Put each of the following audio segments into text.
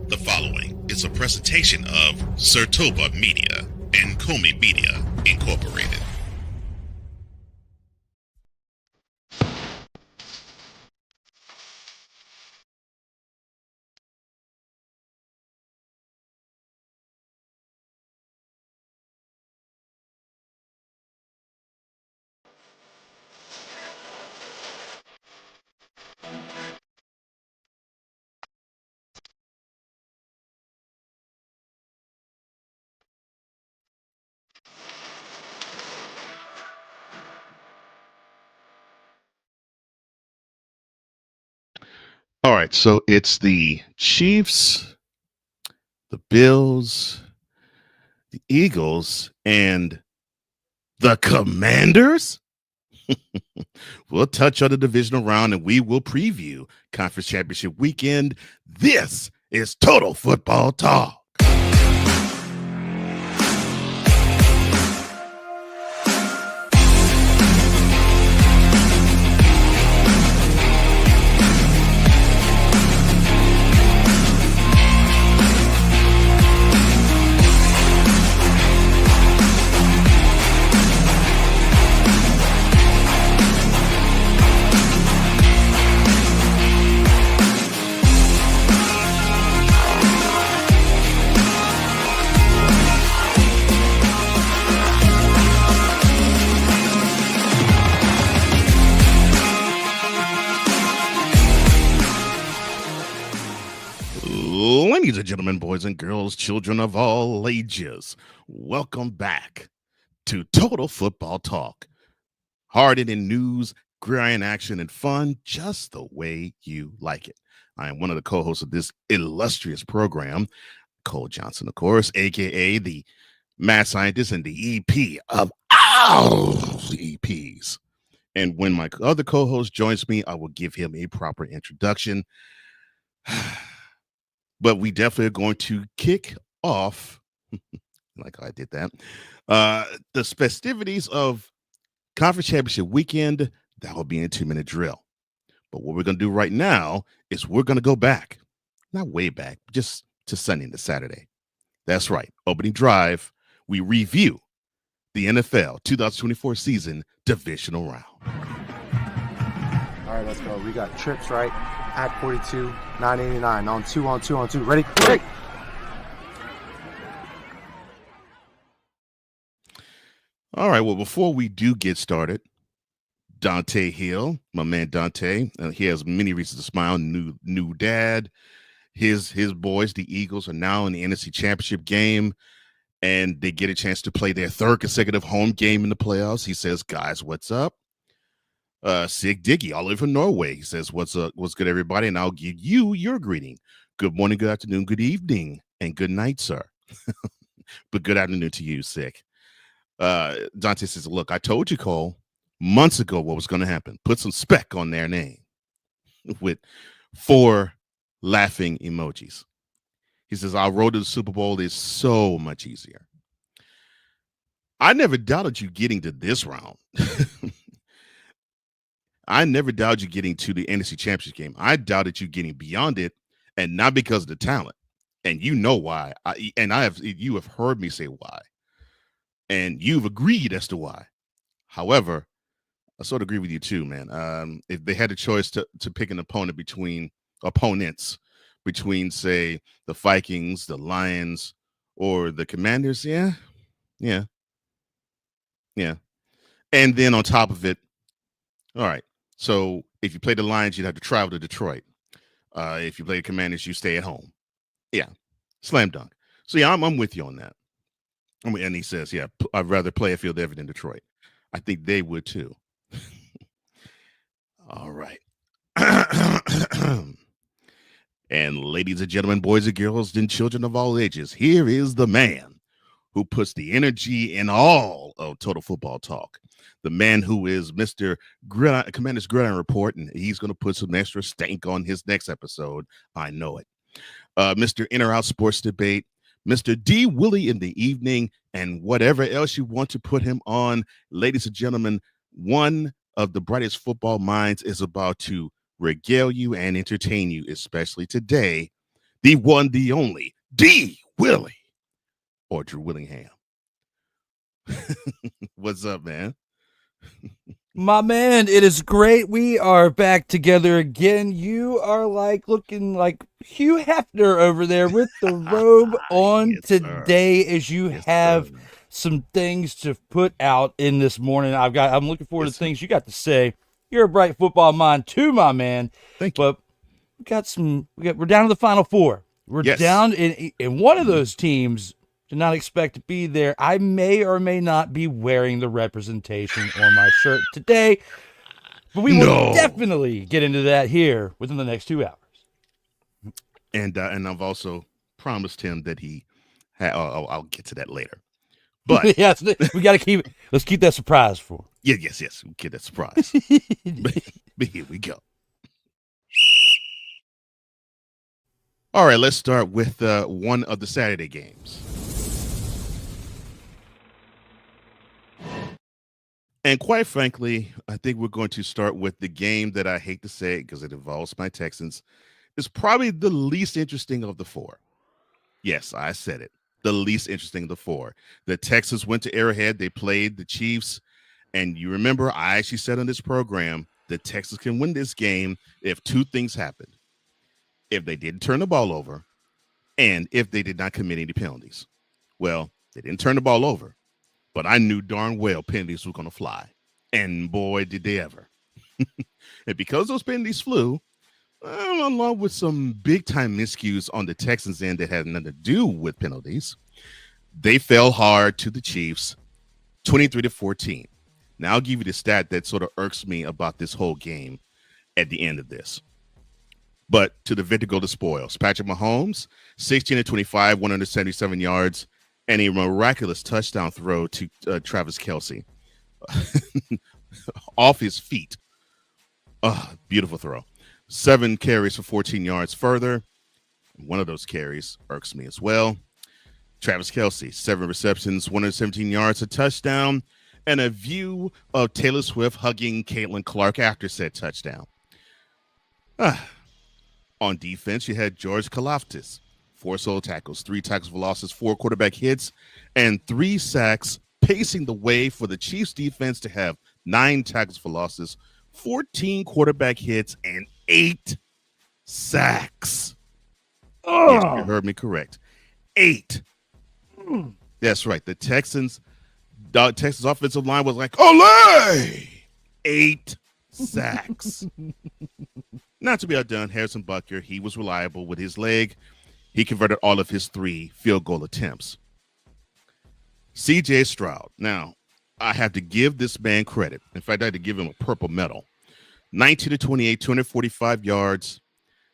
The following is a presentation of Sertoba Media and Comey Media Incorporated. All right, so it's the Chiefs, the Bills, the Eagles, and the Commanders. We'll touch on the divisional round and we will preview conference championship weekend. This is Total Football Talk. Ladies and gentlemen, boys and girls, children of all ages, welcome back to Total Football Talk. Hard-hitting news, grind action, and fun just the way you like it. I am one of the co-hosts of this illustrious program, Cole Johnson, of course, a.k.a. the mad scientist and the EP of all EPs. And when my other co-host joins me, I will give him a proper introduction. But we definitely are going to kick off, like I did that, the festivities of conference championship weekend. That will be in a 2-minute drill. But what we're going to do right now is we're going to go back, not way back, just to Sunday to Saturday. That's right. Opening drive, we review the NFL 2024 season divisional round. All right, let's go. We got trips, right? At 42, 989. On two. Ready? Ready. All right. Well, before we do get started, Dante Hill, my man Dante, he has many reasons to smile. New dad. His boys, the Eagles, are now in the NFC Championship game, and they get a chance to play their third consecutive home game in the playoffs. He says, "Guys, what's up?" Sig Diggy, all the way from Norway. He says, "What's up? What's good, everybody?" And I'll give you your greeting. Good morning, good afternoon, good evening, and good night, sir. But good afternoon to you, Sig. Dante says, "Look, I told you, Cole, months ago what was going to happen. Put some spec on their name," with 4 laughing emojis. He says, "Our road to the Super Bowl is so much easier." I never doubted you getting to this round. I never doubted you getting to the NFC Championship game. I doubted you getting beyond it, and not because of the talent. And you know why. You have heard me say why. And you've agreed as to why. However, I sort of agree with you too, man. If they had a choice to pick an opponents between, say, the Vikings, the Lions, or the Commanders, yeah. And then on top of it, all right. So if you play the Lions, you'd have to travel to Detroit. If you play the Commanders, you stay at home. Yeah, slam dunk. So yeah, I'm with you on that. And he says, yeah, I'd rather play a field ever than Detroit. I think they would too. All right. And ladies and gentlemen, boys and girls, and children of all ages, here is the man who puts the energy in all of Total Football Talk. The man who is Mr. Commander's Gridiron Report, and he's going to put some extra stank on his next episode. I know it. Mr. In or Out Sports Debate, Mr. D. Willie in the evening, and whatever else you want to put him on. Ladies and gentlemen, one of the brightest football minds is about to regale you and entertain you, especially today. the one, the only, D. Willie, or Drew Willingham. What's up, man? My man, it is great. We are back together again. You are looking like Hugh Hefner over there with the robe on Yes, sir. today as you Yes, sir. have some things to put out in this morning. I'm looking forward Yes, to sir. things you got to say. You're a bright football mind too, my man. Thank you. But we're down to the final four. We're Yes. down in one of those teams did not expect to be there. I may or may not be wearing the representation on my shirt today, but we will No. definitely get into that here within the next 2 hours. And I've also promised him that I'll get to that later. But yes, we got to let's keep that surprise for him. yes, we'll get that surprise. but here we go. All right, let's start with one of the Saturday games. And quite frankly, I think we're going to start with the game that I hate to say it because it involves my Texans. It's probably the least interesting of the four. Yes, I said it. The least interesting of the four. The Texans went to Arrowhead. They played the Chiefs. And you remember, I actually said on this program, the Texans can win this game if two things happened. If they didn't turn the ball over and if they did not commit any penalties. Well, they didn't turn the ball over. But I knew darn well penalties were going to fly. And boy, did they ever. And because those penalties flew, along with some big-time miscues on the Texans' end that had nothing to do with penalties, they fell hard to the Chiefs, 23-14. Now, I'll give you the stat that sort of irks me about this whole game at the end of this. But to the victor go the spoils. Patrick Mahomes, 16-25, 177 yards, and a miraculous touchdown throw to Travis Kelce off his feet. Beautiful throw. 7 carries for 14 yards further. One of those carries irks me as well. Travis Kelce, 7 receptions, 117 yards, a touchdown, and a view of Taylor Swift hugging Caitlin Clark after said touchdown. On defense, you had George Karlaftis, 4 solo tackles, 3 tackles for losses, 4 quarterback hits, and 3 sacks, pacing the way for the Chiefs defense to have 9 tackles for losses, 14 quarterback hits, and 8 sacks. Yes, you heard me correct. 8. That's right. The Texans offensive line was like, Olay! 8 sacks. Not to be outdone, Harrison Butker, he was reliable with his leg. He converted all of his 3 field goal attempts. C.J. Stroud. Now, I have to give this man credit. In fact, I had to give him a purple medal. 19-28, 245 yards,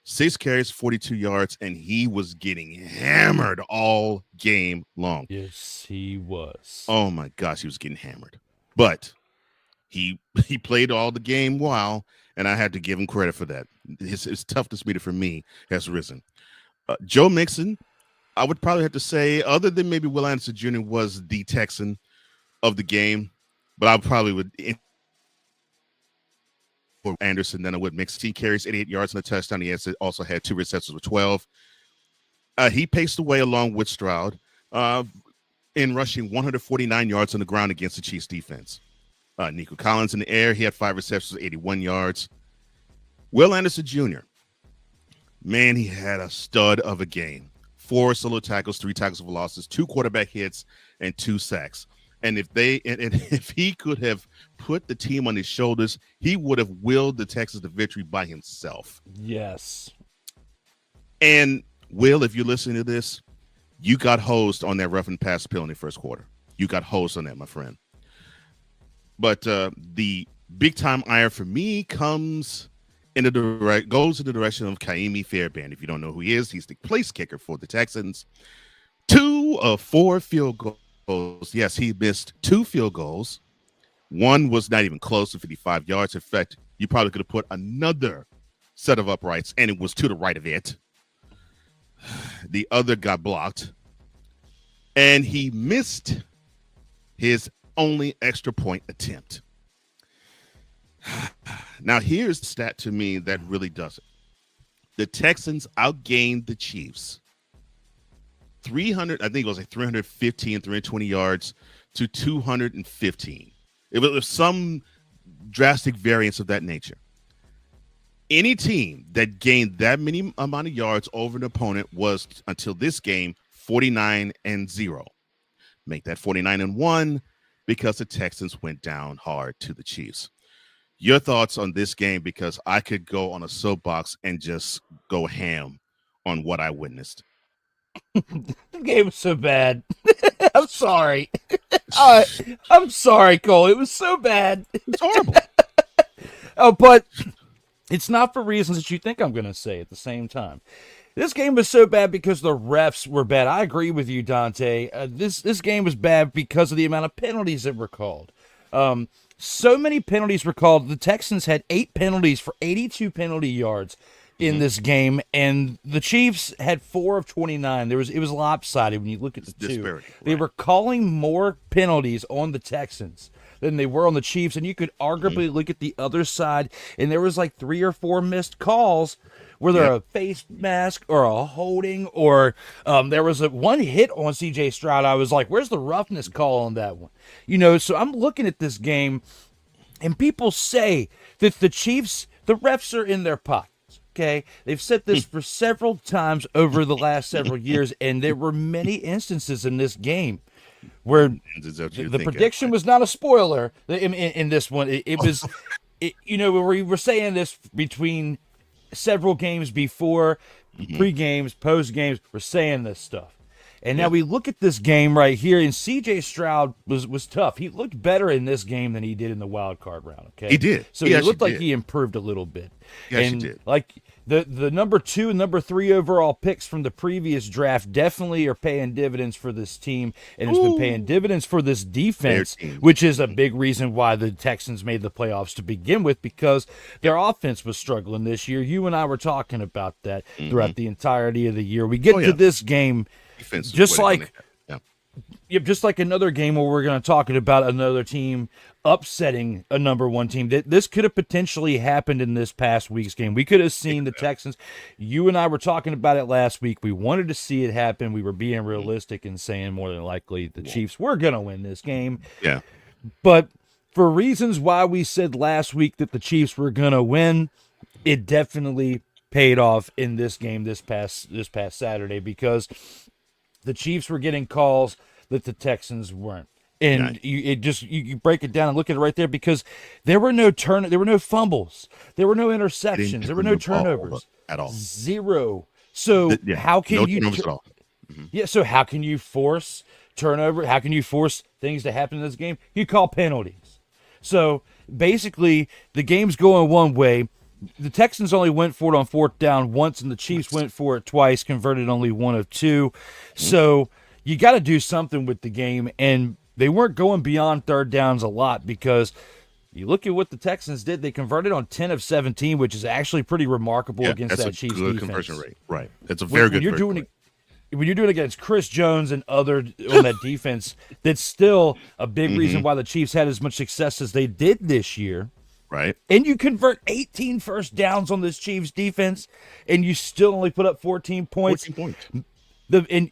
6 carries, 42 yards, and he was getting hammered all game long. Yes, he was. Oh, my gosh, he was getting hammered. But he played all the game well, and I had to give him credit for that. His toughness meter for me has risen. Joe Mixon, I would probably have to say, other than maybe Will Anderson Jr. was the Texan of the game, but I probably would Anderson than I would Mixon. He carries 88 yards and a touchdown. He also had 2 receptions with 12. He paced the way along with Stroud in rushing 149 yards on the ground against the Chiefs defense. Nico Collins in the air, he had 5 receptions, 81 yards. Will Anderson Jr., man, he had a stud of a game. 4 solo tackles, 3 tackles for losses, 2 quarterback hits, and 2 sacks. And if he could have put the team on his shoulders, he would have willed the Texans to victory by himself. Yes. And Will, if you're listening to this, you got hosed on that rough and pass penalty first quarter. You got hosed on that, my friend. But the big time ire for me goes in the direction of Kaimi Fairbairn. If you don't know who he is, he's the place kicker for the Texans. 2 of 4 field goals. Yes, he missed 2 field goals. One was not even close to 55 yards. In fact, you probably could have put another set of uprights, and it was to the right of it. The other got blocked, and he missed his only extra point attempt. Now, here's the stat to me that really does it. The Texans outgained the Chiefs 300. I think it was like 315 and 320 yards to 215. It was some drastic variance of that nature. Any team that gained that many amount of yards over an opponent was, until this game, 49-0. Make that 49-1 because the Texans went down hard to the Chiefs. Your thoughts on this game, because I could go on a soapbox and just go ham on what I witnessed. The game was so bad. I'm sorry. I'm sorry, Cole. It was so bad. It's horrible. Oh, but it's not for reasons that you think I'm going to say at the same time. This game was so bad because the refs were bad. I agree with you, Dante. This game was bad because of the amount of penalties that were called. So many penalties were called. The Texans had 8 penalties for 82 penalty yards in this game, and the Chiefs had 4 of 29. It was lopsided when you look at the two. Right. They were calling more penalties on the Texans than they were on the Chiefs, and you could arguably look at the other side, and there was like 3 or 4 missed calls where there a face mask or a holding, or there was one hit on C.J. Stroud. I was like, where's the roughness call on that one? So I'm looking at this game, and people say that the Chiefs, the refs are in their pockets. Okay, they've said this for several times over the last several years, and there were many instances in this game where the prediction was not a spoiler in this one. It was, we were saying this between several games before, pre-games, post-games, we're saying this stuff. And now we look at this game right here, and C.J. Stroud was tough. He looked better in this game than he did in the wild card round. Okay, he did. So he looked like he improved a little bit. Yes, he did. Like the number 2 and number 3 overall picks from the previous draft definitely are paying dividends for this team, and it's been paying dividends for this defense, which is a big reason why the Texans made the playoffs to begin with, because their offense was struggling this year. You and I were talking about that throughout the entirety of the year. We get to this game. Just like another game where we're going to talk about another team upsetting a number 1 team. This could have potentially happened in this past week's game. We could have seen the Texans. You and I were talking about it last week. We wanted to see it happen. We were being realistic and saying more than likely the Chiefs were going to win this game. Yeah. But for reasons why we said last week that the Chiefs were going to win, it definitely paid off in this game this past Saturday, because the Chiefs were getting calls that the Texans weren't. And you break it down and look at it right there, because there were no fumbles, there were no interceptions, there were no turnovers at all. 0. So how can you turnovers at all? so how can you force turnover? How can you force things to happen in this game? You call penalties. So basically the game's going one way. The Texans only went for it on 4th down once, and the Chiefs went for it twice, converted only 1 of 2. So you got to do something with the game, and they weren't going beyond 3rd downs a lot, because you look at what the Texans did. They converted on 10 of 17, which is actually pretty remarkable against that Chiefs defense. That's a good conversion rate. Right. That's a very good conversion rate. When you're doing it against Chris Jones and other on that defense, that's still a big reason why the Chiefs had as much success as they did this year. Right. And you convert 18 first downs on this Chiefs defense, and you still only put up 14 points. 14 points. In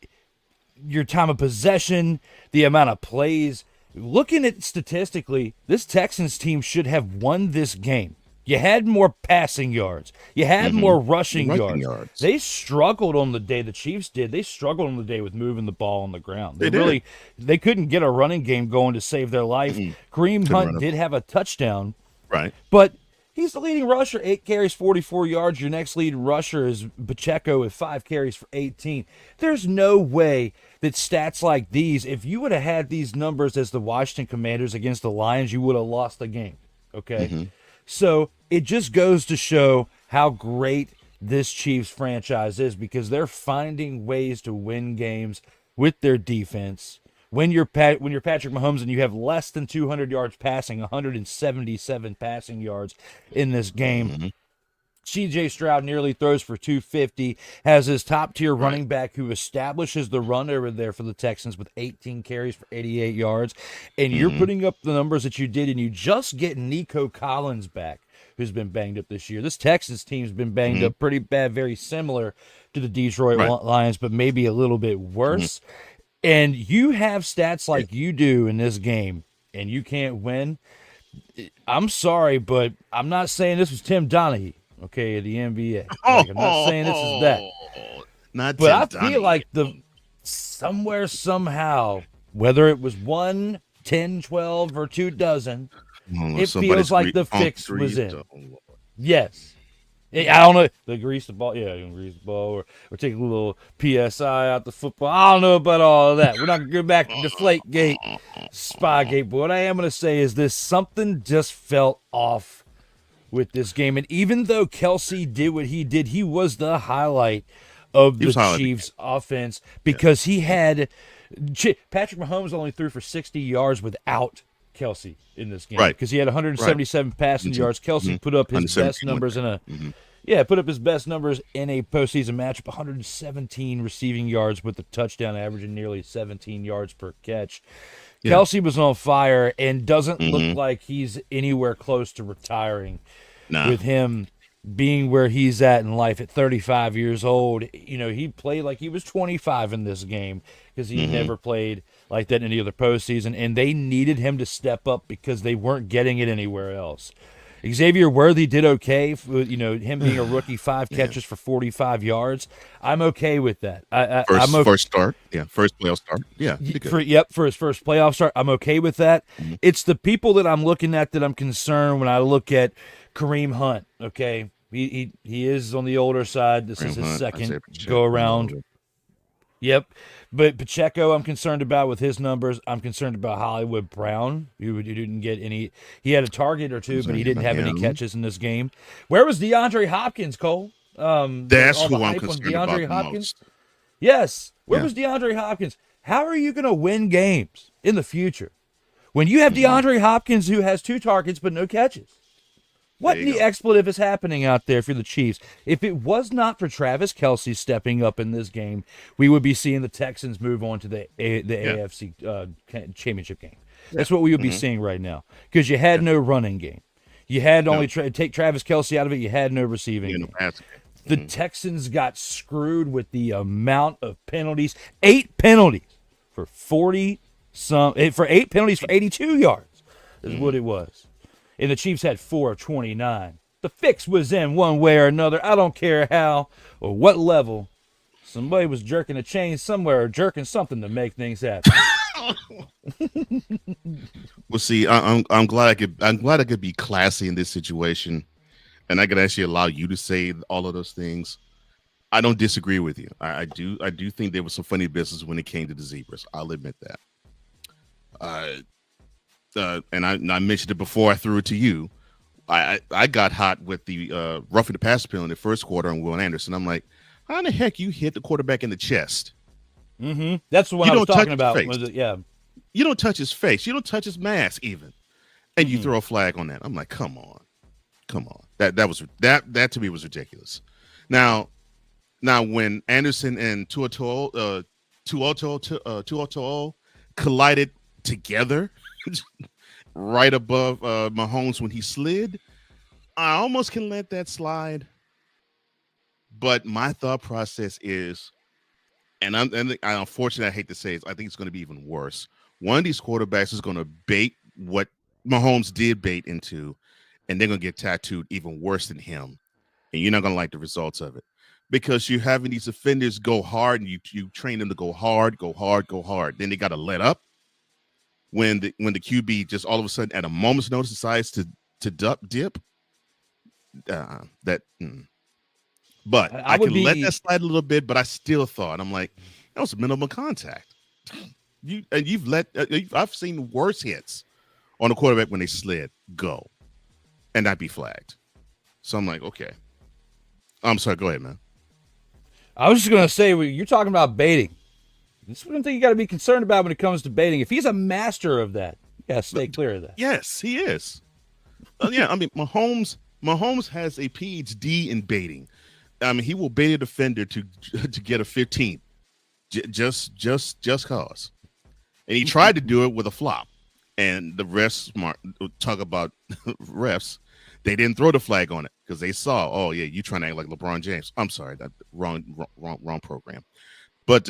your time of possession, the amount of plays. Looking at statistically, this Texans team should have won this game. You had more passing yards. You had more rushing yards. They struggled on the day, the Chiefs did. They struggled on the day with moving the ball on the ground. They couldn't get a running game going to save their life. Kareem Hunt did have a touchdown. Right. But he's the leading rusher, 8 carries, 44 yards. Your next lead rusher is Pacheco with 5 carries for 18. There's no way that stats like these, if you would have had these numbers as the Washington Commanders against the Lions, you would have lost the game. Okay? So it just goes to show how great this Chiefs franchise is, because they're finding ways to win games with their defense. When you're Patrick Mahomes and you have less than 200 yards passing, 177 passing yards in this game, C.J. Stroud nearly throws for 250, has his top-tier running back who establishes the run over there for the Texans with 18 carries for 88 yards, and you're putting up the numbers that you did, and you just get Nico Collins back, who's been banged up this year. This Texans team's been banged up pretty bad, very similar to the Detroit Lions, but maybe a little bit worse. And you have stats like you do in this game, and you can't win. I'm sorry, but I'm not saying this was Tim Donaghy, okay, of the NBA. Like, I'm not saying this is that. Not But Tim I Donaghy. feel like somewhere, somehow, whether it was 1, 10, 12, or 2 dozen, it feels like the fix was in. Yes. I don't know. They grease the ball. Yeah, you can grease the ball or take a little PSI out the football. I don't know about all of that. We're not going to go back to Deflategate, Spygate. But what I am going to say is this. Something just felt off with this game. And even though Kelsey did what he did, he was the highlight of the Chiefs' offense because he had – Patrick Mahomes only threw for 60 yards without Kelsey in this game. Right. Because he had 177 passing yards. Kelsey put up his best numbers in a put up his best numbers in a postseason matchup, 117 receiving yards with a touchdown averaging nearly 17 yards per catch. Yeah. Kelsey was on fire and doesn't look like he's anywhere close to retiring with him being where he's at in life at 35 years old. You know, he played like he was 25 in this game because he never played like that in any other postseason, and they needed him to step up because they weren't getting it anywhere else. Xavier Worthy did okay, you know, him being a rookie, 5 catches for 45 yards. I'm okay with that. First start. Yeah, first playoff start. Yeah. For his first playoff start, I'm okay with that. It's the people that I'm looking at that I'm concerned when I look at Kareem Hunt, okay? He is on the older side. This is his second go-around. Yep. But Pacheco, I'm concerned about with his numbers. I'm concerned about Hollywood Brown, who didn't get any. He had a target or two, but he didn't have any catches in this game. Where was DeAndre Hopkins, Cole? That's who I'm concerned about the most. Yes. Where was DeAndre Hopkins? How are you going to win games in the future when you have DeAndre Hopkins who has 2 targets but no catches? What in the expletive is happening out there for the Chiefs? If it was not for Travis Kelce stepping up in this game, we would be seeing the Texans move on to the AFC championship game. That's what we would be seeing right now because you had no running game. You had only take Travis Kelce out of it. You had no receiving game. The Texans got screwed with the amount of penalties. 8 penalties for 8 penalties for 82 yards is what it was. And the Chiefs had 4 of 29. The fix was in one way or another. I don't care how or what level. Somebody was jerking a chain somewhere or jerking something to make things happen. Well, see, I'm glad I could be classy in this situation, and I could actually allow you to say all of those things. I don't disagree with you. I do think there was some funny business when it came to the Zebras. I'll admit that. And I mentioned it before I threw it to you. I got hot with the roughing the passer penalty in the first quarter on Will Anderson. I'm like, how in the heck you hit the quarterback in the chest? That's the one I was talking about. You don't touch his face. You don't touch his mask even, and you throw a flag on that. I'm like, come on. That to me was ridiculous. Now when Anderson and Tuoto collided together. Right above Mahomes when he slid, I almost can let that slide. But my thought process is, and unfortunately I hate to say it, I think it's going to be even worse. One of these quarterbacks is going to bait what Mahomes did bait into, and they're going to get tattooed even worse than him. And you're not going to like the results of it because you're having these offenders go hard, and you train them to go hard. Then they got to let up. When the QB just all of a sudden at a moment's notice decides to dip, but I can let that slide a little bit. But I still thought I'm like that was minimum contact. I've seen worse hits on a quarterback when they slid go, and not be flagged. So I'm like, okay. I'm sorry. Go ahead, man. I was just gonna say you're talking about baiting. This is one thing you got to be concerned about when it comes to baiting. If he's a master of that, you got to stay clear of that. Yes, he is. I mean, Mahomes has a PhD in baiting. I mean, he will bait a defender to get a 15, just cause. And he tried to do it with a flop. And the refs talk about refs. They didn't throw the flag on it because they saw, oh yeah, you trying to act like LeBron James. I'm sorry, that wrong program. But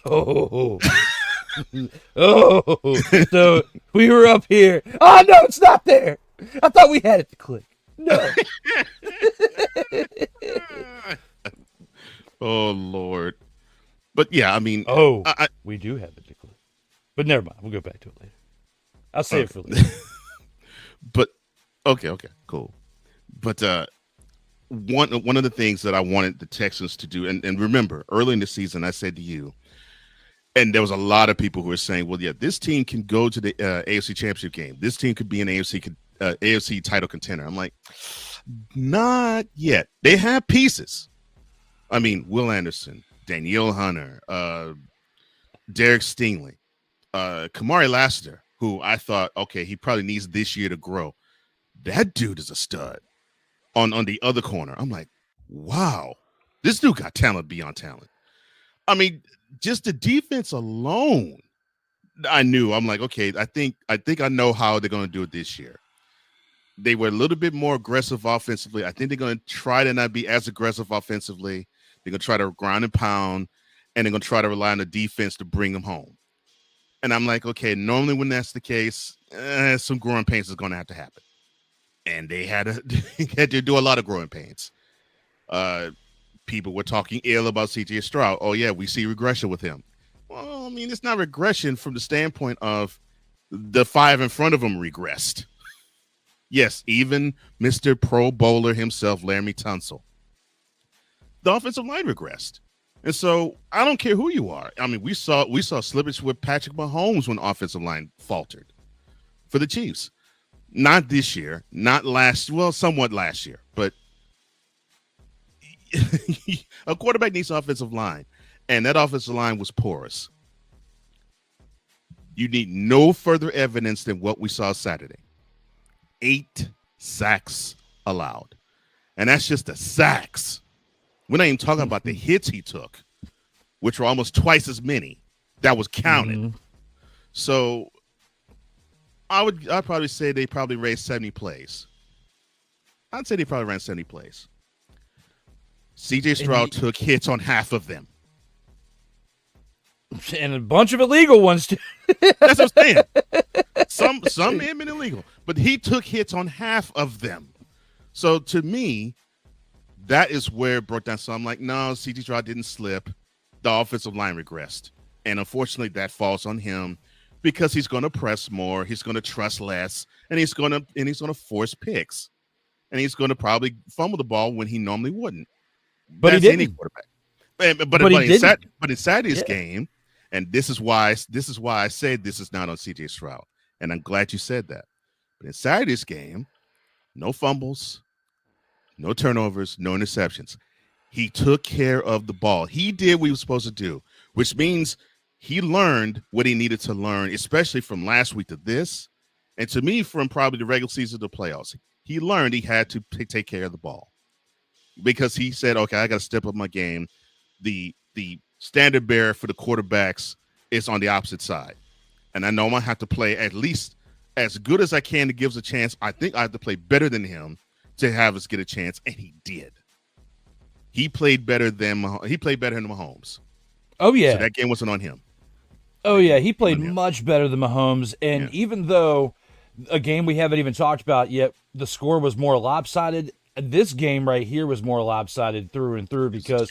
Oh, oh, so we were up here. Oh no, it's not there. I thought we had it to click. No. oh Lord. But yeah, I mean, Oh, we do have it to click. But never mind. We'll go back to it later. I'll save it for later. But okay, cool. But one of the things that I wanted the Texans to do, and remember, early in the season, I said to you, and there was a lot of people who were saying, well, yeah, this team can go to the AFC Championship game. This team could be an AFC title contender. I'm like, not yet. They have pieces. I mean, Will Anderson, Danielle Hunter, Derek Stingley, Kamari Lassiter, who I thought, okay, he probably needs this year to grow. That dude is a stud. On the other corner, I'm like, wow, this dude got talent beyond talent. I mean, just the defense alone, I'm like, okay, I think I know how they're going to do it this year. They were a little bit more aggressive offensively. I think they're going to try to not be as aggressive offensively. They're going to try to ground and pound, and they're going to try to rely on the defense to bring them home. And I'm like, okay, normally when that's the case, some growing pains is going to have to happen. And they had to do a lot of growing pains. People were talking ill about C.J. Stroud. Oh, yeah, we see regression with him. Well, I mean, it's not regression from the standpoint of the five in front of him regressed. Yes, even Mr. Pro Bowler himself, Laramie Tunsil. The offensive line regressed. And so I don't care who you are. I mean, we saw slippage with Patrick Mahomes when offensive line faltered for the Chiefs. Not this year, not somewhat last year, but a quarterback needs offensive line, and that offensive line was porous. You need no further evidence than what we saw Saturday. 8 sacks allowed, and that's just the sacks. We're not even talking about the hits he took, which were almost twice as many. That was counted. Mm-hmm. So I'd probably say they probably raised 70 plays. I'd say they probably ran 70 plays. C.J. Stroud took hits on half of them. And a bunch of illegal ones, too. That's what I'm saying. Some may have been illegal, but he took hits on half of them. So to me, that is where it broke down. So I'm like, no, C.J. Stroud didn't slip. The offensive line regressed. And unfortunately, that falls on him. Because he's going to press more, he's going to trust less, and he's going to force picks, and he's going to probably fumble the ball when he normally wouldn't. But that's he didn't. Any quarterback. But in Saturday's game, and this is why I said this is not on C.J. Stroud, and I'm glad you said that. But in Saturday's game, no fumbles, no turnovers, no interceptions. He took care of the ball. He did what he was supposed to do, which means he learned what he needed to learn, especially from last week to this. And to me, from probably the regular season to the playoffs, he learned he had to take care of the ball because he said, okay, I got to step up my game. The standard bearer for the quarterbacks is on the opposite side. And I know I'm going to have to play at least as good as I can to give us a chance. I think I have to play better than him to have us get a chance. And he did. He played better than Mahomes. Oh, yeah. So that game wasn't on him. Oh, yeah, he played much better than Mahomes, and even though a game we haven't even talked about yet, the score was more lopsided, this game right here was more lopsided through and through because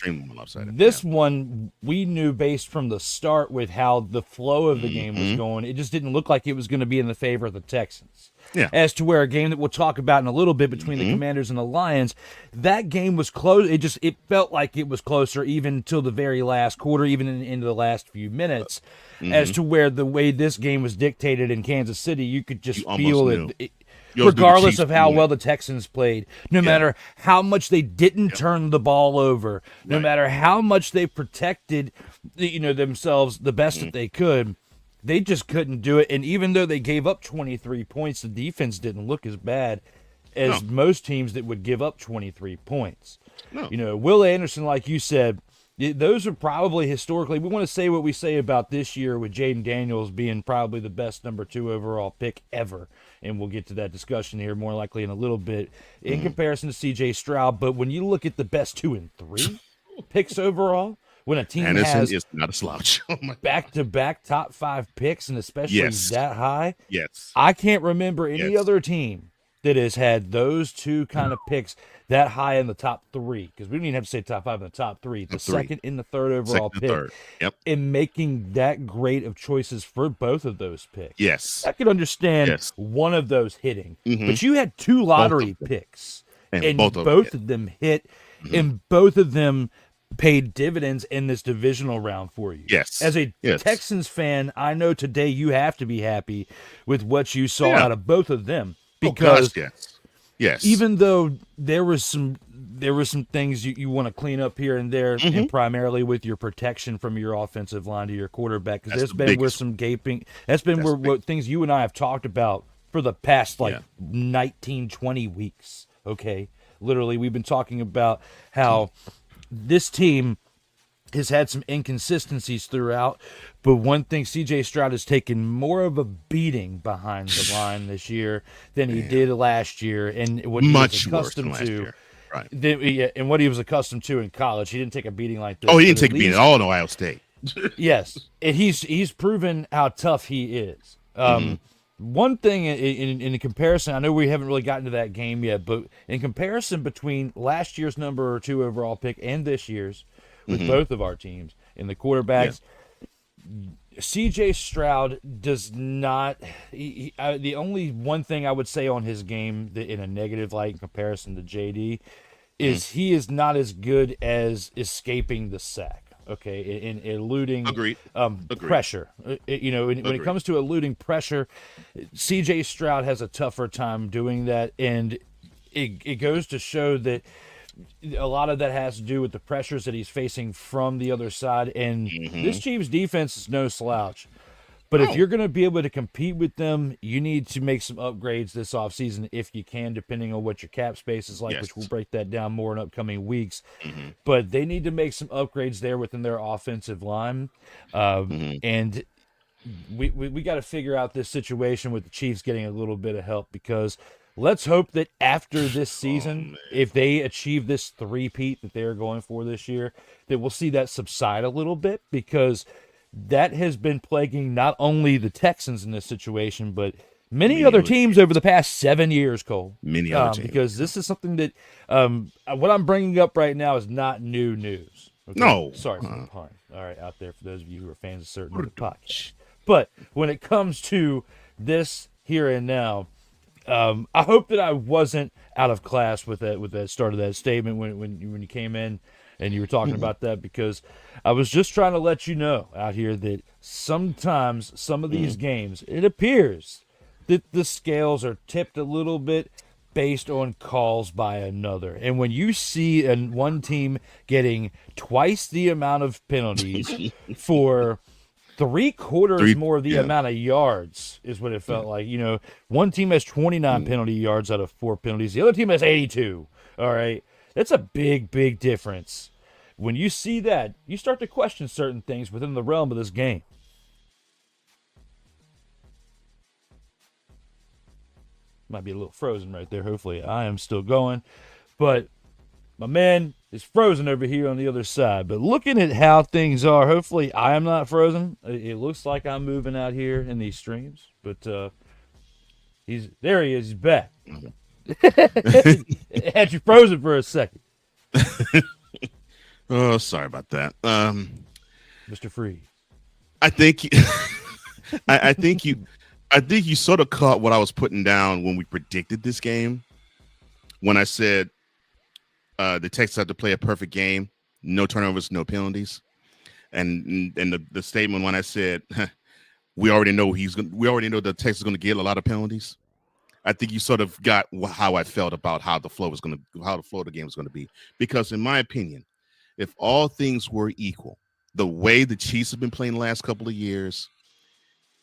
this one we knew based from the start with how the flow of the game was going, it just didn't look like it was going to be in the favor of the Texans. Yeah. As to where a game that we'll talk about in a little bit between the Commanders and the Lions, that game was close. It felt like it was closer even till the very last quarter, even into the last few minutes. As to where the way this game was dictated in Kansas City, you could just feel it. Regardless of how well the Texans played, no matter how much they didn't turn the ball over, no matter how much they protected, themselves the best that they could, they just couldn't do it. And even though they gave up 23 points, the defense didn't look as bad as most teams that would give up 23 points. No. Will Anderson, like you said, Those are probably historically, we want to say what we say about this year with Jaden Daniels being probably the best number 2 overall pick ever. And we'll get to that discussion here more likely in a little bit in comparison to CJ Stroud. But when you look at the best 2 and 3 picks overall, when a team Anderson has is not a slouch. Oh my back-to-back top 5 picks and especially Yes. that high, Yes. I can't remember any Yes. other team that has had those 2 kind of picks that high in the top 3, because we don't even have to say top 5 in the top 3, the Top 3. second and the third overall Second and pick, third. Yep. and making that great of choices for both of those picks. Yes. I could understand Yes. one of those hitting, Mhm. but you had 2 lottery picks, And both of them hit, and both of them paid dividends in this divisional round for you. Yes. As a Yes. Texans fan, I know today you have to be happy with what you saw Yeah. out of both of them, Oh, because gosh, yes. Yes. even though there was some things you want to clean up here and there, and primarily with your protection from your offensive line to your quarterback, because That's there's the been where biggest some gaping. That's been That's where big. what things you and I have talked about for the past Yeah. 19, 20 weeks. Okay, literally, we've been talking about how this team has had some inconsistencies throughout, but one thing, CJ Stroud has taken more of a beating behind the line this year than he did last year, and what he Much was worse than accustomed last to. year. Right. And what he was accustomed to in college. He didn't take a beating like this. Oh, he but didn't take a beating at all in Ohio State. Yes, and he's proven how tough he is. One thing in comparison, I know we haven't really gotten to that game yet, but in comparison between last year's number 2 overall pick and this year's, with both of our teams and the quarterbacks, CJ Stroud does not. The only one thing I would say on his game that in a negative light in comparison to JD is he is not as good as escaping the sack. Okay, in eluding Agreed. pressure. When it comes to eluding pressure, CJ Stroud has a tougher time doing that, and it goes to show that a lot of that has to do with the pressures that he's facing from the other side. And this Chiefs defense is no slouch. But if you're going to be able to compete with them, you need to make some upgrades this offseason if you can, depending on what your cap space is like, which we'll break that down more in upcoming weeks. But they need to make some upgrades there within their offensive line. And we got to figure out this situation with the Chiefs getting a little bit of help, because let's hope that after this season, if they achieve this three-peat that they're going for this year, that we'll see that subside a little bit, because that has been plaguing not only the Texans in this situation, but many other teams over the past 7 years, Cole. Many other teams. Because this is something that what I'm bringing up right now is not new news. Okay? No. Sorry for the pun. All right, out there for those of you who are fans of certain other podcasts. But when it comes to this here and now, I hope that I wasn't out of class with that start of that statement when you came in and you were talking about that, because I was just trying to let you know out here that sometimes some of these games, it appears that the scales are tipped a little bit based on calls by another. And when you see one team getting twice the amount of penalties for 3/4 more of the amount of yards is what it felt like. One team has 29 penalty yards out of 4 penalties. The other team has 82. All right. That's a big, big difference. When you see that, you start to question certain things within the realm of this game. Might be a little frozen right there. Hopefully I am still going. But my man is frozen over here on the other side. But looking at how things are, hopefully I am not frozen. It looks like I'm moving out here in these streams. But there he is. He's back. Had you frozen for a second. Oh, sorry about that. Mr. Freeze. I think I think you sort of caught what I was putting down when we predicted this game. When I said the Texans have to play a perfect game, no turnovers, no penalties, and the statement when I said we already know the Texans is going to get a lot of penalties. I think you sort of got how I felt about how the flow of the game was going to be. Because in my opinion, if all things were equal, the way the Chiefs have been playing the last couple of years,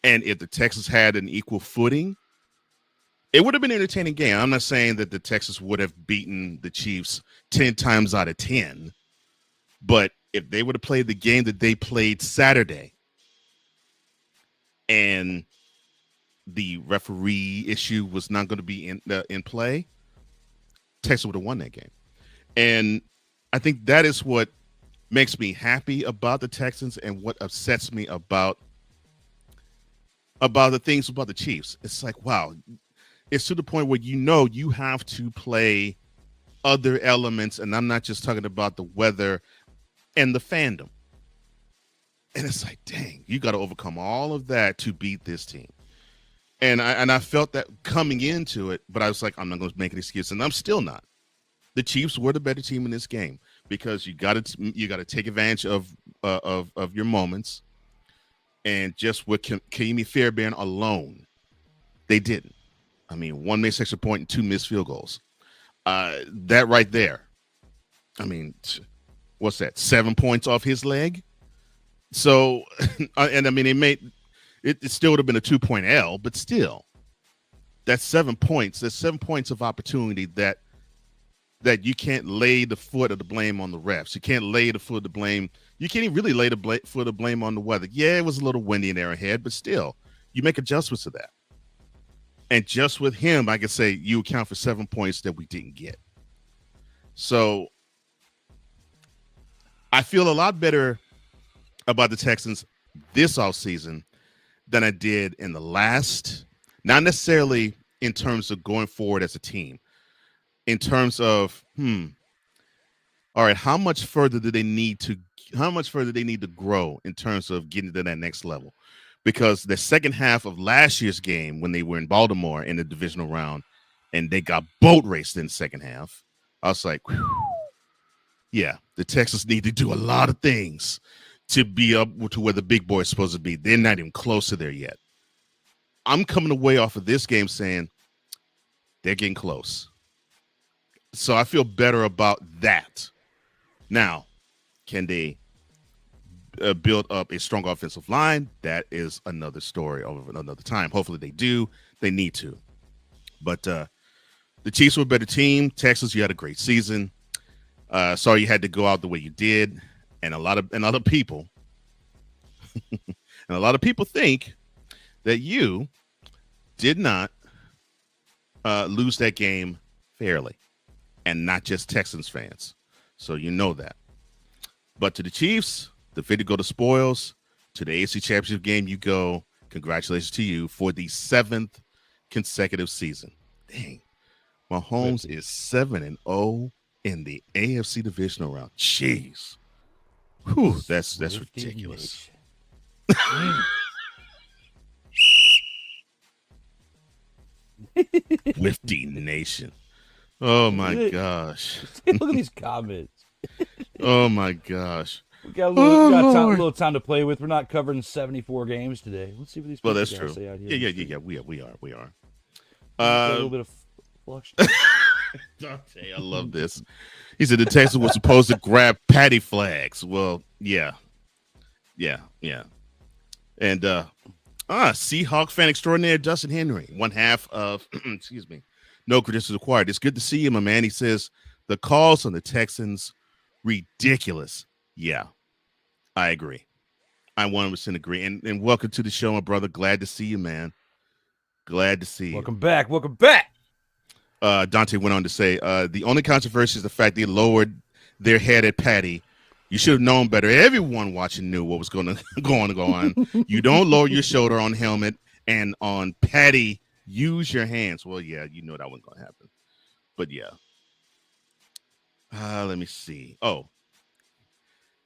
and if the Texans had an equal footing, it would have been an entertaining game. I'm not saying that the Texans would have beaten the Chiefs 10 times out of 10, but if they would have played the game that they played Saturday, and the referee issue was not going to be in play, Texas would have won that game. And I think that is what makes me happy about the Texans and what upsets me about the things about the Chiefs. It's like, wow, it's to the point where you have to play other elements, and I'm not just talking about the weather and the fandom. And it's like, dang, you got to overcome all of that to beat this team. And I felt that coming into it, but I was like, I'm not going to make an excuse, and I'm still not. The Chiefs were the better team in this game because you got to take advantage of your moments. And just with Ka'imi Fairbairn alone, they didn't. I mean, one missed extra point and 2 missed field goals. That right there. I mean, what's that? 7 points off his leg. So, and I mean, it still would have been a 2-point L, but still, that's 7 points. There's 7 points of opportunity that you can't lay the foot of the blame on the refs. You can't lay the foot of the blame. You can't even really lay the foot of the blame on the weather. Yeah, it was a little windy in Arrowhead, but still, you make adjustments to that. And just with him, I could say you account for 7 points that we didn't get. So I feel a lot better about the Texans this offseason than I did in the last, not necessarily in terms of going forward as a team. In terms of, all right, how much further do they need to grow in terms of getting to that next level? Because the second half of last year's game, when they were in Baltimore in the divisional round, and they got boat raced in the second half, I was like, whew, yeah, the Texans need to do a lot of things to be up to where the big boy is supposed to be. They're not even close to there yet. I'm coming away off of this game saying they're getting close. So I feel better about that. Now, can they build up a strong offensive line? That is another story of another time. Hopefully they do. They need to. But the Chiefs were a better team. Texas, you had a great season. Sorry you had to go out the way you did. And a lot of people think that you did not lose that game fairly. And not just Texans fans. So you know that. But to the Chiefs, the fit to go to spoils. To the AFC Championship game you go. Congratulations to you for the 7th consecutive season. Dang. Mahomes is 7-0 in the AFC Divisional Round. Jeez. Whew, that's ridiculous. Swifty Nation. Oh my gosh! Look at these comments. Oh my gosh! We got a little time to play with. We're not covering 74 games today. Let's see what these. Well, that's true. Say out here. Yeah. We are. A little bit of flux. Dante, I love this. He said the Texans were supposed to grab patty flags. Well, yeah. And Seahawk fan extraordinaire Justin Henry, one half of excuse me. No credentials required. It's good to see you, my man. He says the calls on the Texans ridiculous. Yeah, I agree. I 100% agree. And welcome to the show, my brother. Glad to see you, man. Glad to see you. Welcome back. Dante went on to say, the only controversy is the fact they lowered their head at Patty. You should have known better. Everyone watching knew what was going to go on. You don't lower your shoulder on helmet, and on Patty, use your hands. Well, yeah, you know that wasn't going to happen. But yeah. Let me see. Oh,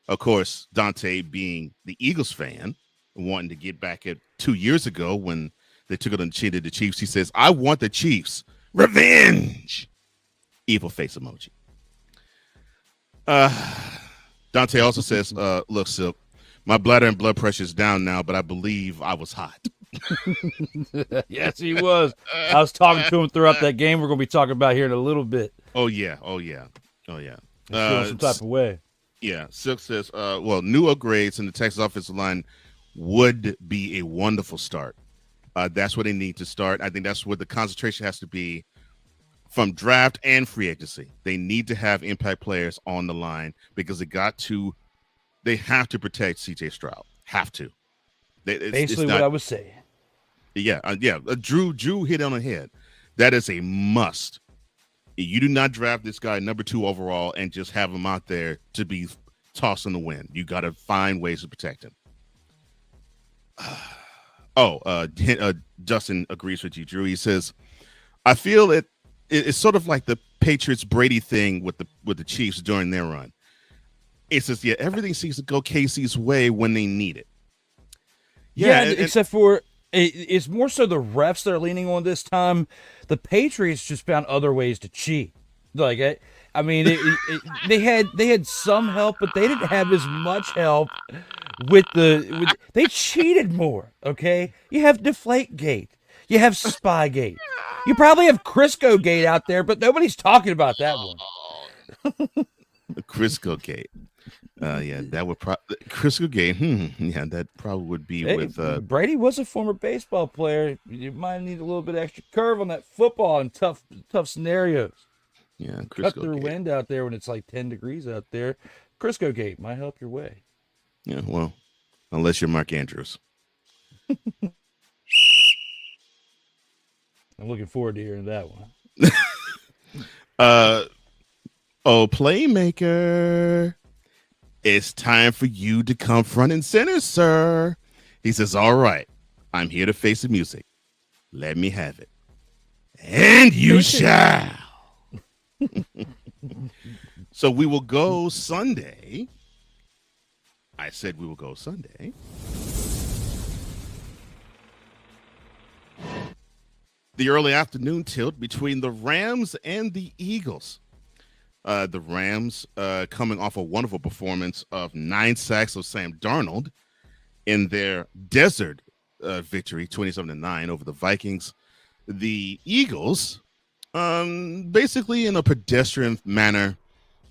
of course, Dante being the Eagles fan, wanting to get back at 2 years ago when they took it on the chin to the Chiefs. He says, I want the Chiefs. Revenge. Evil face emoji. Dante also says, look, Silk, my bladder and blood pressure is down now, but I believe I was hot. Yes, he was. I was talking to him throughout that game. We're going to be talking about here in a little bit. Oh yeah. Feeling some type of way. Yeah. Silk says, new upgrades in the Texas offensive line would be a wonderful start. That's where they need to start. I think that's where the concentration has to be from draft and free agency. They need to have impact players on the line because it got to they have to protect C.J. Stroud. Have to. Basically, what I was saying. Yeah, Drew hit on the head. That is a must. You do not draft this guy number 2 overall and just have him out there to be tossed in the wind. You got to find ways to protect him. Justin agrees with you, Drew. He says, I feel it's sort of like the Patriots Brady thing with the Chiefs during their run. It says, everything seems to go Casey's way when they need it. Except for it's more so the refs that are leaning on this time. The Patriots just found other ways to cheat. Like, I mean, they had some help, but they didn't have as much help they cheated more. Okay, you have Deflategate, you have Spygate, you probably have Crisco Gate out there, but nobody's talking about that one. Crisco Gate. That would Crisco Gate. That probably would be with Brady was a former baseball player. You might need a little bit extra curve on that football in tough scenarios. Yeah, Crisco cut through Gate. wind out there when it's like 10 degrees out there. Crisco Gate might help your way. Yeah, well, unless you're Mark Andrews. I'm looking forward to hearing that one. Playmaker. It's time for you to come front and center, sir. He says, all right, I'm here to face the music. Let me have it. And you shall. So we will go Sunday. I said we will go Sunday. The early afternoon tilt between the Rams and the Eagles. The Rams coming off a wonderful performance of 9 sacks of Sam Darnold in their desert victory, 27-9 over the Vikings. The Eagles, basically in a pedestrian manner,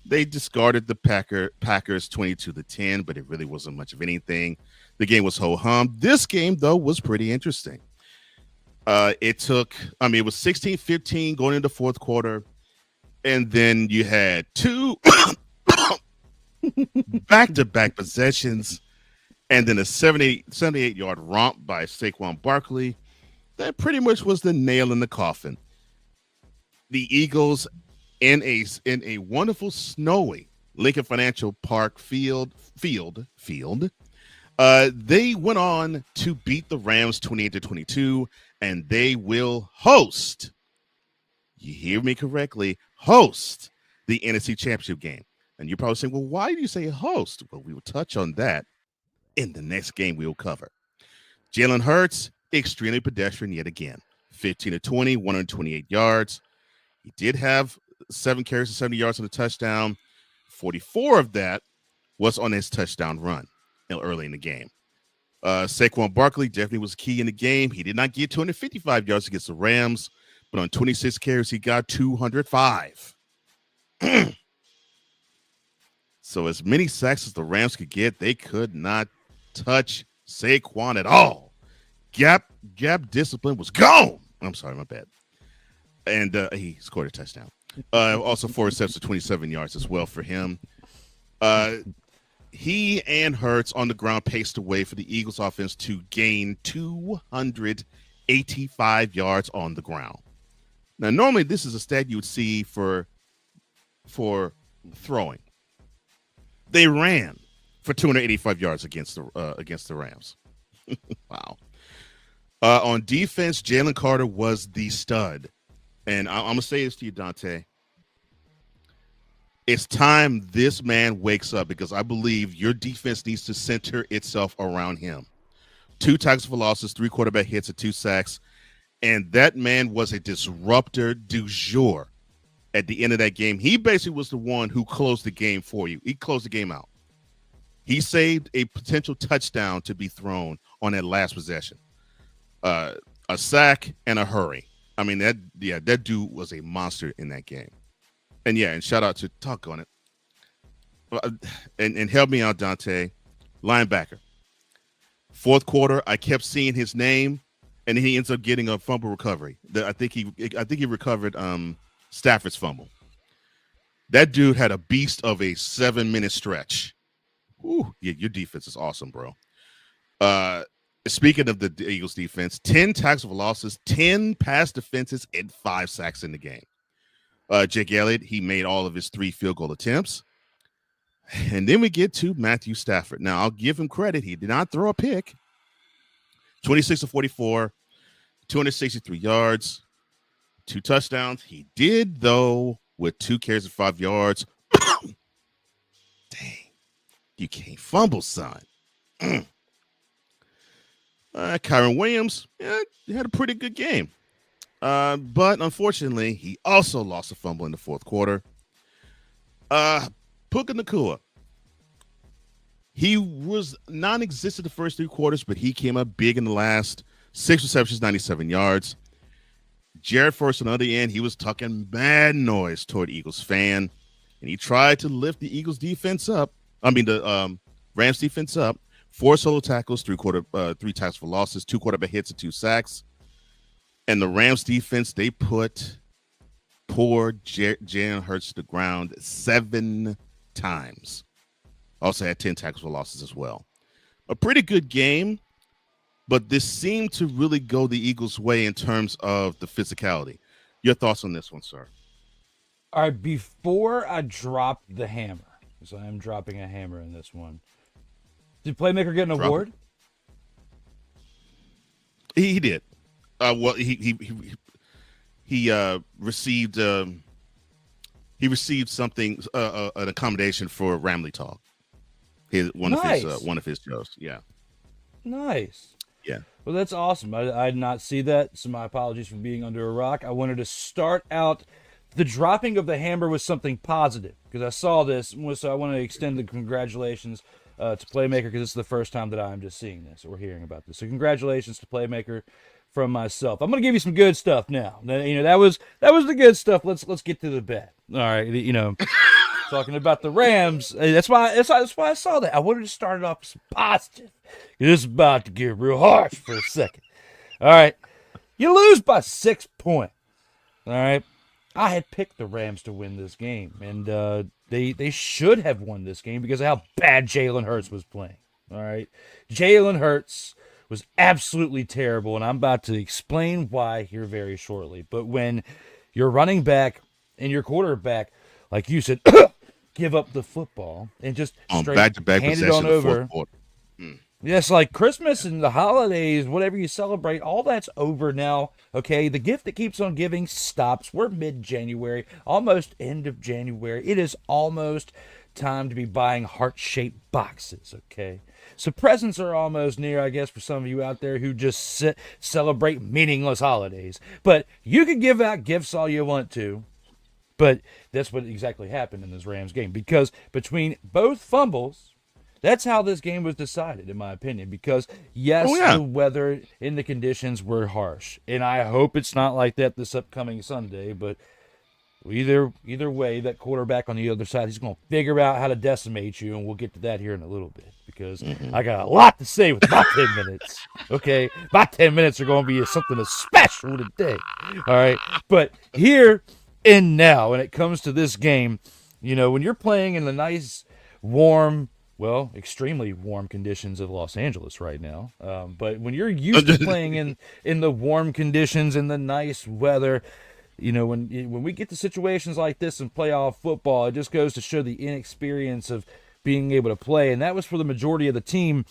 they discarded the Packers 22-10, but it really wasn't much of anything. The game was ho-hum. This game, though, was pretty interesting. It was 16-15 going into fourth quarter. And then you had 2 back-to-back possessions and then a 78-yard romp by Saquon Barkley. That pretty much was the nail in the coffin. The Eagles in a wonderful snowy Lincoln Financial Park field, they went on to beat the Rams 28-22, and they will host. You hear me correctly, host the NFC Championship game. And you're probably saying, well, why do you say host? Well, we will touch on that in the next game we will cover. Jalen Hurts, extremely pedestrian yet again. 15-20, 128 yards. He did have 7 carries and 70 yards on the touchdown. 44 of that was on his touchdown run early in the game. Saquon Barkley definitely was key in the game. He did not get 255 yards against the Rams, but on 26 carries, he got 205. So as many sacks as the Rams could get, they could not touch Saquon at all. Gap discipline was gone. I'm sorry, my bad. And he scored a touchdown. Also 4 receptions to 27 yards as well for him. He and Hurts on the ground paced the way for the Eagles offense to gain 285 yards on the ground. Now, normally this is a stat you would see for throwing. They ran for 285 yards against the Rams. Wow. On defense, Jalen Carter was the stud. And I'm going to say this to you, Dante. It's time this man wakes up, because I believe your defense needs to center itself around him. 2 tackles for losses, 3 quarterback hits, and 2 sacks. And that man was a disruptor du jour at the end of that game. He basically was the one who closed the game for you. He closed the game out. He saved a potential touchdown to be thrown on that last possession. A sack and a hurry. I mean, that dude was a monster in that game. And shout out to Tuck on it. And help me out, Dante. Linebacker. Fourth quarter, I kept seeing his name, and he ends up getting a fumble recovery. I think he recovered Stafford's fumble. That dude had a beast of a 7-minute stretch. Ooh, yeah, your defense is awesome, bro. Uh, Speaking of the Eagles defense, 10 tackles for losses, 10 pass defenses, and 5 sacks in the game. Jake Elliott, he made all of his 3 field goal attempts. And then we get to Matthew Stafford. Now, I'll give him credit. He did not throw a pick. 26 of 44, 263 yards, 2 touchdowns. He did, though, with 2 carries of 5 yards. Dang. You can't fumble, son. Kyron Williams, he had a pretty good game. But unfortunately, he also lost a fumble in the fourth quarter. Puka Nacua. He was non-existent the first 3 quarters, but he came up big in the last. 6 receptions, 97 yards. Jared First on the other end, he was talking mad noise toward Eagles fan, and he tried to lift the Eagles defense up. The Rams defense up. 4 solo tackles, 3 tackles for losses, 2 quarterback hits, and 2 sacks. And the Rams defense, they put poor Jalen Hurts to the ground 7 times. Also had 10 tackles for losses as well. A pretty good game, but this seemed to really go the Eagles' way in terms of the physicality. Your thoughts on this one, sir? All right, before I drop the hammer, because I am dropping a hammer in this one, did Playmaker get an award? He did. Well, he received something, an accommodation for Ramley Talk. One of his shows. Yeah. Nice. Yeah. Well, that's awesome. I did not see that, so my apologies for being under a rock. I wanted to start out the dropping of the hammer with something positive because I saw this, so I want to extend the congratulations to Playmaker because this is the first time that I'm just seeing this or hearing about this. So congratulations to Playmaker from myself. I'm going to give you some good stuff now. That was the good stuff. Let's get to the bad. All right, talking about the Rams. That's why I saw that. I wanted to start it off with some positive. It's about to get real harsh for a second. All right, you lose by 6 points. All right, I had picked the Rams to win this game, and they should have won this game because of how bad Jalen Hurts was playing. All right, Jalen Hurts was absolutely terrible, and I'm about to explain why here very shortly. But when your running back and your quarterback, like you said, give up the football and just straight back-to-back hand it on over. Fourth quarter. Yes, like Christmas and the holidays, whatever you celebrate, all that's over now. Okay, the gift that keeps on giving stops. We're mid-January, almost end of January. It is almost time to be buying heart-shaped boxes. Okay, so presents are almost near, I guess, for some of you out there who just celebrate meaningless holidays. But you can give out gifts all you want to. But that's what exactly happened in this Rams game because between both fumbles, that's how this game was decided, in my opinion. Because, yes, the weather and the conditions were harsh. And I hope it's not like that this upcoming Sunday. But either way, that quarterback on the other side, he's going to figure out how to decimate you. And we'll get to that here in a little bit. Because I got a lot to say with my 10 minutes. Okay? My 10 minutes are going to be something special today. All right? But here and now, when it comes to this game, when you're playing in the nice, warm, well, extremely warm conditions of Los Angeles right now. But when you're used to playing in the warm conditions and the nice weather, when we get to situations like this in playoff football, it just goes to show the inexperience of being able to play. And that was for the majority of the team.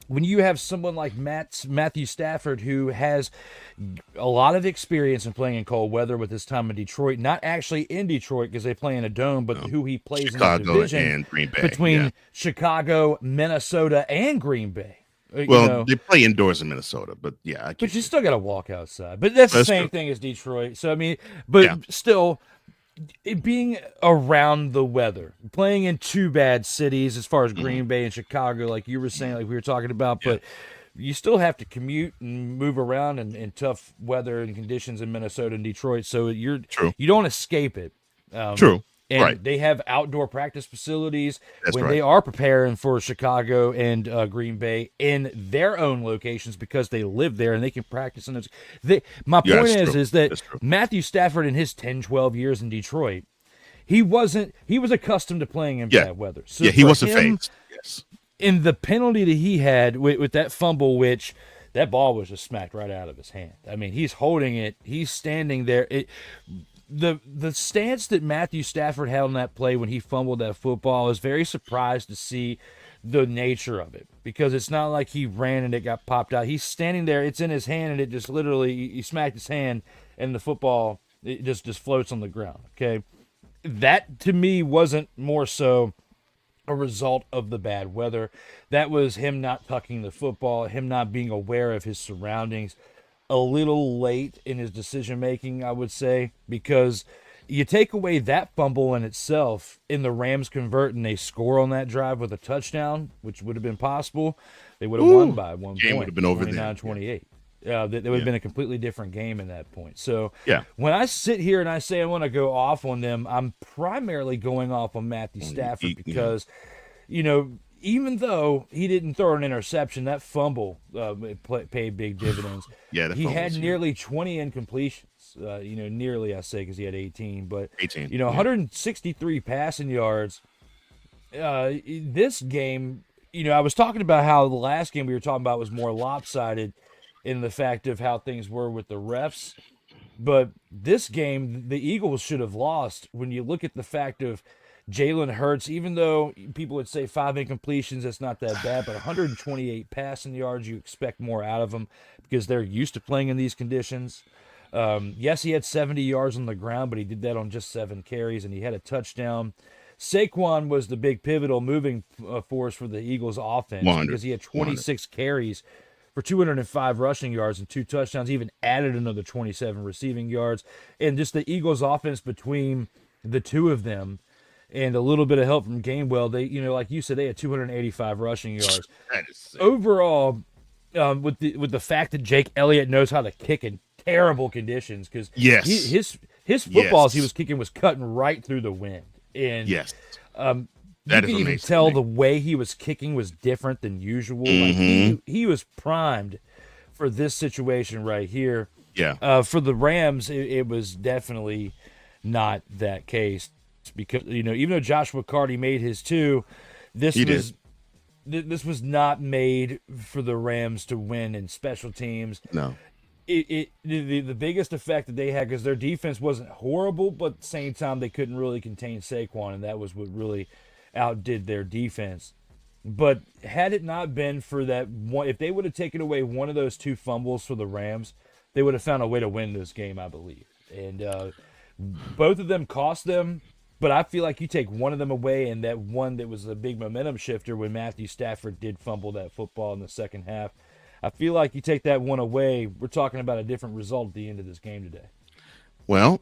When you have someone like Matthew Stafford, who has a lot of experience in playing in cold weather with his time in Detroit, not actually in Detroit because they play in a dome, but who he plays Chicago in the division and Green Bay, between Chicago, Minnesota, and Green Bay. They play indoors in Minnesota, but yeah. But you still got to walk outside. But that's the same thing as Detroit. So, still, being around the weather, playing in 2 bad cities as far as Green Bay and Chicago, like you were saying, like we were talking about, but you still have to commute and move around in tough weather and conditions in Minnesota and Detroit. So you don't escape it. True. And they have outdoor practice facilities That's when right. they are preparing for Chicago and Green Bay in their own locations because they live there and they can practice in those. My point is that Matthew Stafford in his 10, 12 years in Detroit, he wasn't. He was accustomed to playing in Yeah. bad weather. So Yeah, he for wasn't him, phased. Yes. in the penalty that he had with that fumble, which that ball was just smacked right out of his hand. I mean, he's holding it. He's standing there. The stance that Matthew Stafford had on that play when he fumbled that football, I was very surprised to see the nature of it, because it's not like he ran and it got popped out. He's standing there, it's in his hand, and it just literally, he smacked his hand, and the football, it just floats on the ground. Okay, that to me wasn't more so a result of the bad weather. That was him not tucking the football, him not being aware of his surroundings, a little late in his decision making, I would say, because you take away that fumble in itself, and the Rams convert and they score on that drive with a touchdown, which would have been possible. They would have won by 1 Game point, would have been over there. 29-28. That would have been a completely different game in that point. So Yeah. when I sit here and I say I want to go off on them, I'm primarily going off on Matthew Stafford because, even though he didn't throw an interception, that fumble paid big dividends. Yeah, he had nearly 20 incompletions. Nearly, I say, because he had 18, but 18. 163 passing yards. This game, I was talking about how the last game we were talking about was more lopsided in the fact of how things were with the refs. But this game, the Eagles should have lost. When you look at the fact of Jalen Hurts, even though people would say 5 incompletions, that's not that bad, but 128 passing yards, you expect more out of them because they're used to playing in these conditions. Yes, he had 70 yards on the ground, but he did that on just 7 carries, and he had a touchdown. Saquon was the big pivotal moving force for the Eagles offense because he had 26 carries for 205 rushing yards and 2 touchdowns. He even added another 27 receiving yards. And just the Eagles offense between the two of them and a little bit of help from Gainwell, they, like you said, they had 285 rushing yards. Overall, with the fact that Jake Elliott knows how to kick in terrible conditions, because his footballs he was kicking was cutting right through the wind. And that you is can even amazing. tell the way he was kicking was different than usual. Like he was primed for this situation right here. Yeah. For the Rams, it was definitely not that case, because even though Josh McCarty made his 2, this was not made for the Rams to win in special teams. No. The biggest effect that they had, because their defense wasn't horrible, but at the same time they couldn't really contain Saquon, and that was what really outdid their defense. But had it not been for that one, if they would have taken away one of those 2 fumbles for the Rams, they would have found a way to win this game, I believe. And both of them cost them, but I feel like you take one of them away, and that one that was a big momentum shifter when Matthew Stafford did fumble that football in the second half, I feel like you take that one away, we're talking about a different result at the end of this game today. Well,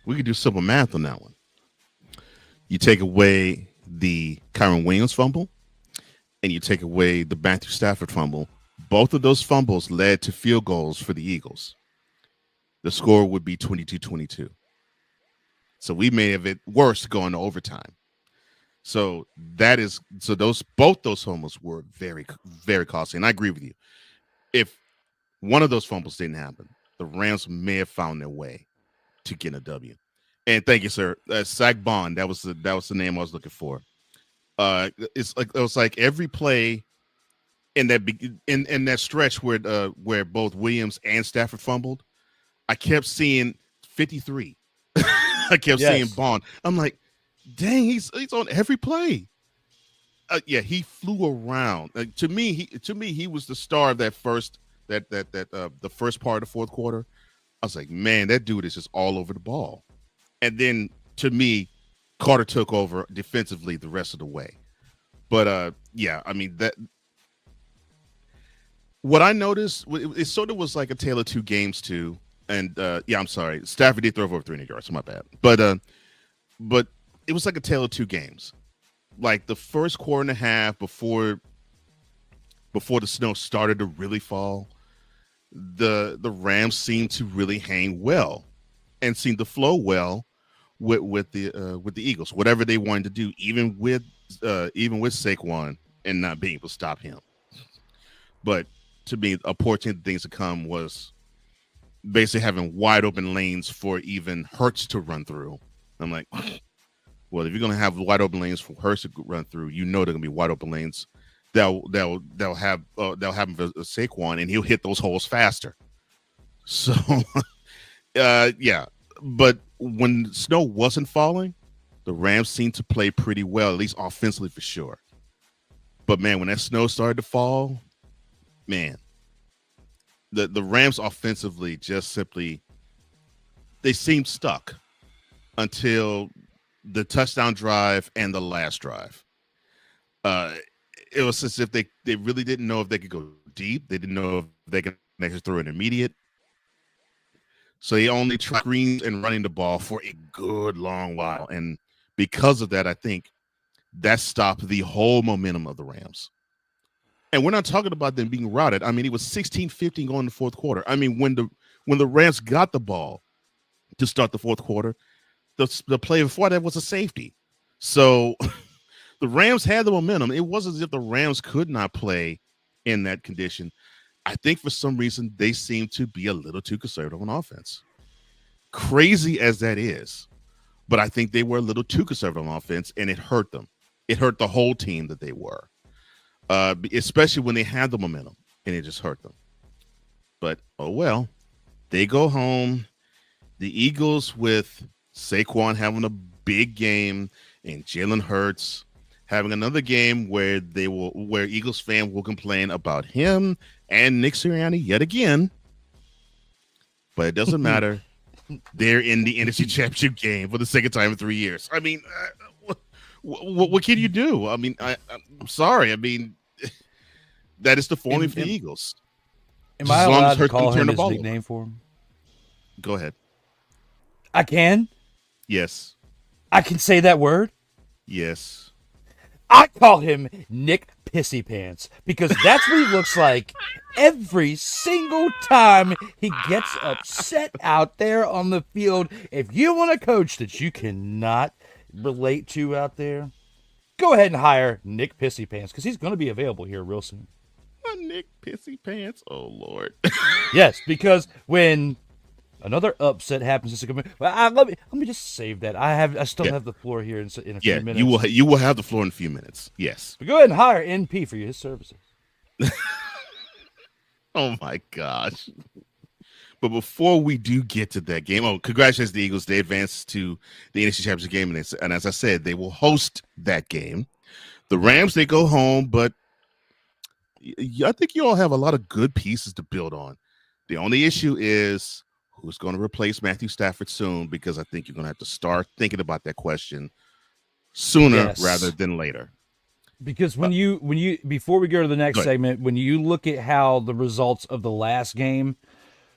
we could do simple math on that one. You take away the Kyron Williams fumble, and you take away the Matthew Stafford fumble. Both of those fumbles led to field goals for the Eagles. The score would be 22-22. So we may have it worse going to overtime. So both those fumbles were very, very costly. And I agree with you. If one of those fumbles didn't happen, the Rams may have found their way to get a W. And thank you, sir. Saquon, that was the name I was looking for. It was like every play in that stretch where both Williams and Stafford fumbled, I kept seeing 53. I kept seeing Bond. I'm like, dang, he's on every play. He flew around. To me, he was the star of that first the first part of the fourth quarter. I was like, man, that dude is just all over the ball. And then to me, Carter took over defensively the rest of the way. But I mean that. What I noticed, it sort of was like a tale of 2 games too. And I'm sorry, Stafford did throw over 300 yards. So my bad. But it was like a tale of 2 games. Like the first quarter and a half before the snow started to really fall, the Rams seemed to really hang well and seemed to flow well with the Eagles. Whatever they wanted to do, even with Saquon and not being able to stop him. But to me, a portent of things to come was basically having wide open lanes for even Hurts to run through I'm like, well, if you're gonna have wide open lanes for Hurst to run through, you know they're gonna be wide open lanes. They'll have him for Saquon, and he'll hit those holes faster. So, yeah. But when snow wasn't falling, the Rams seemed to play pretty well, at least offensively for sure. But man, when that snow started to fall, man, the Rams offensively just simply they seemed stuck until the touchdown drive and the last drive. Uh, it was as if they really didn't know if they could go deep. They didn't know if they could actually throw an immediate. So he only tried screens and running the ball for a good long while. And because of that, I think that stopped the whole momentum of the Rams. And we're not talking about them being routed. I mean, it was 16-15 going in the fourth quarter. I mean, when the Rams got the ball to start the fourth quarter, the play before that was a safety. So the Rams had the momentum. It wasn't as if the Rams could not play in that condition. I think for some reason they seem to be a little too conservative on offense. Crazy as that is, but I think they were a little too conservative on offense, and it hurt them. It hurt the whole team that they were, especially when they had the momentum, and it just hurt them. But oh well, they go home. The Eagles with Saquon having a big game and Jalen Hurts having another game where Eagles fans will complain about him and Nick Sirianni yet again. But it doesn't matter. They're in the NFC Championship game for the second time in 3 years. I mean, what can you do? I mean, I'm sorry. I mean, that is the formula for the Eagles. Am I allowed to call him his nickname for him? Go ahead. I can? Yes. I can say that word? Yes. I call him Nick Pissy Pants because that's what he looks like every single time he gets upset out there on the field. If you want a coach that you cannot relate to out there, go ahead and hire Nick Pissy Pants because he's going to be available here real soon. Nick Pissy Pants? Oh, Lord. Yes, because when another upset happens, let me just save that. I still have the floor here in a few minutes. You will have the floor in a few minutes. Yes. But go ahead and hire NP for his services. Oh my gosh. But before we do get to that game, congratulations to the Eagles. They advanced to the NFC Championship game, and as I said, they will host that game. The Rams, they go home, but I think you all have a lot of good pieces to build on. The only issue is who's going to replace Matthew Stafford soon, because I think you're going to have to start thinking about that question sooner rather than later. Because when you before we go to the next segment, when you look at how the results of the last game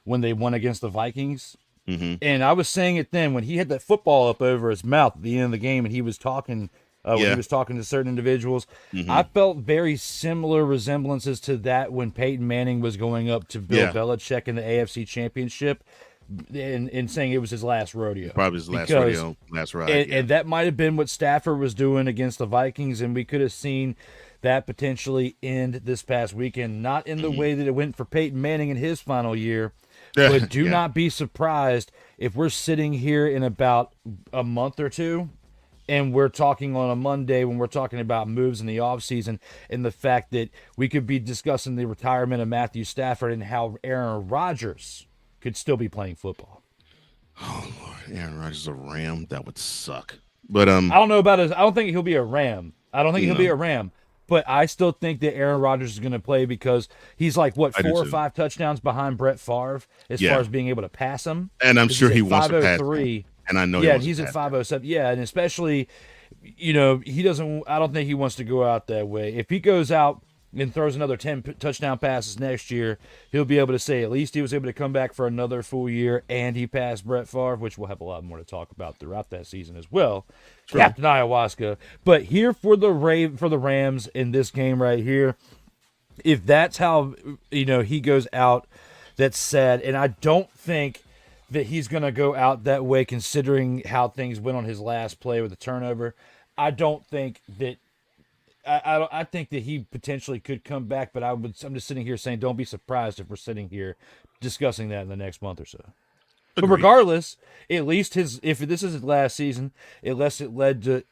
when they won against the Vikings, and I was saying it then when he had that football up over his mouth at the end of the game and he was talking when he was talking to certain individuals, I felt very similar resemblances to that when Peyton Manning was going up to Bill Belichick in the AFC Championship and saying it was his last rodeo. Probably his last rodeo, last ride. And that might have been what Stafford was doing against the Vikings, and we could have seen that potentially end this past weekend. Not in the way that it went for Peyton Manning in his final year, but do not be surprised if we're sitting here in about a month or two and we're talking on a Monday when we're talking about moves in the offseason and the fact that we could be discussing the retirement of Matthew Stafford and how Aaron Rodgers could still be playing football. Oh, Lord. Aaron Rodgers is a Ram? That would suck. But I don't know about I don't think he'll be a Ram. I don't think he'll be a Ram. But I still think that Aaron Rodgers is going to play because he's like, 4 or 5 touchdowns behind Brett Favre as far as being able to pass him. And I'm sure he wants to pass him. And I know he's at 507. Yeah, and especially, he doesn't. I don't think he wants to go out that way. If he goes out and throws another 10 touchdown passes next year, he'll be able to say at least he was able to come back for another full year and he passed Brett Favre, which we'll have a lot more to talk about throughout that season as well. True. Captain Ayahuasca. But here for the Rams in this game right here, if that's how he goes out, that's sad. And I don't think that he's going to go out that way considering how things went on his last play with the turnover. I don't think that I think that he potentially could come back, but I'm just sitting here saying don't be surprised if we're sitting here discussing that in the next month or so. But regardless, at least if this is his last season, unless it led to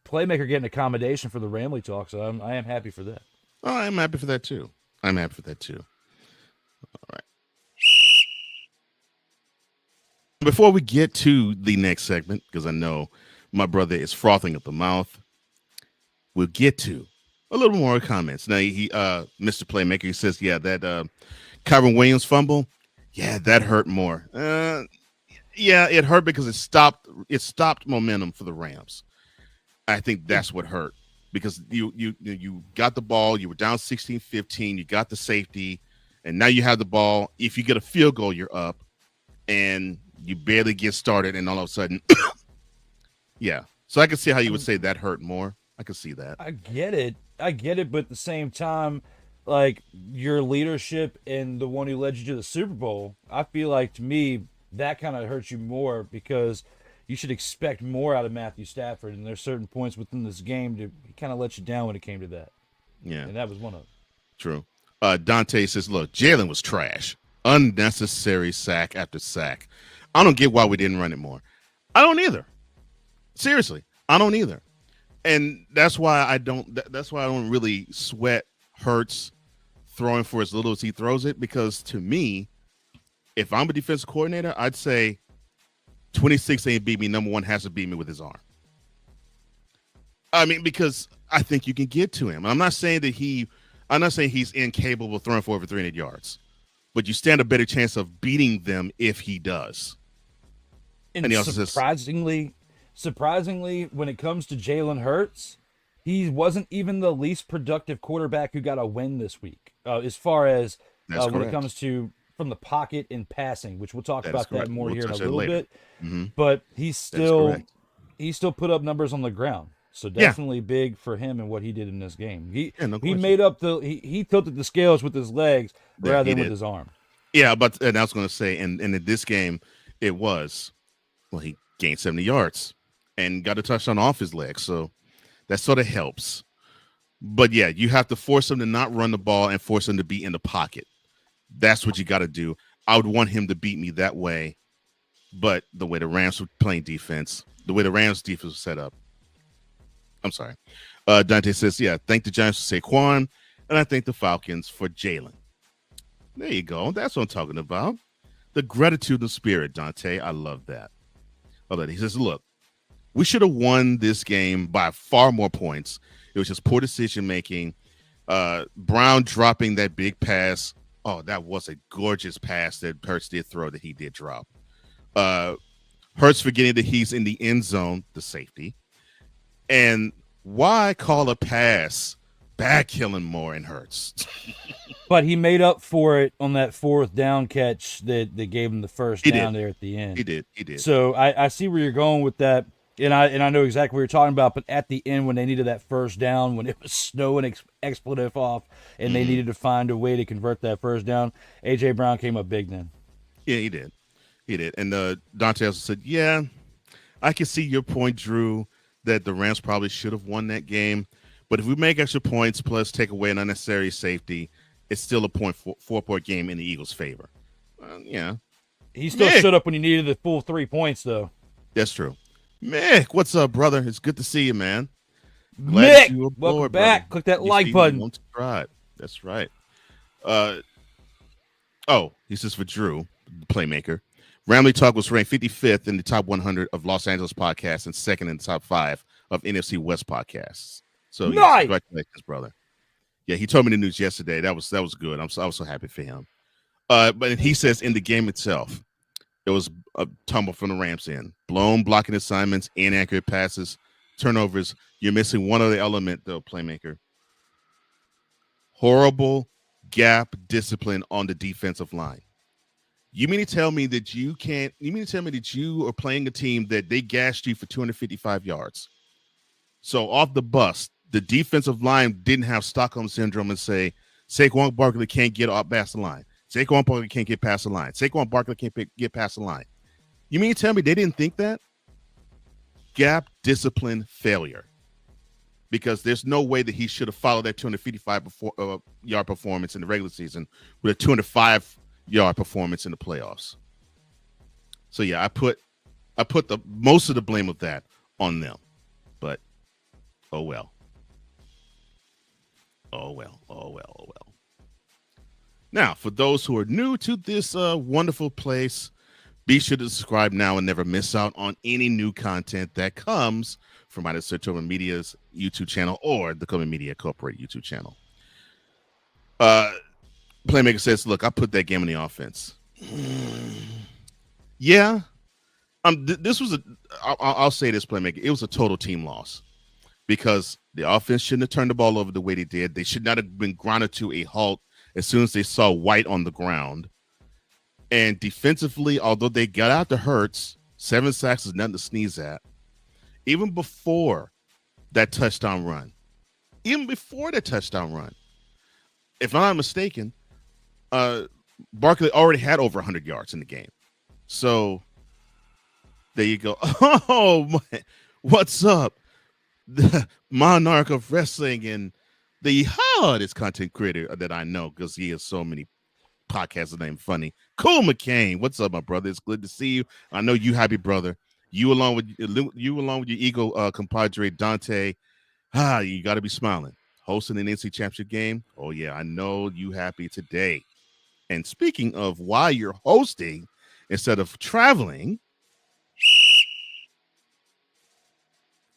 Playmaker getting accommodation for the Ramley talk. So I am happy for that. Oh, I'm happy for that too. I'm happy for that too. All right. Before we get to the next segment, because I know my brother is frothing at the mouth, we'll get to a little more comments. Now, Mr. Playmaker, he says, yeah, that Kyron Williams fumble, yeah, that hurt more. Yeah, it hurt because it stopped momentum for the Rams. I think that's what hurt, because you got the ball, you were down 16-15, you got the safety, and now you have the ball. If you get a field goal, you're up, and you barely get started, and all of a sudden, yeah. So I can see how you would say that hurt more. I can see that. I get it, but at the same time, like, your leadership and the one who led you to the Super Bowl, I feel like, to me, that kind of hurts you more, because you should expect more out of Matthew Stafford, and there's certain points within this game to kind of let you down when it came to that. Yeah. And that was one of them. True. Dante says, look, Jalen was trash. Unnecessary sack after sack. I don't get why we didn't run it more. I don't either. Seriously, I don't either. And that's why I don't really sweat Hurts throwing for as little as he throws it, because to me, if I'm a defensive coordinator, I'd say 26 ain't beat me. Number one has to beat me with his arm. I mean, because I think you can get to him. I'm not saying he's incapable of throwing for over 300 yards, but you stand a better chance of beating them if he does. And surprisingly, when it comes to Jalen Hurts, he wasn't even the least productive quarterback who got a win this week, as far as when it comes to from the pocket and passing, which we'll talk about that more here in a little bit. Mm-hmm. But he still put up numbers on the ground. So definitely big for him and what he did in this game. He made up he tilted the scales with his legs rather than with his arm. Yeah, and I was going to say, and in this game, he gained 70 yards and got a touchdown off his legs. So that sort of helps. But yeah, you have to force him to not run the ball and force him to be in the pocket. That's what you got to do. I would want him to beat me that way. But the way the Rams were playing defense, the way the Rams defense was set up, I'm sorry. Dante says, yeah, thank the Giants for Saquon, and I thank the Falcons for Jalen. There you go. That's what I'm talking about. The gratitude and spirit, Dante. I love that. He says, look, we should have won this game by far more points. It was just poor decision-making. Brown dropping that big pass. Oh, that was a gorgeous pass that Hurts did throw that he did drop. Hurts forgetting that he's in the end zone, the safety. And why call a pass back killing more in Hurts? But he made up for it on that fourth down catch that gave him the first down there at the end. He did. So I see where you're going with that. And I know exactly what you're talking about, but at the end when they needed that first down, when it was snowing expletive off, and they needed to find a way to convert that first down, A.J. Brown came up big then. Yeah, he did. And Dante also said, yeah, I can see your point, Drew, that the Rams probably should have won that game. But if we make extra points plus take away an unnecessary safety, it's still a 4-point game in the Eagles' favor. Yeah. He still stood up when he needed the full 3 points, though. That's true. Mick, what's up, brother? It's good to see you, man. Mick, welcome back. Click that like button. Don't subscribe. That's right. He says for Drew, the Playmaker, Ramley Talk was ranked 55th in the top 100 of Los Angeles podcasts and second in the top 5 of NFC West podcasts. So nice. Congratulations, brother. Yeah, he told me the news yesterday. That was good. I was so happy for him. But he says in the game itself, it was a tumble from the Rams end. Blown blocking assignments, inaccurate passes, turnovers. You're missing one other element, though, Playmaker. Horrible gap discipline on the defensive line. You mean to tell me that you are playing a team that they gashed you for 255 yards? So off the bus, the defensive line didn't have Stockholm syndrome and say, Saquon Barkley can't get off past the line. Saquon Barkley can't get past the line. Saquon Barkley can't get past the line. You mean to tell me they didn't think that? Gap discipline failure. Because there's no way that he should have followed that 255-yard performance in the regular season with a 205-yard performance in the playoffs. So yeah, I put the most of the blame of that on them. But oh well. Oh well. Oh well. Oh well. Now, for those who are new to this wonderful place, be sure to subscribe now and never miss out on any new content that comes from either Search Over Media's YouTube channel or the Coleman Media Corporate YouTube channel. Playmaker says, look, I put that game in the offense. Yeah. This was I'll say this, Playmaker. It was a total team loss because the offense shouldn't have turned the ball over the way they did. They should not have been grounded to a halt as soon as they saw White on the ground. And defensively, although they got out to Hurts, 7 sacks is nothing to sneeze at. Even before that touchdown run, if I'm not mistaken, Barkley already had over 100 yards in the game. So there you go. Oh, man. What's up? The monarch of wrestling and the hardest content creator that I know because he has so many podcasts named Funny. Cool McCain. What's up, my brother? It's good to see you. I know you happy, brother. You along with your ego compadre Dante. You got to be smiling. Hosting an NC Championship game. Oh yeah, I know you happy today. And speaking of why you're hosting instead of traveling,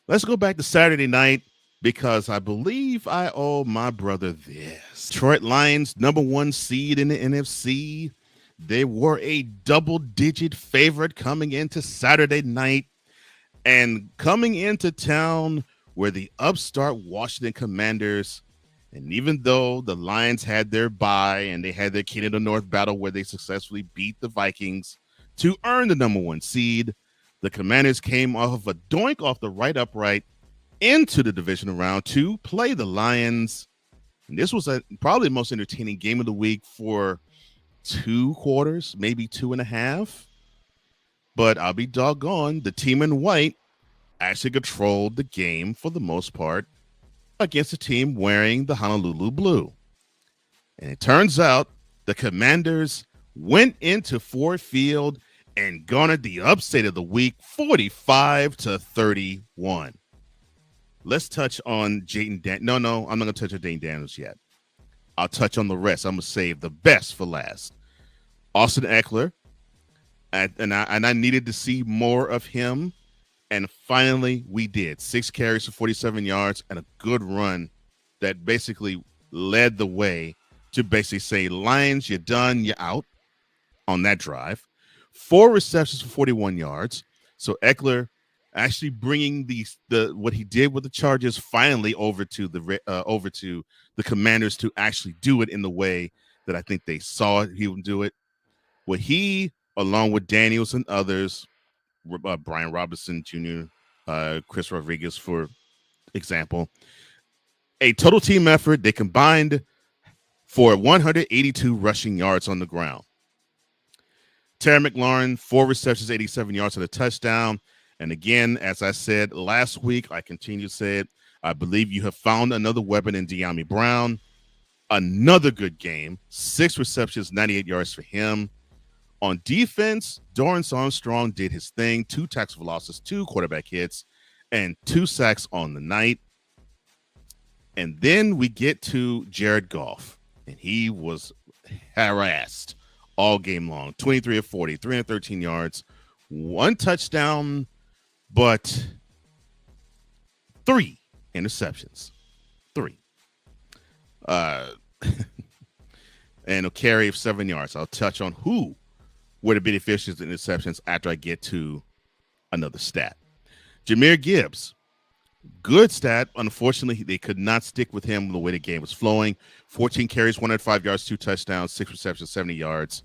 let's go back to Saturday night because I believe I owe my brother this. Detroit Lions, #1 seed in the NFC. They were a double-digit favorite coming into Saturday night and coming into town where the upstart Washington Commanders, and even though the Lions had their bye and they had their King of the North battle where they successfully beat the Vikings to earn the #1 seed, the Commanders came off of a doink off the right upright into the divisional round to play the Lions. And this was probably the most entertaining game of the week for 2 quarters, maybe 2.5. But I'll be doggone, the team in white actually controlled the game for the most part against a team wearing the Honolulu blue. And it turns out the Commanders went into Ford Field and garnered the upset of the week, 45-31. Let's touch on Jaden No, I'm not going to touch on Jaden Daniels yet. I'll touch on the rest. I'm going to save the best for last. Austin Eckler, and I needed to see more of him, and finally we did. 6 carries for 47 yards and a good run that basically led the way to basically say, Lions, you're done, you're out on that drive. 4 receptions for 41 yards. So Eckler actually bringing the what he did with the Chargers finally over to the Commanders to actually do it in the way that I think they saw he would do it. What he, along with Daniels and others, Brian Robinson Jr., Chris Rodriguez, for example, a total team effort. They combined for 182 rushing yards on the ground. Terry McLaurin, 4 receptions, 87 yards and a touchdown. And again, as I said last week, I continue to say it, I believe you have found another weapon in De'Ami Brown. Another good game. 6 receptions, 98 yards for him. On defense, Dorrance Armstrong did his thing. 2 tackles for losses, 2 quarterback hits, and 2 sacks on the night. And then we get to Jared Goff, and he was harassed all game long. 23 of 40, 313 yards, 1 touchdown, but 3 interceptions. 3. And a carry of 7 yards. I'll touch on who were the beneficiaries of interceptions after I get to another stat. Jahmyr Gibbs, good stat. Unfortunately, they could not stick with him the way the game was flowing. 14 carries, 105 yards, 2 touchdowns, 6 receptions, 70 yards.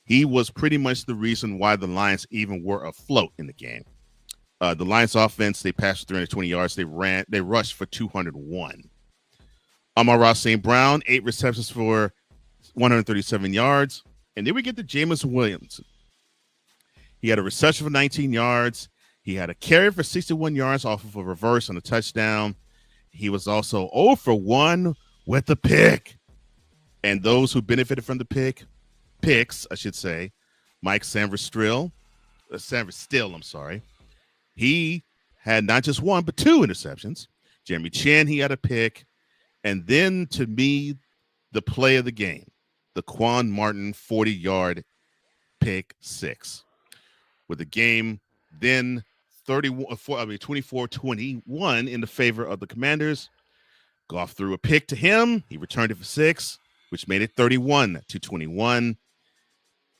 He was pretty much the reason why the Lions even were afloat in the game. The Lions offense, they passed for 320 yards. They rushed for 201. Amon-Ra St. Brown, 8 receptions for 137 yards. And then we get to Jameson Williams. He had a reception for 19 yards. He had a carry for 61 yards off of a reverse on a touchdown. He was also 0 for 1 with the pick. And those who benefited from the picks, I should say, Mike Sanverstrill, I'm sorry. He had not just one, but two interceptions. Jeremy Chin, he had a pick. And then, to me, the play of the game, the Quan Martin 40-yard pick six. With the game then 24-21 in the favor of the Commanders. Goff threw a pick to him. He returned it for six, which made it 31-21.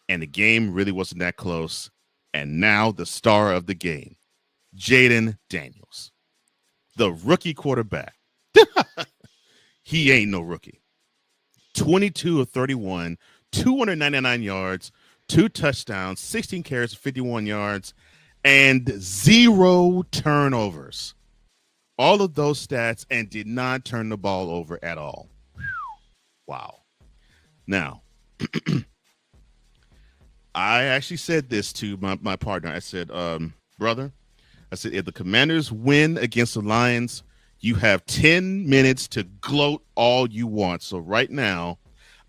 And the game really wasn't that close. And now the star of the game, Jaden Daniels, the rookie quarterback. He ain't no rookie. 22 of 31, 299 yards, 2 touchdowns, 16 carries, 51 yards, and 0 turnovers. All of those stats, and did not turn the ball over at all. Wow. Now, I actually said this to my partner. I said, brother, I said, if the Commanders win against the Lions, you have 10 minutes to gloat all you want. So right now,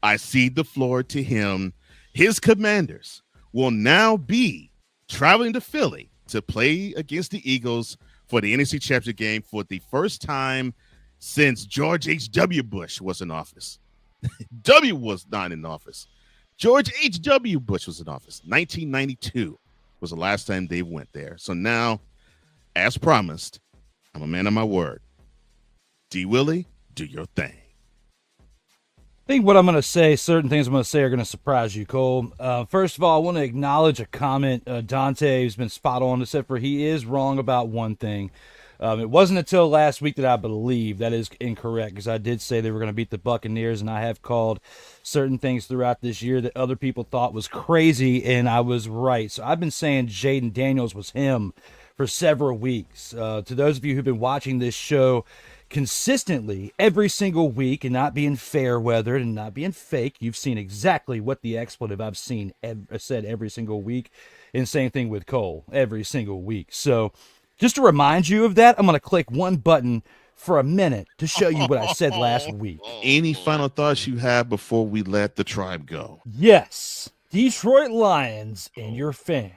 I cede the floor to him. His Commanders will now be traveling to Philly to play against the Eagles for the NFC Championship game for the first time since George H.W. Bush was in office. W was not in office. George H.W. Bush was in office. 1992 was the last time they went there. So now, as promised, I'm a man of my word. D. Willie, do your thing. I think what I'm going to say, certain things I'm going to say are going to surprise you, Cole. First of all, I want to acknowledge a comment Dante has been spot on, except for he is wrong about one thing. It wasn't until last week that I believe that is incorrect, because I did say they were going to beat the Buccaneers, and I have called certain things throughout this year that other people thought was crazy, and I was right. So I've been saying Jaden Daniels was him for several weeks. To those of you who've been watching this show consistently every single week and not being fair weathered and not being fake, you've seen exactly what the expletive I've said every single week, and same thing with Cole every single week. So just to remind you of that, I'm going to click one button for a minute to show you what I said last week. Any final thoughts you have before we let the tribe go? Yes, Detroit Lions and your fans,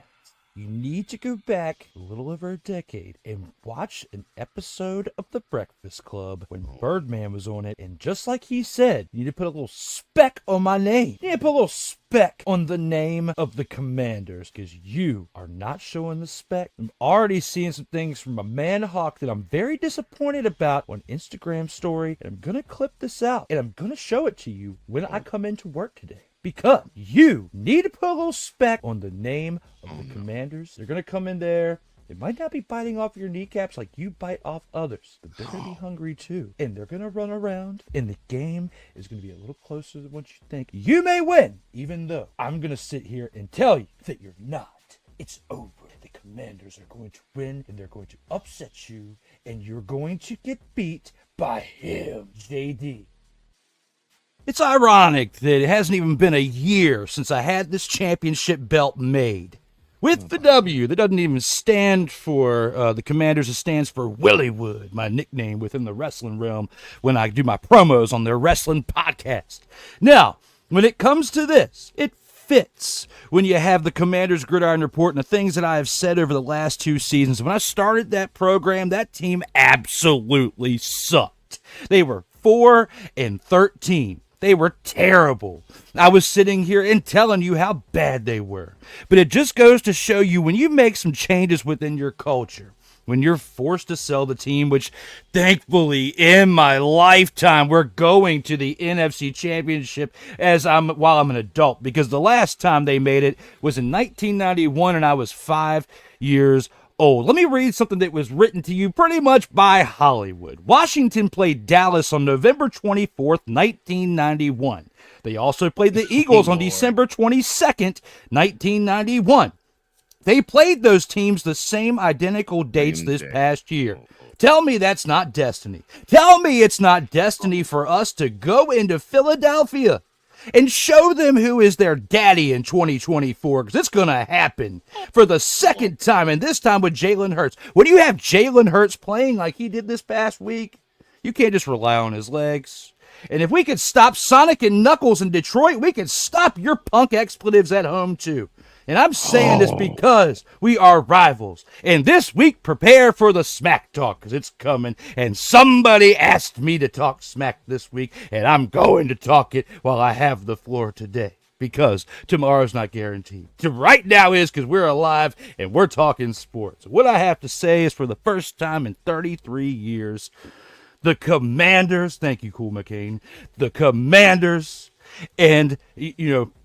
you need to go back a little over a decade and watch an episode of The Breakfast Club when Birdman was on it. And just like he said, you need to put a little speck on my name. You need to put a little speck on the name of the Commanders, because you are not showing the speck. I'm already seeing some things from a man Hawk that I'm very disappointed about on Instagram story. And I'm going to clip this out and I'm going to show it to you when I come into work today. Because you need to put a little speck on the name of the Commanders. They're going to come in there. They might not be biting off your kneecaps like you bite off others, but they're going to be hungry too. And they're going to run around, and the game is going to be a little closer than what you think. You may win, even though I'm going to sit here and tell you that you're not. It's over. The Commanders are going to win, and they're going to upset you, and you're going to get beat by him, JD. It's ironic that it hasn't even been a year since I had this championship belt made. With the W, that doesn't even stand for the Commanders, it stands for Willywood, my nickname within the wrestling realm when I do my promos on their wrestling podcast. Now, when it comes to this, it fits when you have the Commanders Gridiron Report and the things that I have said over the last 2 seasons. When I started that program, that team absolutely sucked. They were 4-13. They were terrible. I was sitting here and telling you how bad they were. But it just goes to show you, when you make some changes within your culture, when you're forced to sell the team, which thankfully in my lifetime we're going to the NFC Championship while I'm an adult, because the last time they made it was in 1991 and I was 5 years old. Let me read something that was written to you pretty much by Hollywood. Washington played Dallas on November 24th, 1991. They also played the Eagles on December 22nd, 1991. They played those teams the same identical dates this past year. Tell me that's not destiny. Tell me it's not destiny for us to go into Philadelphia and show them who is their daddy in 2024, because it's going to happen for the second time, and this time with Jalen Hurts. When you have Jalen Hurts playing like he did this past week, you can't just rely on his legs. And if we could stop Sonic and Knuckles in Detroit, we could stop your punk expletives at home too. And I'm saying this because we are rivals. And this week, prepare for the smack talk, because it's coming. And somebody asked me to talk smack this week, and I'm going to talk it while I have the floor today, because tomorrow's not guaranteed. Right now is, because we're alive and we're talking sports. What I have to say is, for the first time in 33 years, the Commanders, thank you, Cool McCain, the Commanders, and,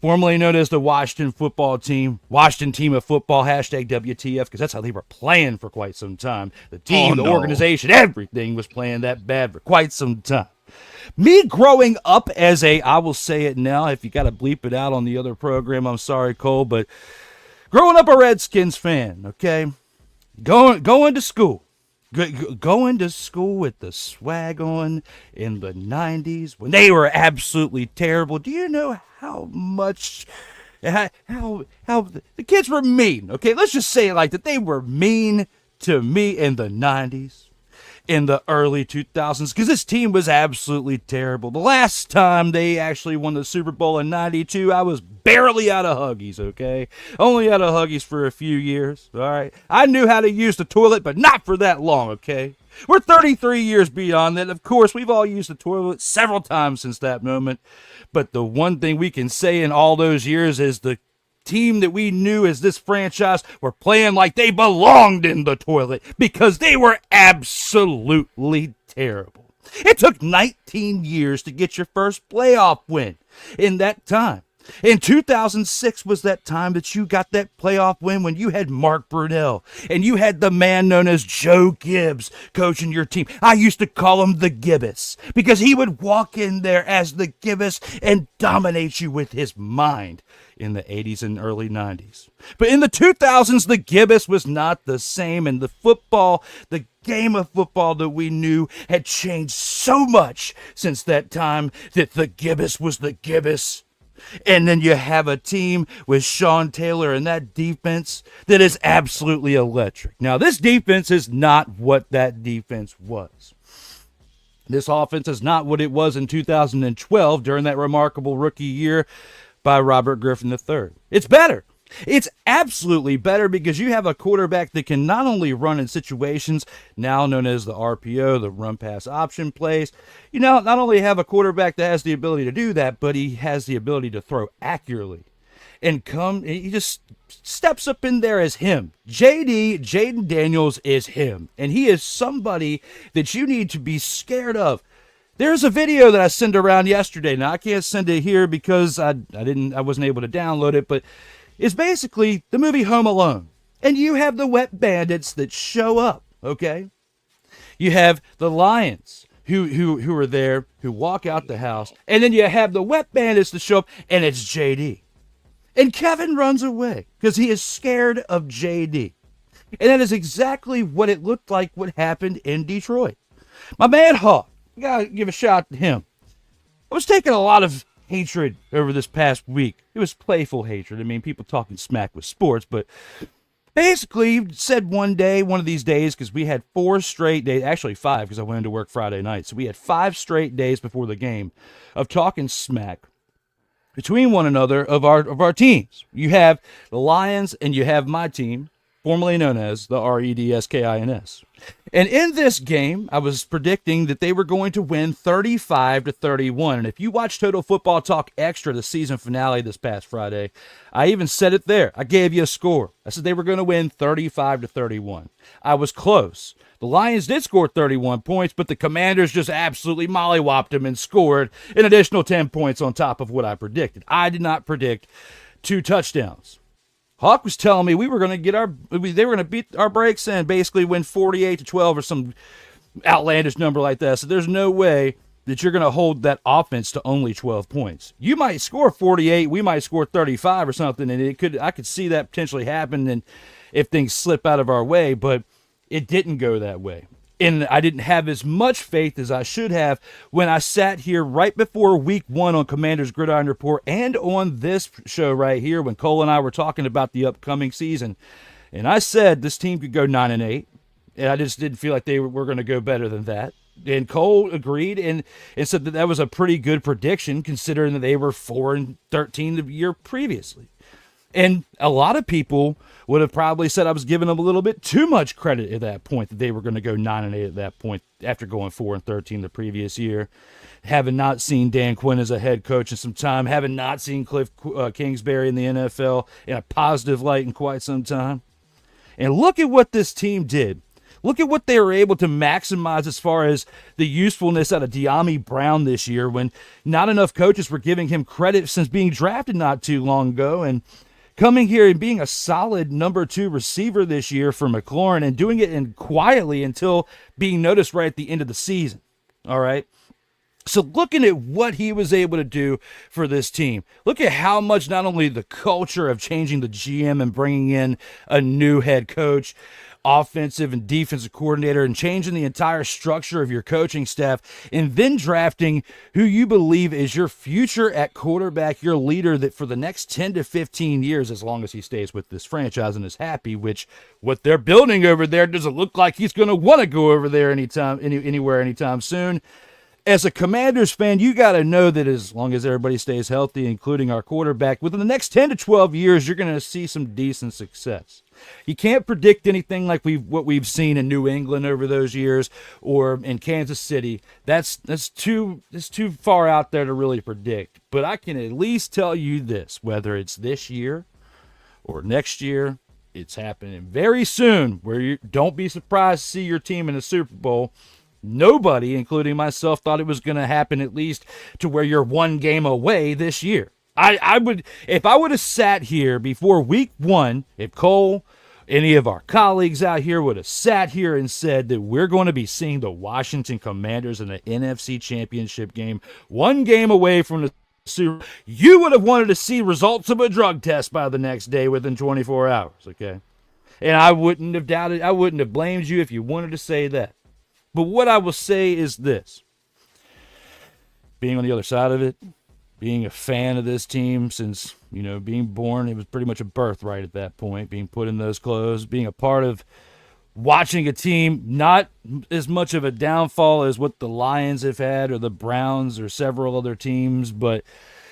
formerly known as the Washington football team, Washington team of football, hashtag WTF, because that's how they were playing for quite some time. The team, organization, everything was playing that bad for quite some time. Me growing up as I will say it now, if you got to bleep it out on the other program, I'm sorry, Cole, but growing up a Redskins fan, okay, going to school. Going to school with the swag on in the 90s when they were absolutely terrible. Do you know how much, how the kids were mean? Okay, let's just say it like that. They were mean to me in the 90s, in the early 2000s, because this team was absolutely terrible. The last time they actually won the Super Bowl in 92, I was barely out of Huggies, okay? Only out of Huggies for a few years, all right? I knew how to use the toilet, but not for that long, okay? We're 33 years beyond that. Of course, we've all used the toilet several times since that moment, but the one thing we can say in all those years is the team that we knew as this franchise were playing like they belonged in the toilet, because they were absolutely terrible. It took 19 years to get your first playoff win in that time. In 2006 was that time that you got that playoff win when you had Mark Brunell and you had the man known as Joe Gibbs coaching your team. I used to call him the Gibbous because he would walk in there as the Gibbous and dominate you with his mind in the 80s and early 90s. But in the 2000s, the Gibbous was not the same, and the game of football that we knew had changed so much since that time that the Gibbous was the Gibbous. And then you have a team with Sean Taylor and that defense that is absolutely electric. Now, this defense is not what that defense was. This offense is not what it was in 2012 during that remarkable rookie year by Robert Griffin III. It's better. It's absolutely better because you have a quarterback that can not only run in situations now known as the RPO, the run pass option plays. You know, not only have a quarterback that has the ability to do that, but he has the ability to throw accurately. And he just steps up in there as him. Jaden Daniels is him. And he is somebody that you need to be scared of. There's a video that I sent around yesterday. Now I can't send it here because I wasn't able to download it, but it's basically the movie Home Alone. And you have the wet bandits that show up, okay? You have the Lions who are there, who walk out the house, and then you have the wet bandits that show up, and it's JD. And Kevin runs away because he is scared of JD. And that is exactly what it looked like what happened in Detroit. My man Hawk, I gotta give a shout out to him. I was taking a lot of hatred over this past week. It was playful hatred. I mean, people talking smack with sports, but basically said one of these days, because we had 4 straight days, actually 5, because I went into work Friday night. So we had 5 straight days before the game of talking smack between one another of our teams. You have the Lions and you have my team, formerly known as the Redskins. And in this game, I was predicting that they were going to win 35-31. And if you watch Total Football Talk Extra, the season finale this past Friday, I even said it there. I gave you a score. I said they were going to win 35-31. I was close. The Lions did score 31 points, but the Commanders just absolutely mollywopped them and scored an additional 10 points on top of what I predicted. I did not predict 2 touchdowns. Hawk was telling me they were going to beat our brakes and basically win 48-12 or some outlandish number like that. So there's no way that you're going to hold that offense to only 12 points. You might score 48, we might score 35 or something, and I could see that potentially happen and if things slip out of our way, but it didn't go that way. And I didn't have as much faith as I should have when I sat here right before week 1 on Commander's Gridiron Report and on this show right here when Cole and I were talking about the upcoming season. And I said this team could go 9-8, and I just didn't feel like they were going to go better than that. And Cole agreed and said that was a pretty good prediction considering that they were 4-13 the year previously. And a lot of people would have probably said I was giving them a little bit too much credit at that point, that they were going to go 9-8 at that point after going 4-13 the previous year. Having not seen Dan Quinn as a head coach in some time, having not seen Cliff Kingsbury in the NFL in a positive light in quite some time. And look at what this team did. Look at what they were able to maximize as far as the usefulness out of De'Ami Brown this year, when not enough coaches were giving him credit since being drafted not too long ago, and coming here and being a solid number 2 receiver this year for McLaurin, and doing it quietly until being noticed right at the end of the season. All right. So looking at what he was able to do for this team, look at how much not only the culture of changing the GM and bringing in a new head coach, offensive and defensive coordinator, and changing the entire structure of your coaching staff, and then drafting who you believe is your future at quarterback, your leader that for the next 10 to 15 years, as long as he stays with this franchise and is happy, which what they're building over there doesn't look like he's going to want to go over there anywhere anytime soon. As a Commanders fan, you got to know that as long as everybody stays healthy, including our quarterback, within the next 10 to 12 years, you're going to see some decent success. You can't predict anything like what we've seen in New England over those years or in Kansas City. That's too far out there to really predict. But I can at least tell you this, whether it's this year or next year, it's happening very soon, where you don't be surprised to see your team in the Super Bowl. Nobody, including myself, thought it was going to happen at least to where you're 1 game away this year. I would, if I would have sat here before week 1, if Cole, any of our colleagues out here would have sat here and said that we're going to be seeing the Washington Commanders in the NFC Championship game 1 game away from the Super Bowl, you would have wanted to see results of a drug test by the next day within 24 hours, okay? And I wouldn't have doubted, I wouldn't have blamed you if you wanted to say that. But what I will say is this. Being on the other side of it, being a fan of this team since, being born, it was pretty much a birthright at that point, being put in those clothes, being a part of watching a team, not as much of a downfall as what the Lions have had or the Browns or several other teams, but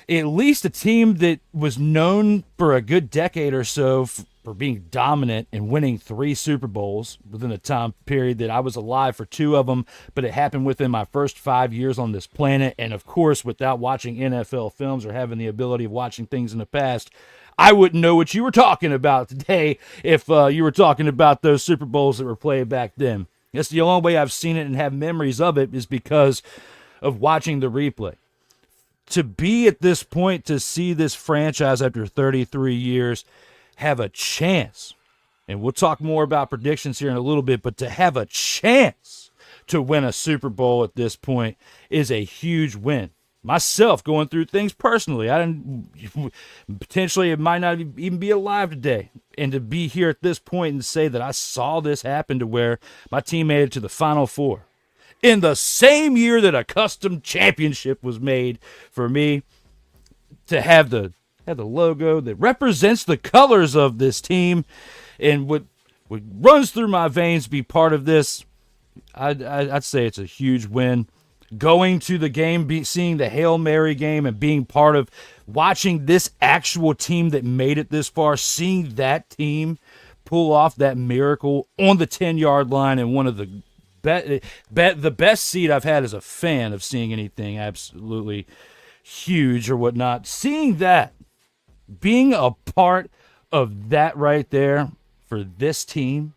at least a team that was known for a good decade or so for being dominant and winning 3 Super Bowls within a time period that I was alive for 2 of them, but it happened within my first 5 years on this planet. And of course, without watching NFL films or having the ability of watching things in the past, I wouldn't know what you were talking about today if you were talking about those Super Bowls that were played back then. That's the only way I've seen it and have memories of it, is because of watching the replay. To be at this point, to see this franchise after 33 years have a chance, and we'll talk more about predictions here in a little bit, but to have a chance to win a Super Bowl at this point is a huge win. Myself, going through things personally, potentially it might not even be alive today, and to be here at this point and say that I saw this happen to where my team made it to the Final Four in the same year that a custom championship was made for me, to have the logo that represents the colors of this team and what runs through my veins, be part of this, I'd say it's a huge win. Going to the game, seeing the Hail Mary game and being part of watching this actual team that made it this far, seeing that team pull off that miracle on the 10-yard line, and one of the best seat I've had as a fan of seeing anything absolutely huge or whatnot. Seeing that, being a part of that right there for this team,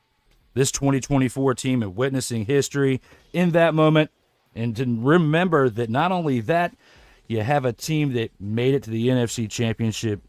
this 2024 team, and witnessing history in that moment, and to remember that not only that, you have a team that made it to the NFC Championship.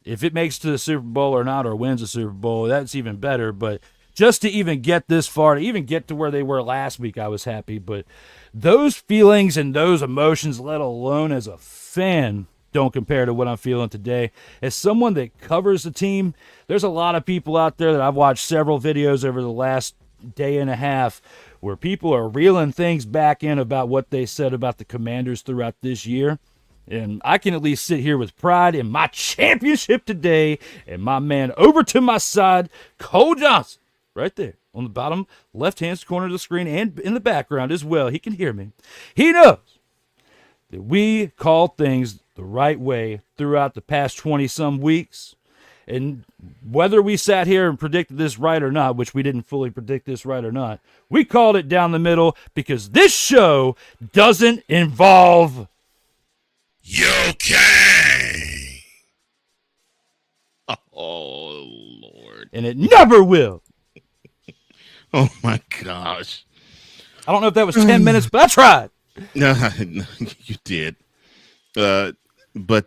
If it makes it to the Super Bowl or not, or wins the Super Bowl, that's even better. But just to even get this far, to even get to where they were last week, I was happy. But those feelings and those emotions, let alone as a fan, don't compare to what I'm feeling today. As someone that covers the team, there's a lot of people out there that I've watched several videos over the last day and a half where people are reeling things back in about what they said about the Commanders throughout this year. And I can at least sit here with pride in my championship today, and my man over to my side, Cole Johnson, right there on the bottom left-hand corner of the screen and in the background as well. He can hear me. He knows that we call things the right way throughout the past 20-some weeks. And whether we sat here and predicted this right or not, which we didn't fully predict this right or not, we called it down the middle because this show doesn't involve Okay. Oh, Lord. and it never will. Oh, my gosh. I don't know if that was 10 minutes, but I tried. No, you did. But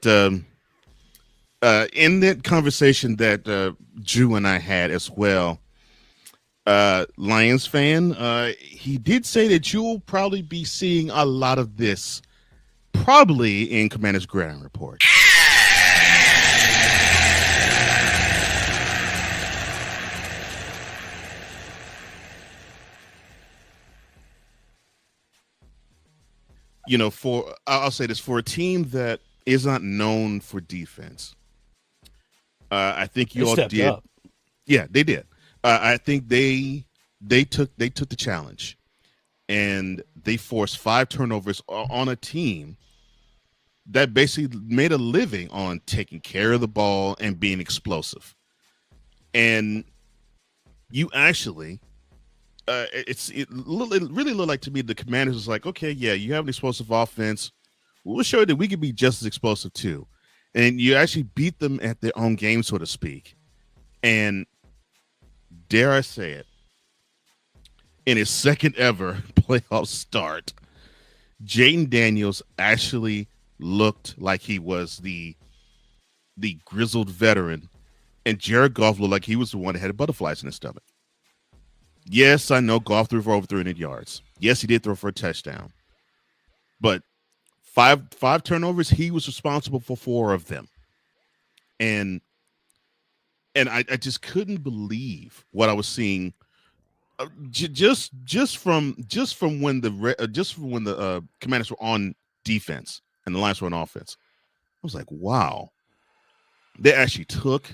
in that conversation that Drew and I had as well, Lions fan, he did say that you'll probably be seeing a lot of this probably in Commander's Gridiron Report. You know, I'll say this, for a team that is not known for defense, I think you They all stepped did. up. Yeah, they did. I think they took the challenge, and they forced 5 turnovers on a team that basically made a living on taking care of the ball and being explosive. And you actually, it really looked like to me the Commanders was like, okay, yeah, you have an explosive offense. We'll show you that we can be just as explosive too. And you actually beat them at their own game, so to speak. And dare I say it, in his second ever playoff start, Jaden Daniels actually looked like he was the grizzled veteran, and Jared Goff looked like he was the one that had butterflies in his stomach. Yes, I know Goff threw for over 300 yards. Yes, he did throw for a touchdown. But five turnovers, he was responsible for 4 of them. And I just couldn't believe what I was seeing. Just from when the Commanders were on defense and the Lions were on offense, I was like, wow. They actually took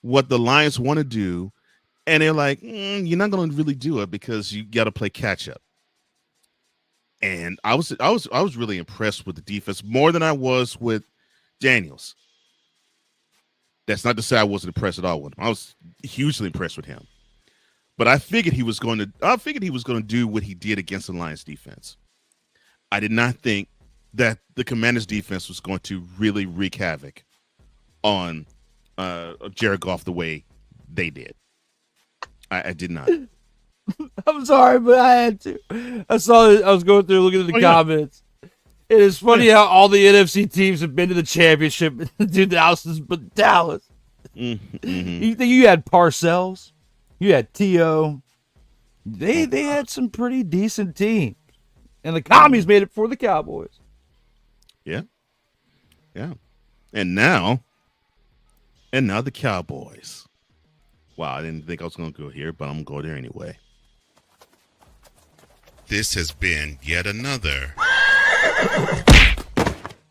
what the Lions want to do, and they're like, you're not going to really do it because you got to play catch up. And I was really impressed with the defense more than I was with Daniels. That's not to say I wasn't impressed at all with him. I was hugely impressed with him. But I figured he was going to do what he did against the Lions defense. I did not think that the Commanders defense was going to really wreak havoc on Jared Goff the way they did. I did not. I'm sorry, but I had to. I saw it. I was going through looking at the comments. It is funny how all the NFC teams have been to the championship in the 2000s, but Dallas. Mm-hmm. You think you had Parcells? You had T.O. They had some pretty decent teams. And the commies made it for the Cowboys. Yeah. Yeah. And now the Cowboys. Wow, I didn't think I was going to go here, but I'm going to go there anyway. This has been yet another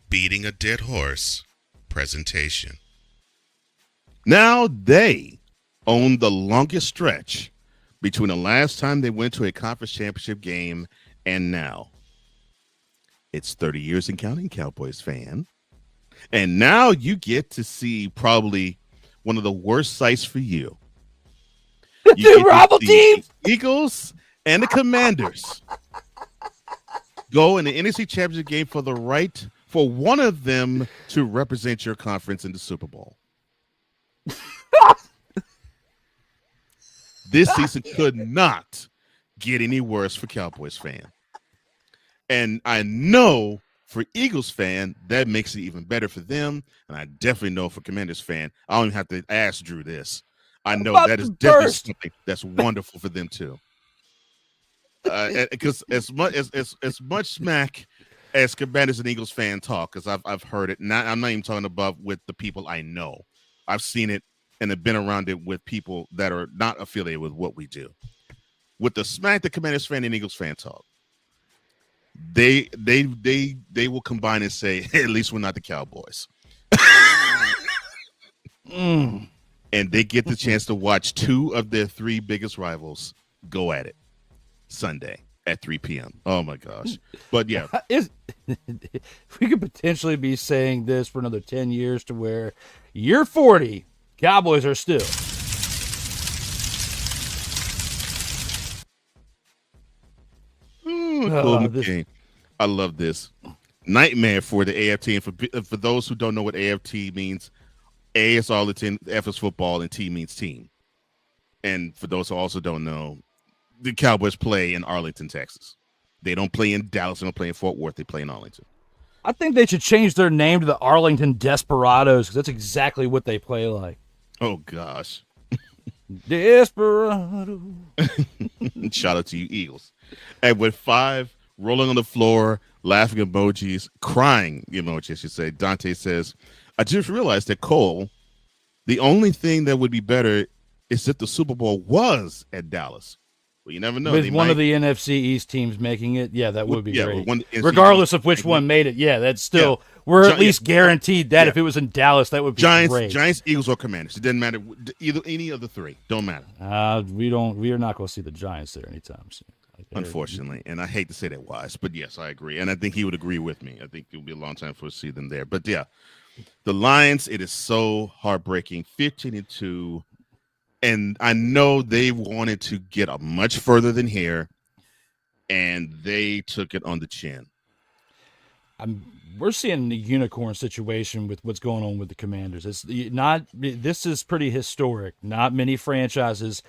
Beating a Dead Horse presentation. Now they own the longest stretch between the last time they went to a conference championship game and now. It's 30 years and counting, Cowboys fan. And now you get to see probably one of the worst sights for you. Two rival teams, Eagles and the Commanders, go in the NFC Championship game for the right for one of them to represent your conference in the Super Bowl. This season could not get any worse for Cowboys fan. And I know for Eagles fan, that makes it even better for them. And I definitely know for Commanders fan, I don't even have to ask Drew this. I know that is definitely something that's wonderful for them too. Because as much smack as Commanders and Eagles fan talk, because I've heard it. I'm not even talking about with the people I know. I've seen it and have been around it with people that are not affiliated with what we do. With the smack the Commanders fan and Eagles fan talk, they will combine and say, hey, at least we're not the Cowboys. And they get the chance to watch 2 of their 3 biggest rivals go at it Sunday. at 3 p.m. Oh my gosh! But yeah, We could potentially be saying this for another 10 years to where you're 40, Cowboys are still. Cool McCain. I love this nightmare for the AFT, and for those who don't know what AFT means, A is Arlington, F is football, and T means team. And for those who also don't know, the Cowboys play in Arlington, Texas. They don't play in Dallas. They don't play in Fort Worth. They play in Arlington. I think they should change their name to the Arlington Desperados because that's exactly what they play like. Oh, gosh. Desperado. Shout out to you, Eagles. And with 5 rolling on the floor, laughing emojis, crying emojis, I should say, Dante says, I just realized that Cole, the only thing that would be better is if the Super Bowl was at Dallas. Well, you never know. With one of the NFC East teams making it, yeah, that would be great. Regardless of which one made it, yeah, that's still we're at least guaranteed that if it was in Dallas, that would be great. Giants, Eagles, or Commanders. It doesn't matter. Any of the 3. Don't matter. We are not going to see the Giants there anytime soon. Unfortunately, and I hate to say that, Wise, but yes, I agree, and I think he would agree with me. I think it will be a long time for us to see them there. But yeah, the Lions. It is so heartbreaking. 15-2. And I know they wanted to get much further than here, and they took it on the chin. We're seeing a unicorn situation with what's going on with the Commanders. This is pretty historic. Not many franchises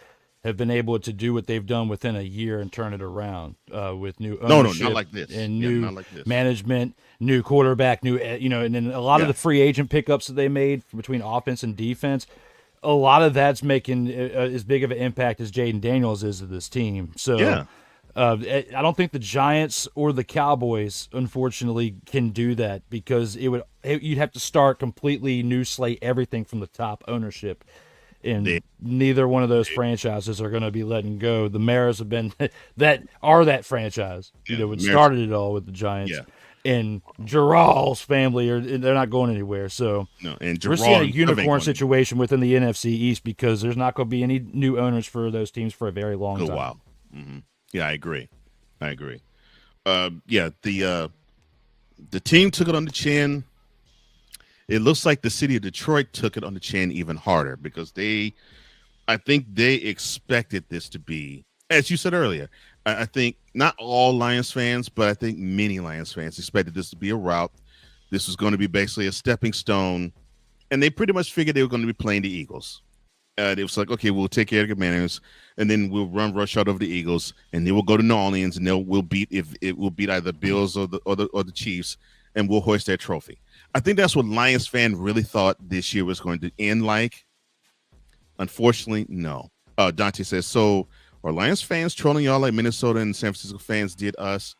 have been able to do what they've done within a year and turn it around with new ownership. No, not like this. And new management, new quarterback, and then a lot of the free agent pickups that they made between offense and defense. A lot of that's making as big of an impact as Jaden Daniels is to this team. So I don't think the Giants or the Cowboys, unfortunately, can do that because you'd have to start completely new slate, everything from the top ownership. And neither one of those franchises are going to be letting go. The Maras have been that franchise. What started it all with the Giants. Yeah. And Jarrell's family they're not going anywhere. So we're seeing a unicorn situation within the NFC East because there's not going to be any new owners for those teams for a very long time. Oh, wow. Mm-hmm. Yeah, I agree. The team took it on the chin. It looks like the city of Detroit took it on the chin even harder because I think they expected this to be, as you said earlier, I think not all Lions fans, but I think many Lions fans expected this to be a route. This was going to be basically a stepping stone, and they pretty much figured they were going to be playing the Eagles. It was like, okay, we'll take care of the Commanders, and then we'll rush out over the Eagles, and then we'll go to New Orleans, and we'll beat either the Bills or the Chiefs, and we'll hoist that trophy. I think that's what Lions fans really thought this year was going to end like. Unfortunately, no. Dante says, so are Lions fans trolling y'all like Minnesota and San Francisco fans did us?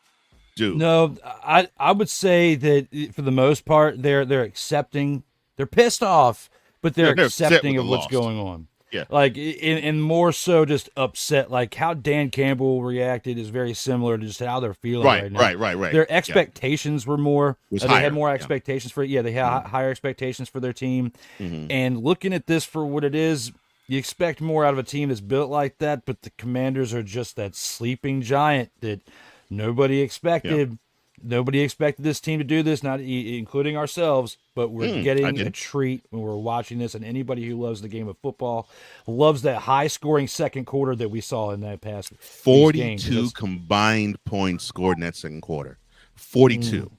Dude. No, I would say that for the most part, they're accepting. They're pissed off, but they're accepting of what's going on. Yeah. Like, and more so just upset. Like, how Dan Campbell reacted is very similar to just how they're feeling right now. Right. Their expectations were more. They had more expectations for it. Yeah, they had higher expectations for their team. Mm-hmm. And looking at this for what it is, you expect more out of a team that's built like that, but the Commanders are just that sleeping giant that nobody expected. Yep. Nobody expected this team to do this, not including ourselves, but we're getting a treat when we're watching this, and anybody who loves the game of football loves that high-scoring second quarter that we saw in that past 42 combined points scored in that second quarter. 42.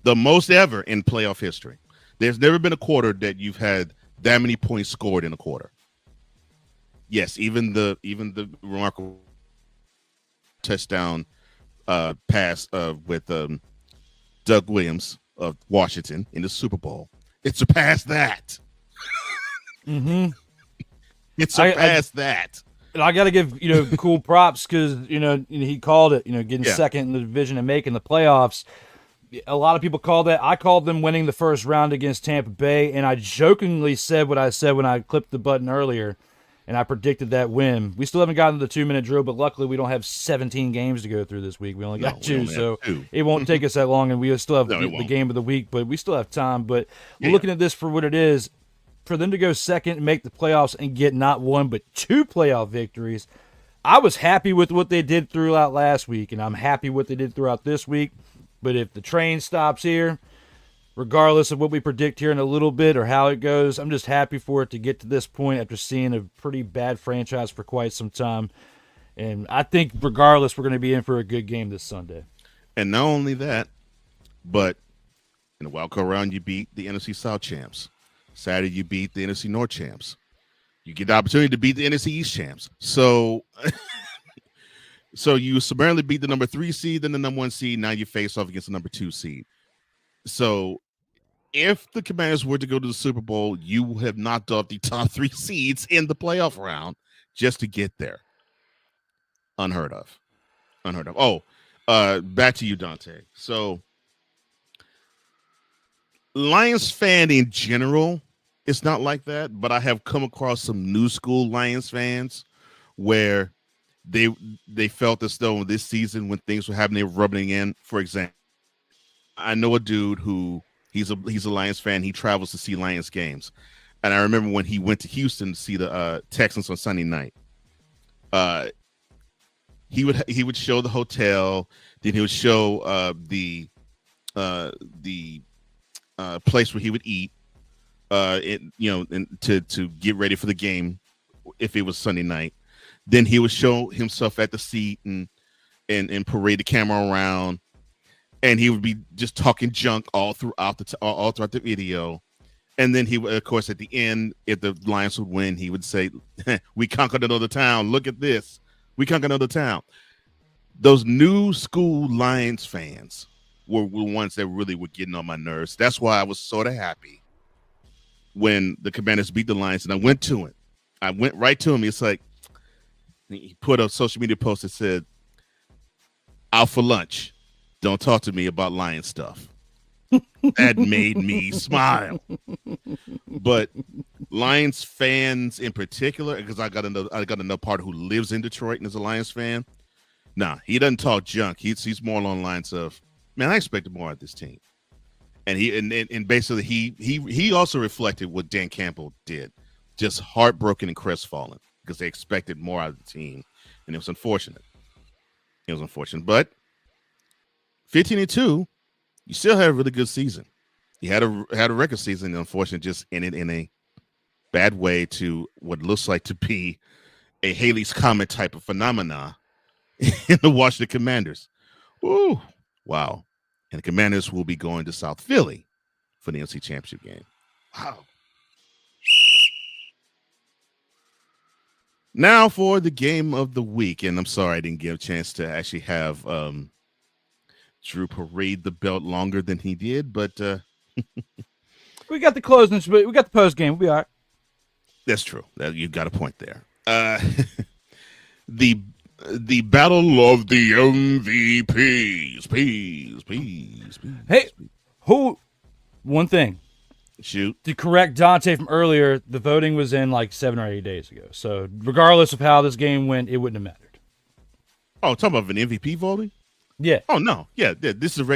The most ever in playoff history. There's never been a quarter that you've had that many points scored in a quarter. Yes, even the remarkable touchdown pass with Doug Williams of Washington in the Super Bowl. It surpassed that. Mm-hmm. It surpassed that. And I got to give cool props because he called it. Getting second in the division and making the playoffs. A lot of people call that. I called them winning the first round against Tampa Bay, and I jokingly said what I said when I clipped the button earlier. And I predicted that win. We still haven't gotten to the 2-minute drill, but luckily we don't have 17 games to go through this week. We only got 2, so it won't take us that long, and we still have the game of the week, but we still have time. But looking at this for what it is, for them to go second and make the playoffs and get not 1 but 2 playoff victories, I was happy with what they did throughout last week, and I'm happy what they did throughout this week. But if the train stops here, regardless of what we predict here in a little bit or how it goes, I'm just happy for it to get to this point after seeing a pretty bad franchise for quite some time. And I think regardless, we're going to be in for a good game this Sunday. And not only that, but in the wild card round, you beat the NFC South champs. Saturday, you beat the NFC North champs. You get the opportunity to beat the NFC East champs. So, so you summarily beat the number 3 seed, then the number 1 seed. Now you face off against the number 2 seed. So, if the Commanders were to go to the Super Bowl, you have knocked off the top 3 seeds in the playoff round just to get there. Unheard of. Unheard of. Oh, back to you, Dante. So, Lions fan in general, it's not like that, but I have come across some new school Lions fans where they felt as though this season when things were happening, they were rubbing in. For example, I know a dude who he's a Lions fan. He travels to see Lions games, and I remember when he went to Houston to see the Texans on Sunday night. He would show the hotel, then he would show the place where he would eat, to get ready for the game if it was Sunday night. Then he would show himself at the seat and parade the camera around, and he would be just talking junk all throughout the video. And then he would, of course, at the end, if the Lions would win, he would say, "We conquered another town. Look at this. We conquered another town." Those new school Lions fans were ones that really were getting on my nerves. That's why I was sort of happy when the Commanders beat the Lions, and I went to him. I went right to him. It's like he put a social media post that said, "Out for lunch. Don't talk to me about Lion stuff." That made me smile. But Lions fans in particular, because I got another part who lives in Detroit and is a Lions fan. Nah, he doesn't talk junk. He's more along the lines of, "Man, I expected more of this team." And basically he also reflected what Dan Campbell did, just heartbroken and crestfallen because they expected more out of the team, and it was unfortunate. But 15-2, you still had a really good season. You had a record season, and unfortunately, just ended in a bad way to what looks like to be a Haley's Comet type of phenomena in the Washington Commanders. Ooh, wow. And the Commanders will be going to South Philly for the NFC Championship game. Wow. Now for the game of the week. And I'm sorry I didn't get a chance to actually have Drew parade the belt longer than he did, but we got the closing, but we got the post game. We'll be all right. That's true. You've got a point there. The battle of the MVPs. Peas. Hey, one thing. Shoot. To correct Dante from earlier, the voting was in like 7 or 8 days ago. So regardless of how this game went, it wouldn't have mattered. Oh, talking about an MVP voting? Yeah. Oh no. Yeah. This is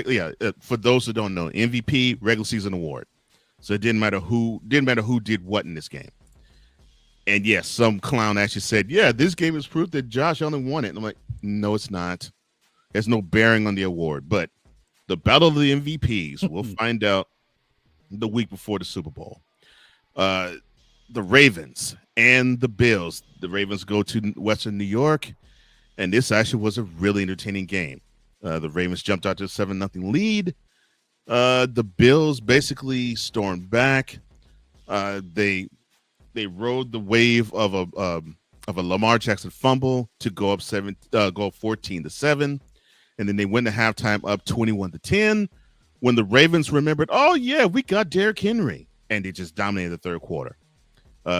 for those who don't know, MVP regular season award. So it didn't matter who did what in this game. And yes, some clown actually said, "Yeah, this game is proof that Josh Allen won it." And I'm like, no, it's not. There's no bearing on the award. But the battle of the MVPs, we'll find out the week before the Super Bowl. The Ravens and the Bills. The Ravens go to Western New York, and this actually was a really entertaining game. The Ravens jumped out to a 7-0 lead. The Bills basically stormed back. They rode the wave of a Lamar Jackson fumble to go up 14-7, and then they went to halftime up 21-10. When the Ravens remembered, oh yeah, we got Derrick Henry, and they just dominated the third quarter.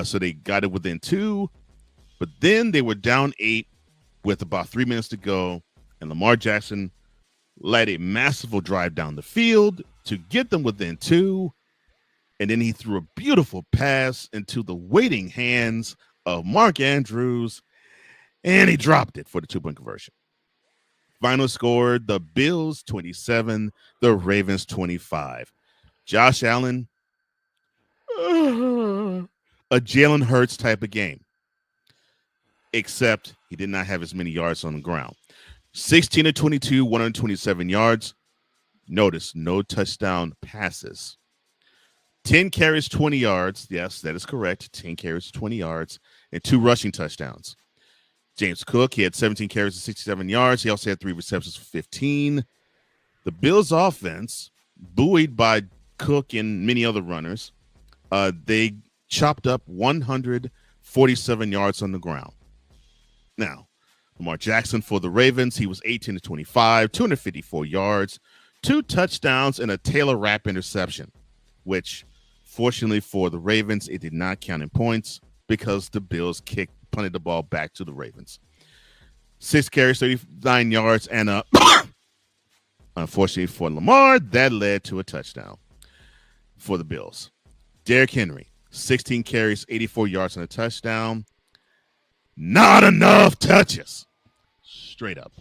So they got it within 2, but then they were down 8 with about 3 minutes to go, and Lamar Jackson led a masterful drive down the field to get them within 2. And then he threw a beautiful pass into the waiting hands of Mark Andrews, and he dropped it for the 2-point conversion. Final score, the Bills 27, the Ravens 25. Josh Allen, a Jalen Hurts type of game, except He did not have as many yards on the ground. 16 to 22, 127 yards. Notice no touchdown passes. 10 carries, 20 yards. Yes, that is correct. 10 carries, 20 yards, and 2 rushing touchdowns. James Cook, he had 17 carries and 67 yards. He also had 3 receptions for 15. The Bills' offense, buoyed by Cook and many other runners, they chopped up 147 yards on the ground. Now, Lamar Jackson for the Ravens, he was 18 to 25, 254 yards, 2 touchdowns, and a Taylor Rapp interception, which, fortunately for the Ravens, it did not count in points because the Bills punted the ball back to the Ravens. 6 carries, 39 yards, and unfortunately for Lamar, that led to a touchdown for the Bills. Derrick Henry, 16 carries, 84 yards, and a touchdown. Not enough touches. Straight up.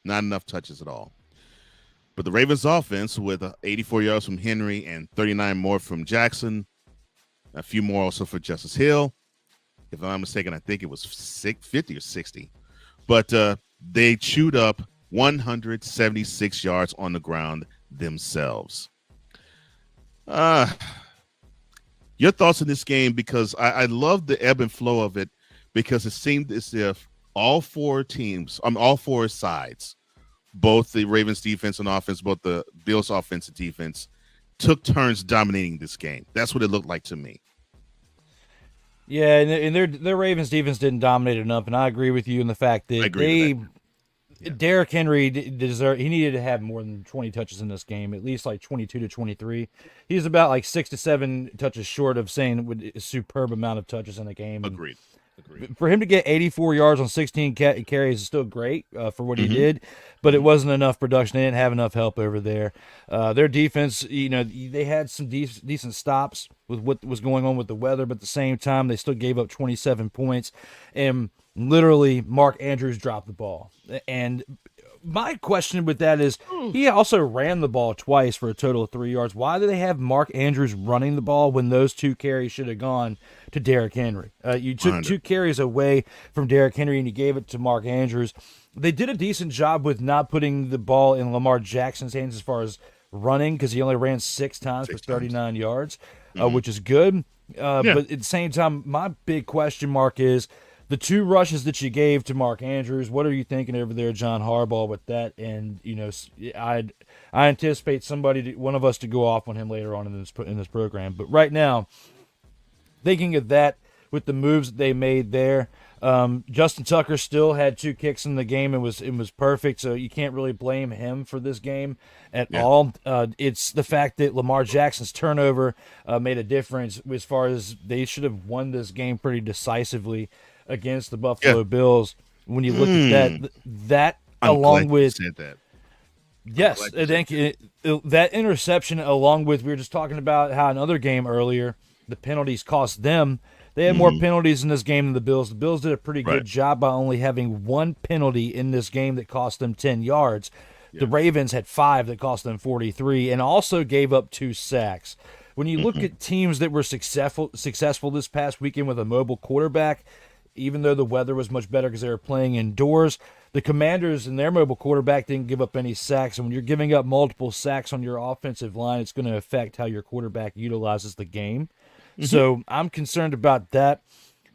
Not enough touches at all. But the Ravens offense, with 84 yards from Henry and 39 more from Jackson, a few more also for Justice Hill. If I'm not mistaken, I think it was 50 or 60. But they chewed up 176 yards on the ground themselves. Your thoughts on this game? Because I love the ebb and flow of it, because it seemed as if all 4 sides, both the Ravens defense and offense, both the Bills offense and defense, took turns dominating this game. That's what it looked like to me. Yeah, and their Ravens defense didn't dominate enough, and I agree with you in the fact that Derrick Henry he needed to have more than 20 touches in this game, at least like 22 to 23. He's about like 6 to 7 touches short of saying a superb amount of touches in the game. Agreed. For him to get 84 yards on 16 carries is still great for what he did, but it wasn't enough production. They didn't have enough help over there. Their defense, they had some decent stops with what was going on with the weather, but at the same time, they still gave up 27 points, and literally Mark Andrews dropped the ball. And my question with that is, he also ran the ball twice for a total of 3 yards. Why do they have Mark Andrews running the ball when those 2 carries should have gone to Derrick Henry? You took 2 carries away from Derrick Henry and you gave it to Mark Andrews. They did a decent job with not putting the ball in Lamar Jackson's hands as far as running, because he only ran 6 times for 39 yards, which is good. But at the same time, my big question mark is, the 2 rushes that you gave to Mark Andrews, what are you thinking over there, John Harbaugh, with that? And I anticipate one of us to go off on him later on in this program. But right now, thinking of that with the moves that they made there, Justin Tucker still had 2 kicks in the game and was perfect. So you can't really blame him for this game at all. It's the fact that Lamar Jackson's turnover made a difference as far as they should have won this game pretty decisively against the Buffalo Bills. When you look at that along with that. Yes, thank you. That interception, along with, we were just talking about how another game earlier, the penalties cost them. They had more penalties in this game than the Bills. The Bills did a pretty good job by only having 1 penalty in this game that cost them 10 yards. The Ravens had 5 that cost them 43, and also gave up 2 sacks. When you look at teams that were successful this past weekend with a mobile quarterback, even though the weather was much better because they were playing indoors, the Commanders and their mobile quarterback didn't give up any sacks. And when you're giving up multiple sacks on your offensive line, it's going to affect how your quarterback utilizes the game. So I'm concerned about that.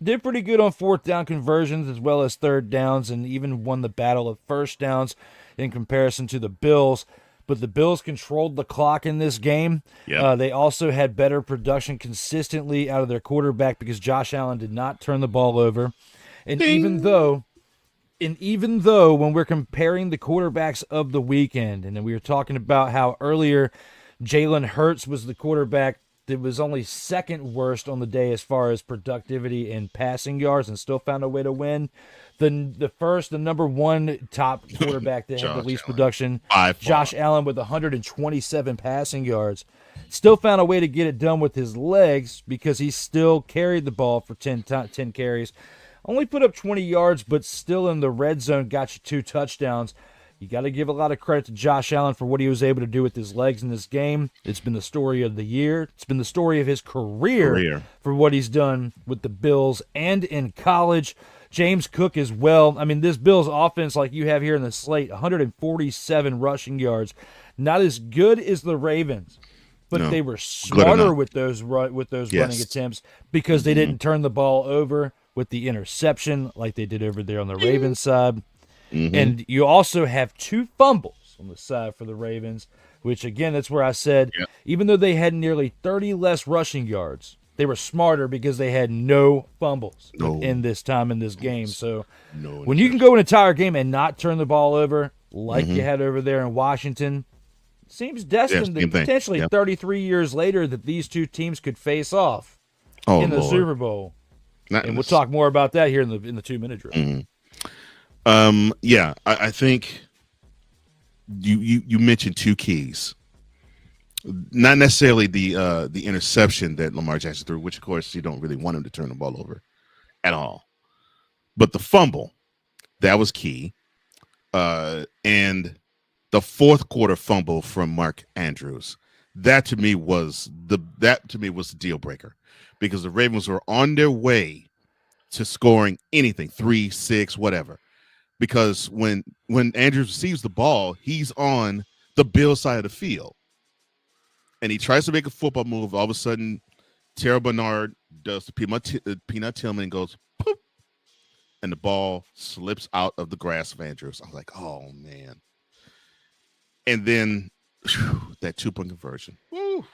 Did pretty good on 4th down conversions as well as 3rd downs, and even won the battle of 1st downs in comparison to the Bills. But the Bills controlled the clock in this game. They also had better production consistently out of their quarterback because Josh Allen did not turn the ball over. And even though when we're comparing the quarterbacks of the weekend, and then we were talking about how earlier Jalen Hurts was the quarterback that was only 2nd worst on the day as far as productivity and passing yards, and still found a way to win. The number 1 top quarterback that had the least production, Josh Allen, with 127 passing yards, still found a way to get it done with his legs because he still carried the ball for 10 carries. Only put up 20 yards, but still in the red zone got you 2 touchdowns. You got to give a lot of credit to Josh Allen for what he was able to do with his legs in this game. It's been the story of the year. It's been the story of his career for what he's done with the Bills and in college. James Cook as well. I mean, this Bills offense, like you have here in the slate, 147 rushing yards. Not as good as the Ravens, but they were smarter with those running attempts because they didn't turn the ball over with the interception like they did over there on the Ravens side. And you also have 2 fumbles on the side for the Ravens, which, again, that's where I said, even though they had nearly 30 less rushing yards, they were smarter because they had no fumbles in this time in this game. So when you can go an entire game and not turn the ball over like you had over there in Washington, it seems destined that potentially 33 years later that these two teams could face off in the Super Bowl. And we'll talk more about that here in the 2-minute drill. I think you mentioned 2 keys. Not necessarily the interception that Lamar Jackson threw, which of course you don't really want him to turn the ball over at all. But the fumble, that was key. And the fourth quarter fumble from Mark Andrews, that to me was the deal breaker, because the Ravens were on their way to scoring anything, 3, 6, whatever. Because when Andrews receives the ball, he's on the Bill side of the field. And he tries to make a football move. All of a sudden, Terrell Bernard does the Peanut Tillman and goes, poop, and the ball slips out of the grasp of Andrews. I was like, oh, man. And then that 2-point conversion. Woo,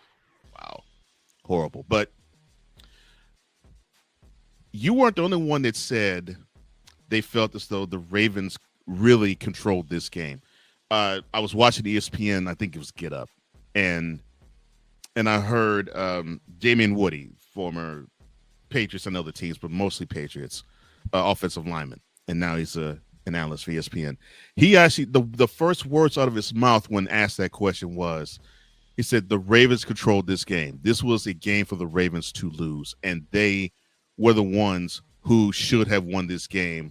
wow. Horrible. But you weren't the only one that said they felt as though the Ravens really controlled this game. I was watching ESPN, I think it was Get Up, and I heard Damian Woody, former Patriots and other teams, but mostly Patriots, offensive lineman, and now he's an analyst for ESPN. He actually, the first words out of his mouth when asked that question was, he said, the Ravens controlled this game. This was a game for the Ravens to lose, and they were the ones who should have won this game.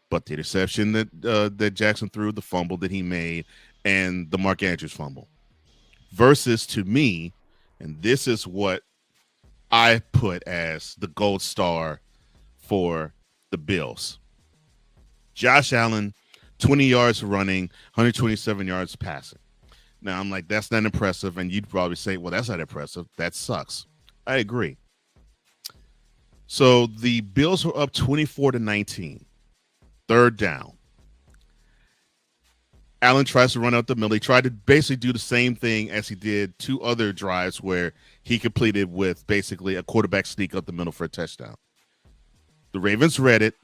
But the interception that Jackson threw, the fumble that he made, and the Mark Andrews fumble. Versus, to me, and this is what I put as the gold star for the Bills. Josh Allen, 20 yards running, 127 yards passing. Now, I'm like, that's not impressive, and you'd probably say, well, that's not impressive. That sucks. I agree. So the Bills were up 24-19. 3rd down. Allen tries to run out the middle. He tried to basically do the same thing as he did 2 other drives where he completed with basically a quarterback sneak up the middle for a touchdown. The Ravens read it,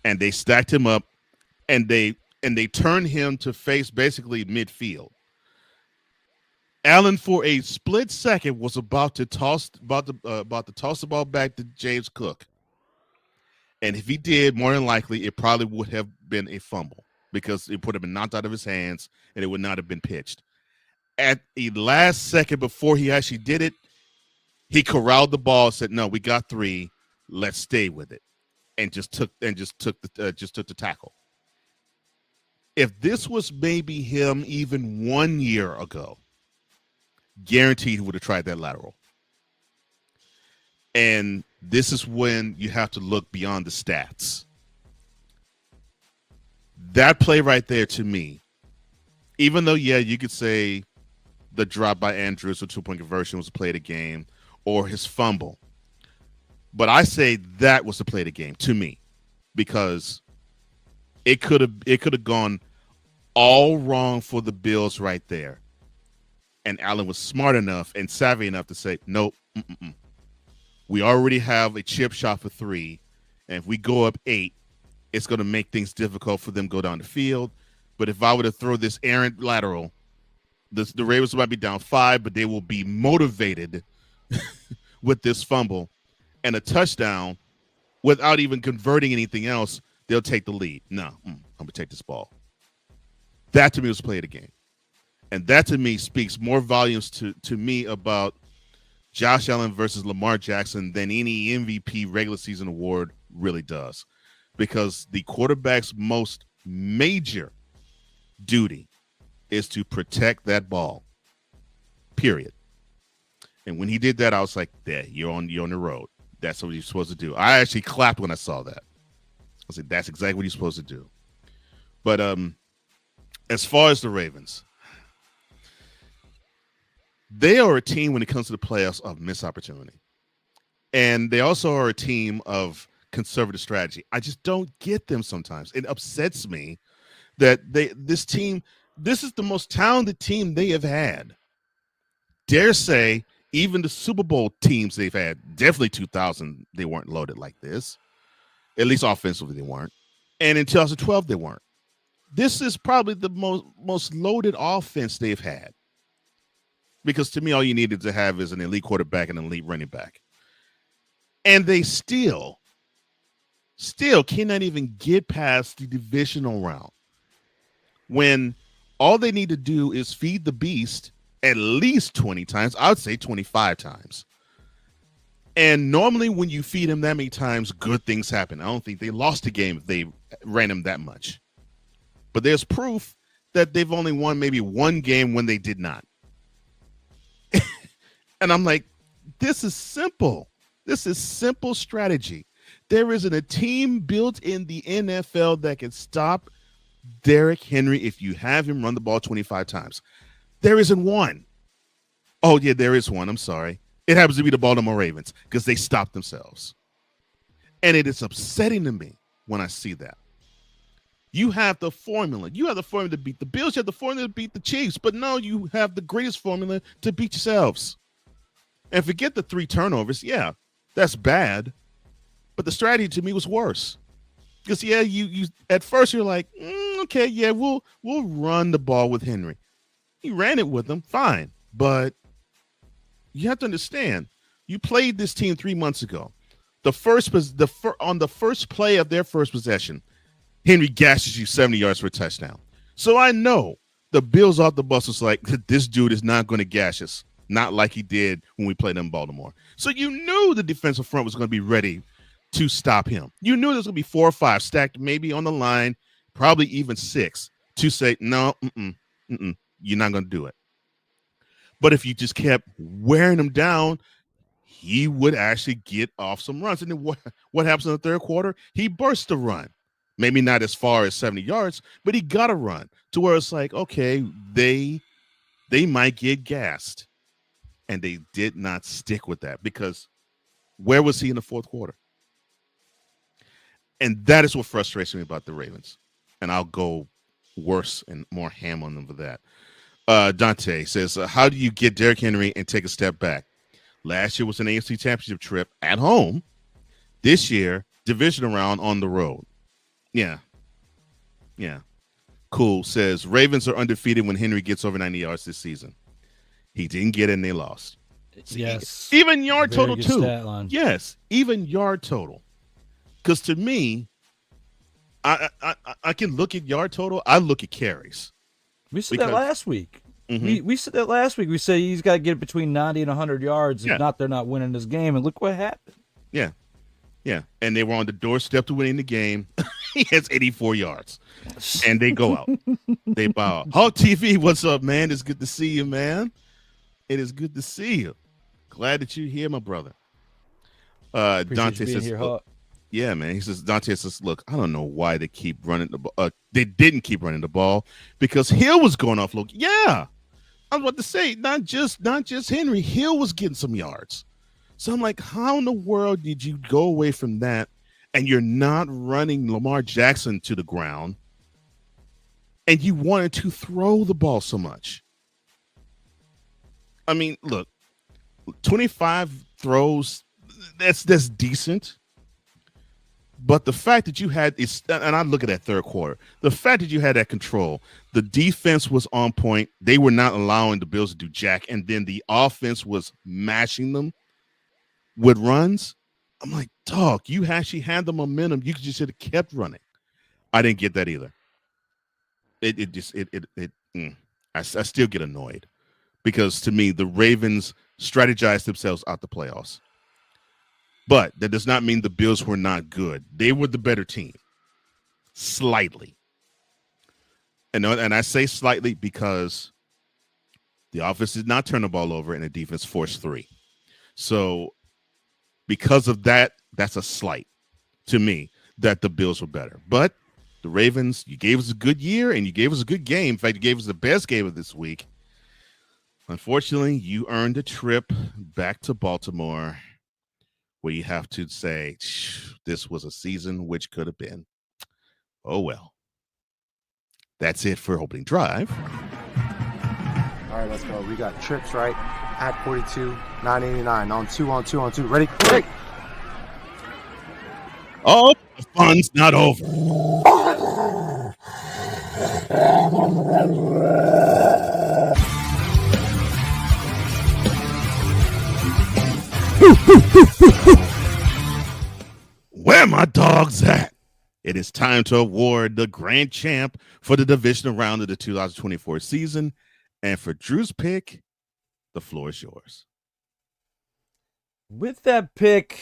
and they stacked him up, and they turned him to face basically midfield. Allen, for a split second, was about to toss the ball back to James Cook. And if he did, more than likely, it probably would have been a fumble because it would have been knocked out of his hands and it would not have been pitched. At the last second before he actually did it, he corralled the ball, said, "No, we got 3. Let's stay with it," and just took the tackle. If this was maybe him even 1 year ago, guaranteed he would have tried that lateral. And this is when you have to look beyond the stats. That play right there, to me, even though, yeah, you could say the drop by Andrews or 2-point conversion was a play of the game, or his fumble, but I say that was the play of the game to me, because it could have gone all wrong for the Bills right there, and Allen was smart enough and savvy enough to say, nope. We already have a chip shot for 3, and if we go up 8, it's going to make things difficult for them to go down the field. But if I were to throw this errant lateral, the Ravens might be down 5, but they will be motivated with this fumble and a touchdown without even converting anything else. They'll take the lead. No, I'm going to take this ball. That, to me, was play of the game. And that, to me, speaks more volumes to me about Josh Allen versus Lamar Jackson than any MVP regular season award really does. because the quarterback's most major duty is to protect that ball. Period. And when he did that, I was like, "There, you're on the road. That's what you're supposed to do." I actually clapped when I saw that. I said, "That's exactly what you're supposed to do." But as far as the Ravens, they are a team when it comes to the playoffs of missed opportunity. And they also are a team of conservative strategy. I just don't get them sometimes. It upsets me that this is the most talented team they have had. Dare say, even the Super Bowl teams they've had, definitely 2000, they weren't loaded like this. At least offensively, they weren't. And in 2012, they weren't. This is probably the most loaded offense they've had. Because to me, all you needed to have is an elite quarterback and an elite running back. And they still cannot even get past the divisional round. When all they need to do is feed the beast at least 20 times. I would say 25 times. And normally when you feed him that many times, good things happen. I don't think they lost a game if they ran him that much. But there's proof that they've only won maybe one game when they did not. And I'm like, this is simple. This is simple strategy. There isn't a team built in the NFL that can stop Derrick Henry if you have him run the ball 25 times. There isn't one. Oh, yeah, there is one. I'm sorry. It happens to be the Baltimore Ravens because they stopped themselves. And it is upsetting to me when I see that. You have the formula. You have the formula to beat the Bills. You have the formula to beat the Chiefs. But no, you have the greatest formula to beat yourselves. And forget the 3 turnovers. Yeah, that's bad. But the strategy to me was worse. Because, yeah, you at first you're like, okay, yeah, we'll run the ball with Henry. He ran it with him, fine. But you have to understand, you played this team 3 months ago. On the first play of their first possession, Henry gashes you 70 yards for a touchdown. So I know the Bills off the bus was like, this dude is not going to gash us, not like he did when we played in Baltimore. So you knew the defensive front was going to be ready to stop him. You knew there was going to be 4 or 5 stacked maybe on the line, probably even 6 to say, no, you're not going to do it. But if you just kept wearing him down, he would actually get off some runs. And then what happens in the third quarter? He bursts the run. Maybe not as far as 70 yards, but he got to run to where it's like, okay, they might get gassed. And they did not stick with that because where was he in the fourth quarter? And that is what frustrates me about the Ravens. And I'll go worse and more ham on them for that. Dante says, how do you get Derrick Henry and take a step back? Last year was an AFC championship trip at home. This year, divisional round on the road. Yeah. Cool says, Ravens are undefeated when Henry gets over 90 yards this season. He didn't get it and they lost. Yes. Even yard Very total, good too. stat line. Yes, even yard total. Because to me, I can look at yard total. I look at carries. We said that last week. Mm-hmm. We said that last week. We said he's got to get between 90 and 100 yards. If not, they're not winning this game. And look what happened. Yeah. And they were on the doorstep to winning the game. He has 84 yards. And they go out. They bow out. Hawk TV, what's up, man? It's good to see you, man. It is good to see you. Glad that you're here, my brother. Dante says, yeah, man. He says, Dante says, look, I don't know why they keep running the ball. They didn't keep running the ball because Hill was going off. Look, yeah. I was about to say, not just Henry. Hill was getting some yards. So I'm like, how in the world did you go away from that and you're not running Lamar Jackson to the ground and you wanted to throw the ball so much? I mean, look, 25 throws, that's decent. But the fact that you had, and I look at that third quarter, the fact that you had that control, the defense was on point. They were not allowing the Bills to do jack. And then the offense was mashing them with runs. I'm like, dog, you actually had the momentum. You just should have kept running. I didn't get that either. I still get annoyed because to me, the Ravens strategized themselves out the playoffs. But that does not mean the Bills were not good. They were the better team. slightly. And I say slightly because the offense did not turn the ball over and the defense forced 3. So because of that, that's a slight to me that the Bills were better. But the Ravens, you gave us a good year and you gave us a good game. In fact, you gave us the best game of this week. Unfortunately, you earned a trip back to Baltimore where you have to say, this was a season which could have been. Oh, well. That's it for opening drive. All right, let's go. We got trips, right? At 42, 989 on 2. Ready? Break. Oh, the fun's not over. Where my dogs at? It is time to award the grand champ for the divisional round of the 2024 season. And for Drew's pick, the floor is yours. With that pick,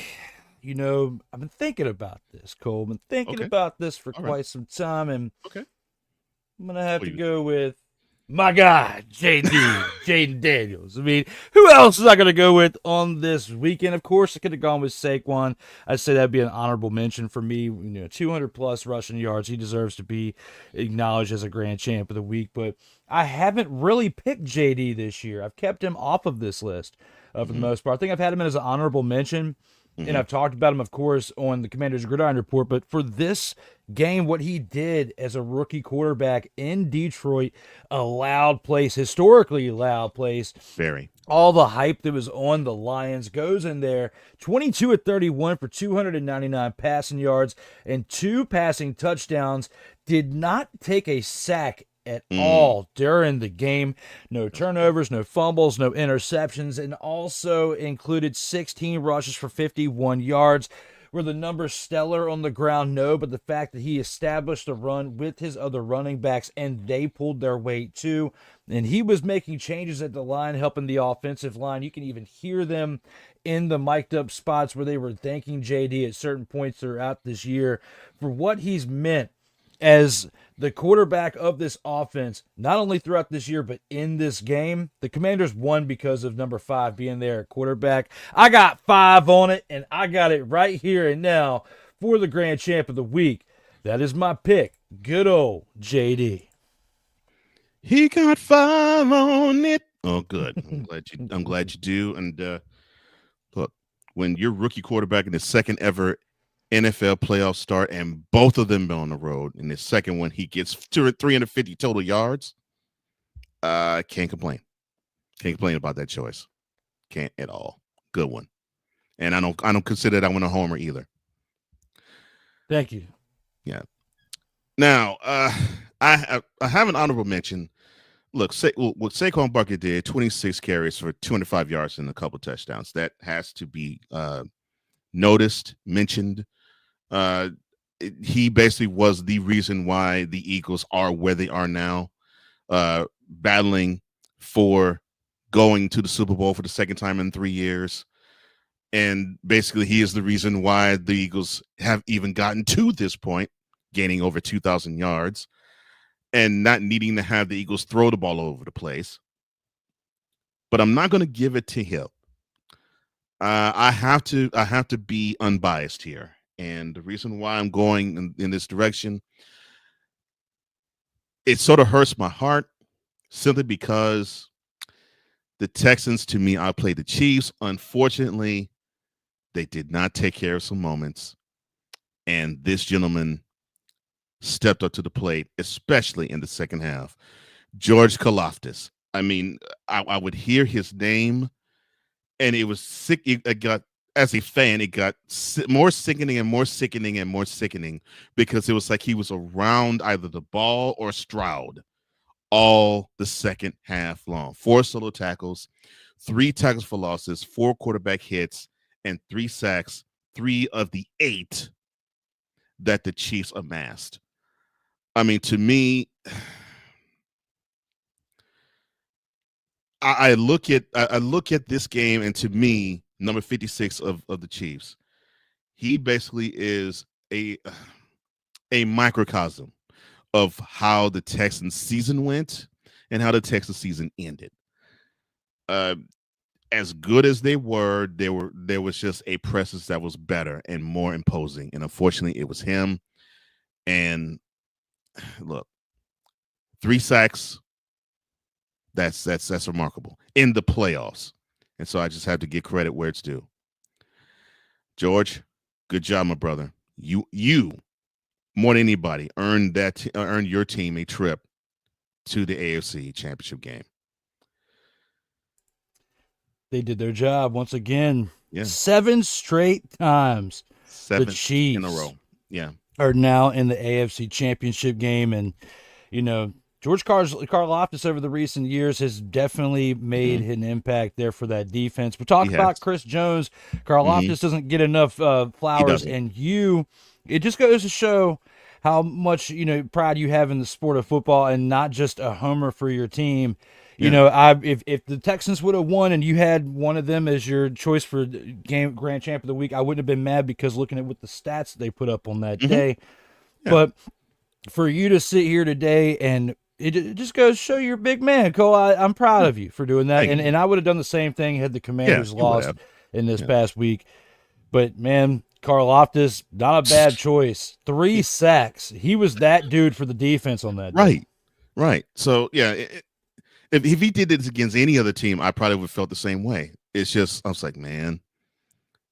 I've been thinking about this, Cole. I've been thinking about this for quite some time, and I'm going to have to go with my guy, Jaden Daniels. I mean, who else is I going to go with on this weekend? Of course, I could have gone with Saquon. I'd say that'd be an honorable mention for me. 200-plus rushing yards. He deserves to be acknowledged as a grand champ of the week, but I haven't really picked JD this year. I've kept him off of this list for the most part. I think I've had him as an honorable mention. And I've talked about him, of course, on the Commander's Gridiron Report. But for this game, what he did as a rookie quarterback in Detroit, a loud place, historically loud place. Very. All the hype that was on the Lions goes in there. 22 of 31 for 299 passing yards and 2 passing touchdowns. Did not take a sack at all during the game. No turnovers, no fumbles, no interceptions, and also included 16 rushes for 51 yards. Were the numbers stellar on the ground? No, but the fact that he established a run with his other running backs and they pulled their weight too. And he was making changes at the line, helping the offensive line. You can even hear them in the mic'd up spots where they were thanking JD at certain points throughout this year for what he's meant as the quarterback of this offense, not only throughout this year, but in this game. The Commanders won because of number 5 being there at quarterback. I got 5 on it, and I got it right here and now for the grand champ of the week. That is my pick. Good old JD. He got 5 on it. Oh, good. I'm glad you do. And look, when your rookie quarterback in his second ever NFL playoff start, and both of them on the road. In the second one, he gets 350 total yards. Can't complain. Can't complain about that choice. Can't at all. Good one. And I don't consider that one a homer either. Thank you. Yeah. Now, I have an honorable mention. Look, what Saquon Barkley did, 26 carries for 205 yards and a couple touchdowns. That has to be noticed, mentioned. He basically was the reason why the Eagles are where they are now, battling for going to the Super Bowl for the second time in 3 years. And basically, he is the reason why the Eagles have even gotten to this point, gaining over 2,000 yards and not needing to have the Eagles throw the ball all over the place. But I'm not going to give it to him. I have to be unbiased here. And the reason why I'm going in this direction, it sort of hurts my heart simply because the Texans, to me, outplayed the Chiefs. Unfortunately, they did not take care of some moments. And this gentleman stepped up to the plate, especially in the second half. George Karlaftis. I mean, I would hear his name, and it was sick. It got, as a fan, it got more sickening and more sickening and more sickening because it was like he was around either the ball or Stroud all the second half long. 4 solo tackles, 3 tackles for losses, 4 quarterback hits, and 3 sacks, 3 of the 8 that the Chiefs amassed. I mean, to me, I look at this game, and to me, number 56 of the Chiefs, he basically is a a microcosm of how the Texans season went and how the Texans season ended. Uh, as good as they were, there was just a presence that was better and more imposing. And unfortunately, it was him. And look, 3 sacks. That's remarkable in the playoffs. And so I just have to give credit where it's due. George, good job, my brother. You more than anybody earned your team a trip to the AFC Championship game. They did their job once again. Yeah. 7 straight times. 7 the Chiefs in a row. Yeah. are now in the AFC Championship game, and George Karlaftis over the recent years has definitely made an impact there for that defense. We talked about Chris Jones. Karlaftis doesn't get enough flowers, and it just goes to show how much pride you have in the sport of football, and not just a homer for your team. If the Texans would have won and you had one of them as your choice for grand champ of the week, I wouldn't have been mad, because looking at what the stats they put up on that day. Yeah. But for you to sit here today, and it just goes to show you're a big man, Cole. I'm proud of you for doing that. And I would have done the same thing had the Commanders lost in this past week. But, man, Karlaftis, not a bad choice. 3 sacks. He was that dude for the defense on that day. Right. So, yeah, if he did this against any other team, I probably would have felt the same way. It's just, I was like, man,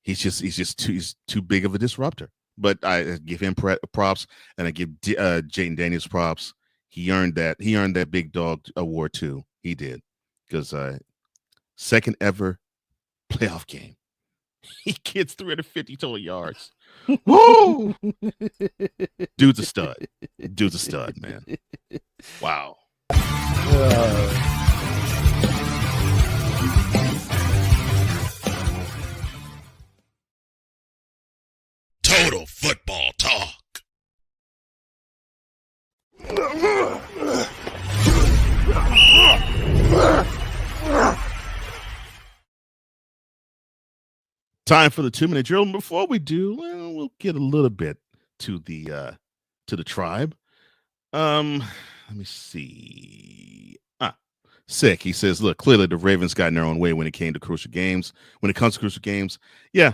he's too big of a disruptor. But I give him props, and I give Jaden Daniels props. He earned that. He earned that big dog award too. He did, because second ever playoff game, he gets 350 total yards. Woo! Dude's a stud, man. Wow. Total football talk. Time for the 2-minute drill. And before we do, we'll get a little bit to the tribe. Let me see. Sick. He says, look, clearly the Ravens got in their own way when it came to crucial games. When it comes to crucial games, yeah.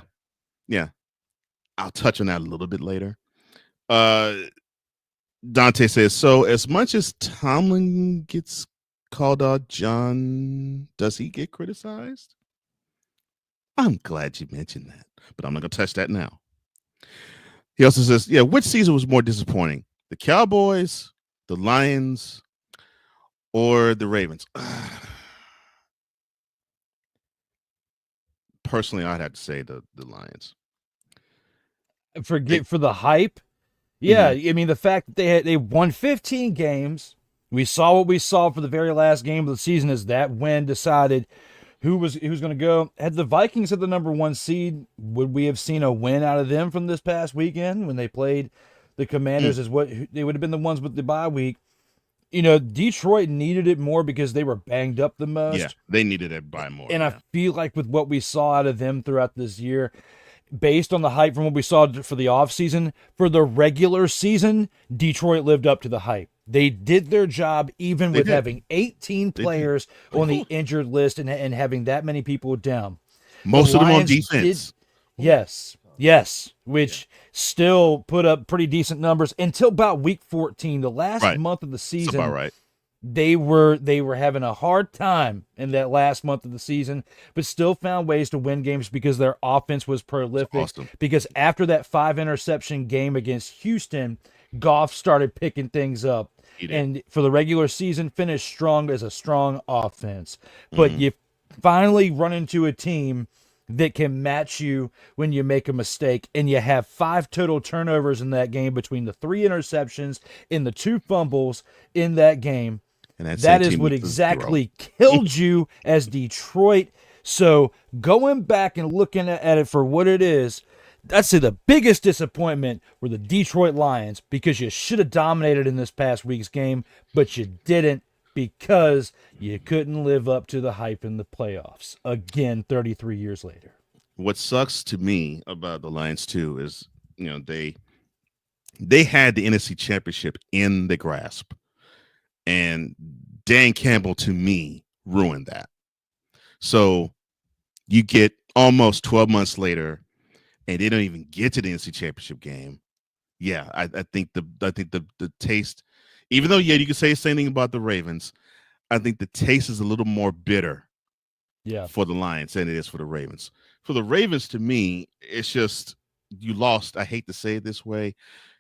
I'll touch on that a little bit later. Dante says, so as much as Tomlin gets called out, John, does he get criticized? I'm glad you mentioned that, but I'm not going to touch that now. He also says, yeah, which season was more disappointing? The Cowboys, the Lions, or the Ravens? Personally, I'd have to say the Lions. For the hype. Yeah, I mean, the fact that they won 15 games. We saw what we saw for the very last game of the season, is that win decided who was going to go. Had the Vikings had the number 1 seed, would we have seen a win out of them from this past weekend when they played the Commanders? Is what they would have been the ones with the bye week. Detroit needed it more because they were banged up the most. Yeah, they needed it by more. And I feel like with what we saw out of them throughout this year, based on the hype from what we saw for the offseason, for the regular season, Detroit lived up to the hype. They did their job, even with having 18 players on the injured list and having that many people down. Most of them on defense. Yes, which still put up pretty decent numbers until about week 14, the last month of the season. That's about right. They were having a hard time in that last month of the season, but still found ways to win games because their offense was prolific. Awesome. Because after that 5-interception game against Houston, Goff started picking things up. And for the regular season, finished strong as a strong offense. But you finally run into a team that can match you when you make a mistake, and you have 5 total turnovers in that game between the 3 interceptions and the 2 fumbles in that game. And that is what exactly killed you as Detroit. So going back and looking at it for what it is, I'd say the biggest disappointment were the Detroit Lions, because you should have dominated in this past week's game, but you didn't, because you couldn't live up to the hype in the playoffs. Again, 33 years later. What sucks to me about the Lions too is, they they had the NFC Championship in the grasp, and Dan Campbell, to me, ruined that. So you get almost 12 months later, and they don't even get to the NFC Championship game. Yeah, I think the taste, even though you can say the same thing about the Ravens, I think the taste is a little more bitter for the Lions than it is for the Ravens. For the Ravens, to me, it's just you lost. I hate to say it this way.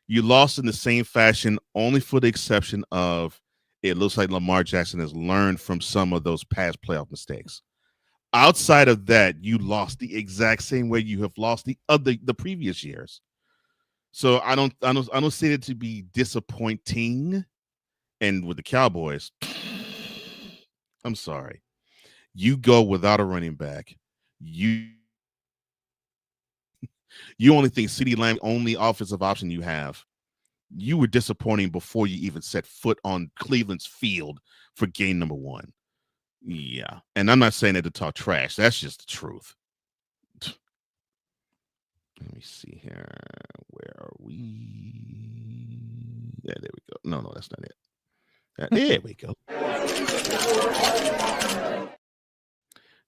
You lost in the same fashion, only for the exception of it looks like Lamar Jackson has learned from some of those past playoff mistakes. Outside of that, you lost the exact same way you have lost the previous years. So I don't see it to be disappointing. And with the Cowboys, I'm sorry. You go without a running back. You only think CeeDee Lamb only offensive option you have. You were disappointing before you even set foot on Cleveland's field for game number 1. Yeah. And I'm not saying that to talk trash. That's just the truth. Let me see here. Where are we? Yeah, there we go. No, that's not it. There we go.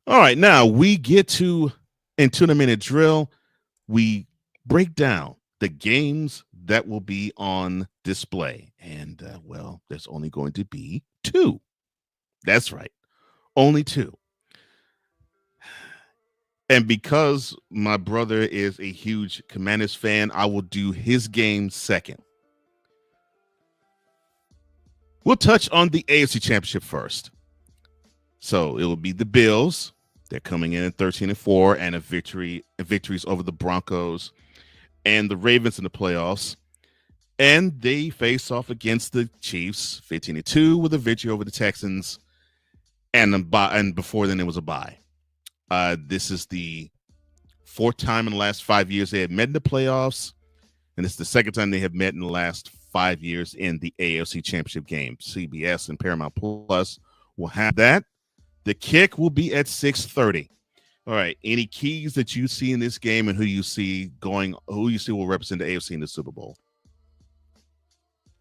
All right, now we get to, in 2-minute drill, we break down the games that will be on display. And, well, there's only going to be 2. That's right. Only 2. And because my brother is a huge Commanders fan, I will do his game second. We'll touch on the AFC Championship first. So it will be the Bills. They're coming in at 13-4 and victories over the Broncos and the Ravens in the playoffs. And they face off against the Chiefs, 15-2, with a victory over the Texans. And before then, it was a bye. This is the 4th time in the last 5 years they have met in the playoffs, and it's the 2nd time they have met in the last 5 years in the AFC Championship game. CBS and Paramount Plus will have that. The kick will be at 6:30. All right. Any keys that you see in this game, and who you see will represent the AFC in the Super Bowl?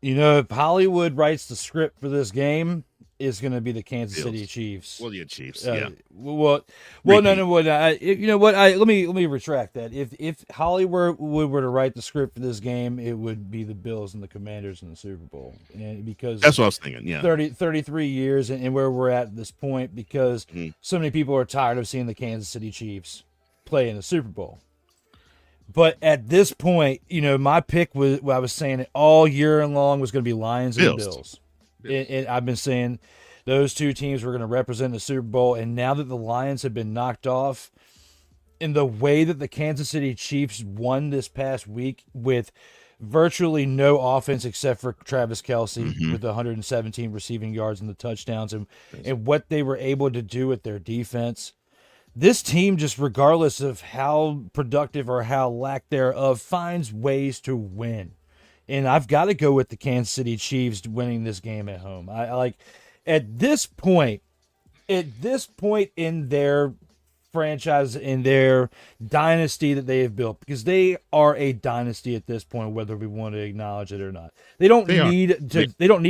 You know, if Hollywood writes the script for this game, it's going to be the Kansas City Chiefs. Well, yeah, Chiefs. Yeah. No. You know what? Let me retract that. If Hollywood were to write the script for this game, it would be the Bills and the Commanders in the Super Bowl. And because that's what I was thinking. Yeah. 33 years and where we're at this point, because so many people are tired of seeing the Kansas City Chiefs play in the Super Bowl. But at this point, you know, my pick was, I was saying it all year long, was going to be Lions and Bills. And I've been saying those 2 teams were going to represent the Super Bowl. And now that the Lions have been knocked off, in the way that the Kansas City Chiefs won this past week with virtually no offense except for Travis Kelce with 117 receiving yards and the touchdowns, and what they were able to do with their defense, this team, just regardless of how productive or how lack thereof, finds ways to win. And I've got to go with the Kansas City Chiefs winning this game at home. I like at this point in their franchise, in their dynasty that they have built, because they are a dynasty at this point, whether we want to acknowledge it or not. They don't need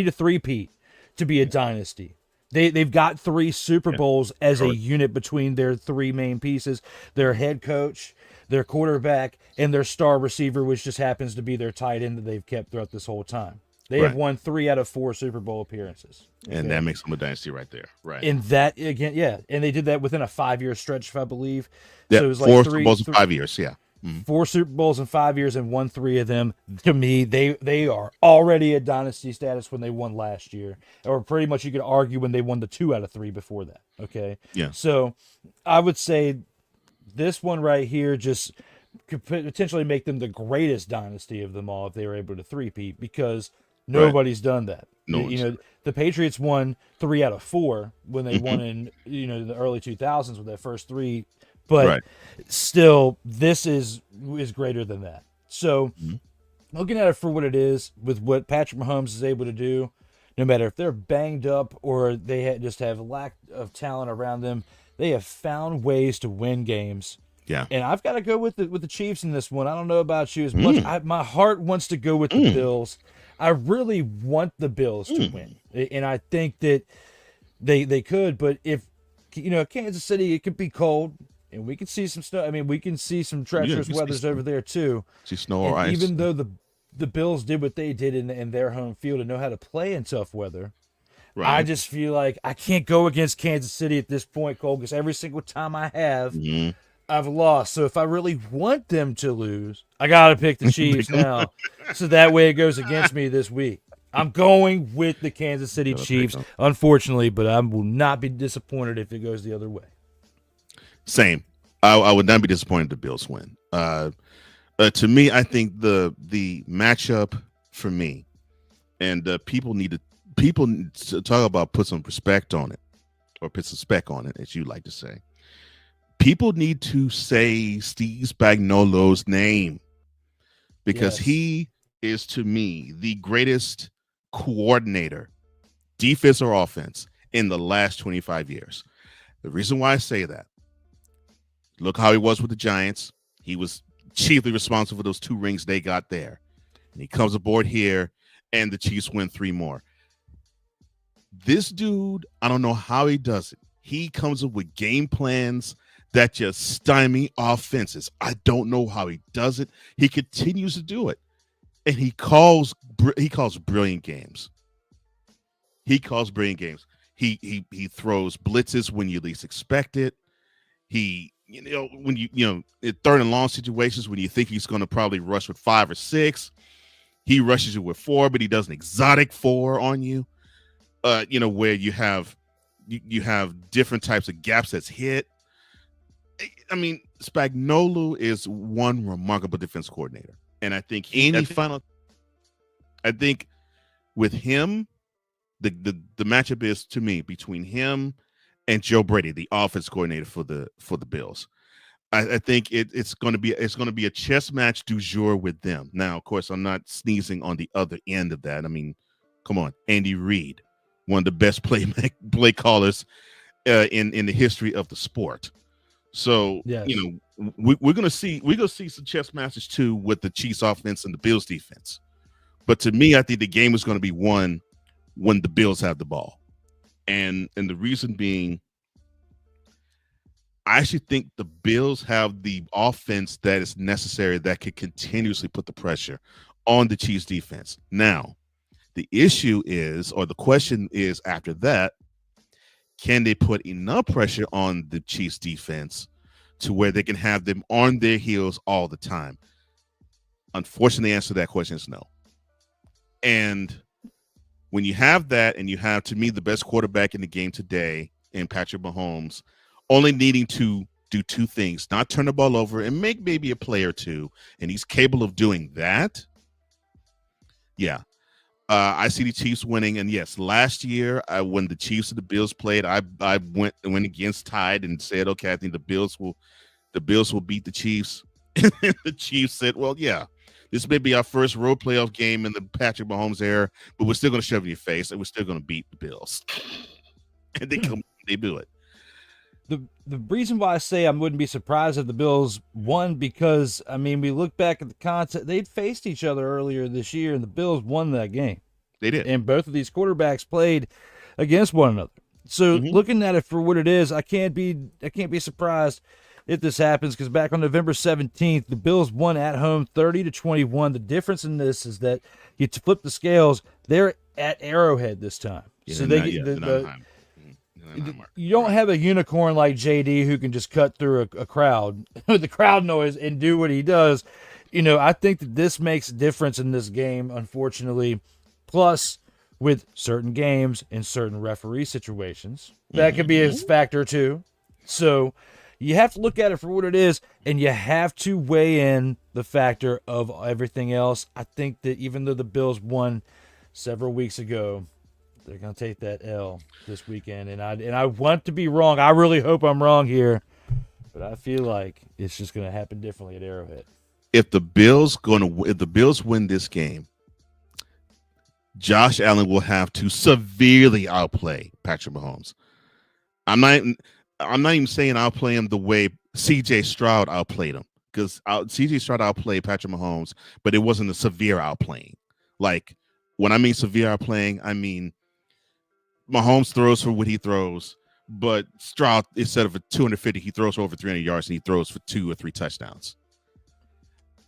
a three-peat to be a dynasty. They've got 3 Super Bowls as a unit between their 3 main pieces: their head coach, their quarterback, and their star receiver, which just happens to be their tight end that they've kept throughout this whole time. They have won 3 out of 4 Super Bowl appearances. Okay? And that makes them a dynasty right there. Right. And that, again, yeah. And they did that within a 5-year stretch, if I believe. Yeah, so it was like 4 Super Bowls in 5 years, yeah. 4 Super Bowls in 5 years and won 3 of them. To me, they are already at dynasty status when they won last year. Or pretty much you could argue when they won the 2 out of 3 before that. Okay? Yeah. So I would say this one right here just could potentially make them the greatest dynasty of them all if they were able to three-peat, because nobody's done that. The Patriots won 3 out of 4 when they won in the early 2000s with their first 3, but still, this is greater than that. So, looking at it for what it is, with what Patrick Mahomes is able to do, no matter if they're banged up or they just have lack of talent around them, they have found ways to win games. Yeah. And I've got to go with the Chiefs in this one. I don't know about you as much. My heart wants to go with the Bills. I really want the Bills to win, and I think that they could. But if Kansas City, it could be cold, and we could see some stuff. I mean, we can see some treacherous weathers over there too. See snow And or ice. even though the Bills did what they did in their home field and know how to play in tough weather. Right. I just feel like I can't go against Kansas City at this point, Cole, because every single time I have, I've lost. So if I really want them to lose, I got to pick the Chiefs now. So that way it goes against me this week. I'm going with the Kansas City Chiefs, unfortunately, but I will not be disappointed if it goes the other way. Same. I would not be disappointed if the Bills win. To me, I think the matchup for me, and people need to talk about put some respect on it, or put some spec on it, as you like to say. People need to say Steve Spagnuolo's name, because he is, to me, the greatest coordinator, defense or offense, in the last 25 years. The reason why I say that, look how he was with the Giants. He was chiefly responsible for those 2 rings they got there. And he comes aboard here, and the Chiefs win 3 more. This dude, I don't know how he does it. He comes up with game plans that just stymie offenses. I don't know how he does it. He continues to do it, and he calls brilliant games. He throws blitzes when you least expect it. When in 3rd and long situations when you think he's going to probably rush with 5 or 6, he rushes you with 4, but he does an exotic 4 on you. Where you have different types of gaps that's hit. I mean, Spagnuolo is one remarkable defense coordinator, and I think I think with him, the matchup is, to me, between him and Joe Brady, the offense coordinator for the Bills. I think it's going to be a chess match du jour with them. Now, of course, I'm not sneezing on the other end of that. I mean, come on, Andy Reid, one of the best play callers in the history of the sport. So we're gonna see some chess matches too with the Chiefs offense and the Bills defense. But to me, I think the game is going to be won when the Bills have the ball, and the reason being, I actually think the Bills have the offense that is necessary that could continuously put the pressure on the Chiefs defense. Now, the issue is, or the question is after that, can they put enough pressure on the Chiefs defense to where they can have them on their heels all the time? Unfortunately, the answer to that question is no. And when you have that, and you have, to me, the best quarterback in the game today in Patrick Mahomes, only needing to do 2 things, not turn the ball over and make maybe a play or 2, and he's capable of doing that. Yeah. I see the Chiefs winning, and yes, last year when the Chiefs and the Bills played, I went against Tide and said, okay, I think the Bills will beat the Chiefs. And the Chiefs said, well, yeah, this may be our first road playoff game in the Patrick Mahomes era, but we're still going to shove it in your face, and we're still going to beat the Bills. And they do it. The reason why I say I wouldn't be surprised if the Bills won, because, I mean, we look back at the concept. They'd faced each other earlier this year, and the Bills won that game. They did. And both of these quarterbacks played against one another. So looking at it for what it is, I can't be surprised if this happens, because back on November 17th, the Bills won at home 30-21. The difference in this is that you flip the scales, they're at Arrowhead this time. Yeah, so they get you don't have a unicorn like JD who can just cut through a crowd with the crowd noise and do what he does. I think that this makes a difference in this game, unfortunately. Plus, with certain games and certain referee situations, that could be a factor too. So you have to look at it for what it is, and you have to weigh in the factor of everything else. I think that even though the Bills won several weeks ago, they're going to take that L this weekend, and I want to be wrong. I really hope I'm wrong here, but I feel like it's just going to happen differently at Arrowhead. If the Bills win this game, Josh Allen will have to severely outplay Patrick Mahomes. I'm not even saying outplay him the way C.J. Stroud outplayed him because C.J. Stroud outplayed Patrick Mahomes, but it wasn't a severe outplaying. Like when I mean severe outplaying, I mean Mahomes throws for what he throws, but Stroud, instead of a 250, he throws for over 300 yards and he throws for 2 or 3 touchdowns.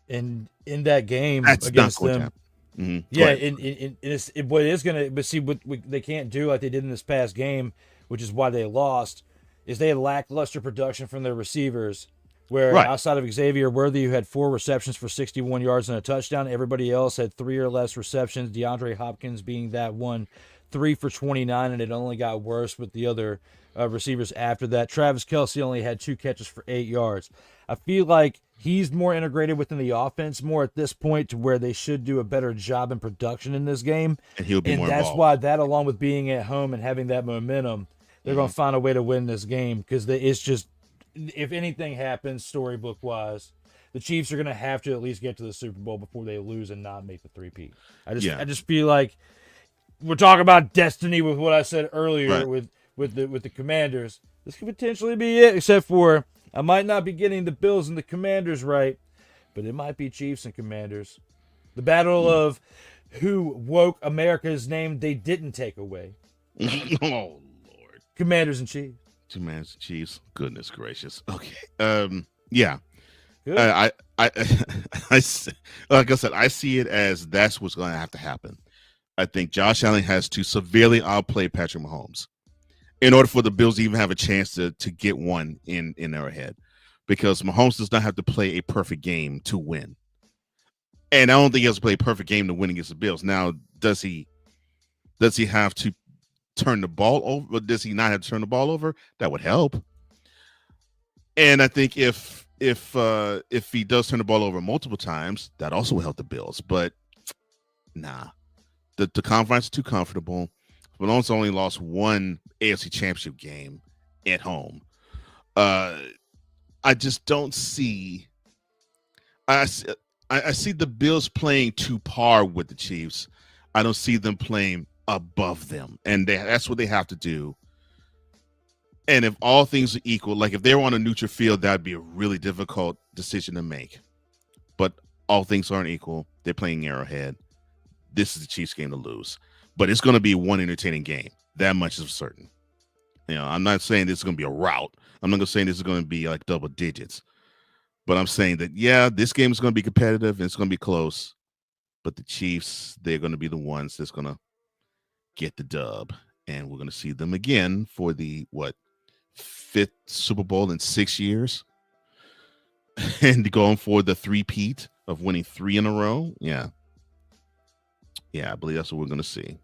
And in that game That's not against going to them, happen. Mm-hmm. yeah, what it is going to, but see, what they can't do like they did in this past game, which is why they lost, is they had lackluster production from their receivers. Where Right. outside of Xavier Worthy, who had 4 receptions for 61 yards and a touchdown, everybody else had 3 or less receptions. DeAndre Hopkins being that one, 3 for 29, and it only got worse with the other receivers after that. Travis Kelce only had 2 catches for 8 yards. I feel like he's more integrated within the offense more at this point to where they should do a better job in production in this game. And he'll be And more that's involved. why that, along with being at home and having that momentum, they're going to find a way to win this game because it's just, if anything happens storybook wise, the Chiefs are going to have to at least get to the Super Bowl before they lose and not make the three-peat. I just feel like we're talking about destiny with what I said earlier Right. with the Commanders. This could potentially be it, except for I might not be getting the Bills and the Commanders right, but it might be Chiefs and Commanders. The battle of who woke America's name they didn't take away. Oh Lord. Commanders and Chiefs. Two man's Chiefs. Goodness gracious. Okay. Yeah. Good. Like I said, I see it as that's what's going to have to happen. I think Josh Allen has to severely outplay Patrick Mahomes in order for the Bills to even have a chance to get one in Arrowhead, because Mahomes does not have to play a perfect game to win. And I don't think he has to play a perfect game to win against the Bills. Now, does he have to turn the ball over? Does he not have to turn the ball over? That would help. And I think if he does turn the ball over multiple times, that also will help the Bills. But nah, the conference is too comfortable. Mahomes only lost one AFC Championship game at home. I just don't see. I see the Bills playing to par with the Chiefs. I don't see them playing above them, and that's what they have to do. And if all things are equal, like if they were on a neutral field, that'd be a really difficult decision to make. But all things aren't equal. They're playing Arrowhead. This is the Chiefs' game to lose, but it's going to be one entertaining game. That much is certain. You know, I'm not saying this is going to be a rout. I'm not going to say this is going to be like double digits, but I'm saying that, yeah, this game is going to be competitive and it's going to be close, but the Chiefs, they're going to be the ones that's going to get the dub, and we're going to see them again for the 5th Super Bowl in 6 years, and going for the three-peat of winning 3 in a row. Yeah, I believe that's what we're going to see.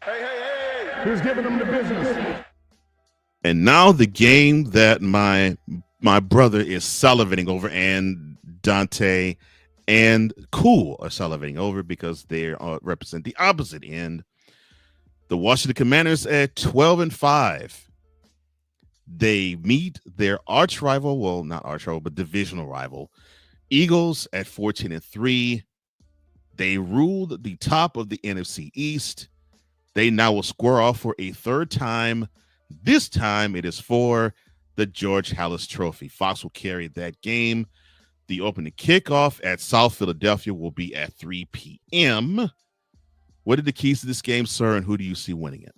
Hey, who's giving them the business? And now the game that my brother is salivating over, and Dante and Cool are salivating over, because they represent the opposite end. The Washington Commanders at 12-5. They meet their arch rival, well, not arch rival, but divisional rival, Eagles at 14-3. They ruled the top of the NFC East. They now will square off for a third time. This time it is for the George Halas Trophy. Fox will carry that game. The opening kickoff at South Philadelphia will be at 3 p.m. What are the keys to this game, sir, and who do you see winning it?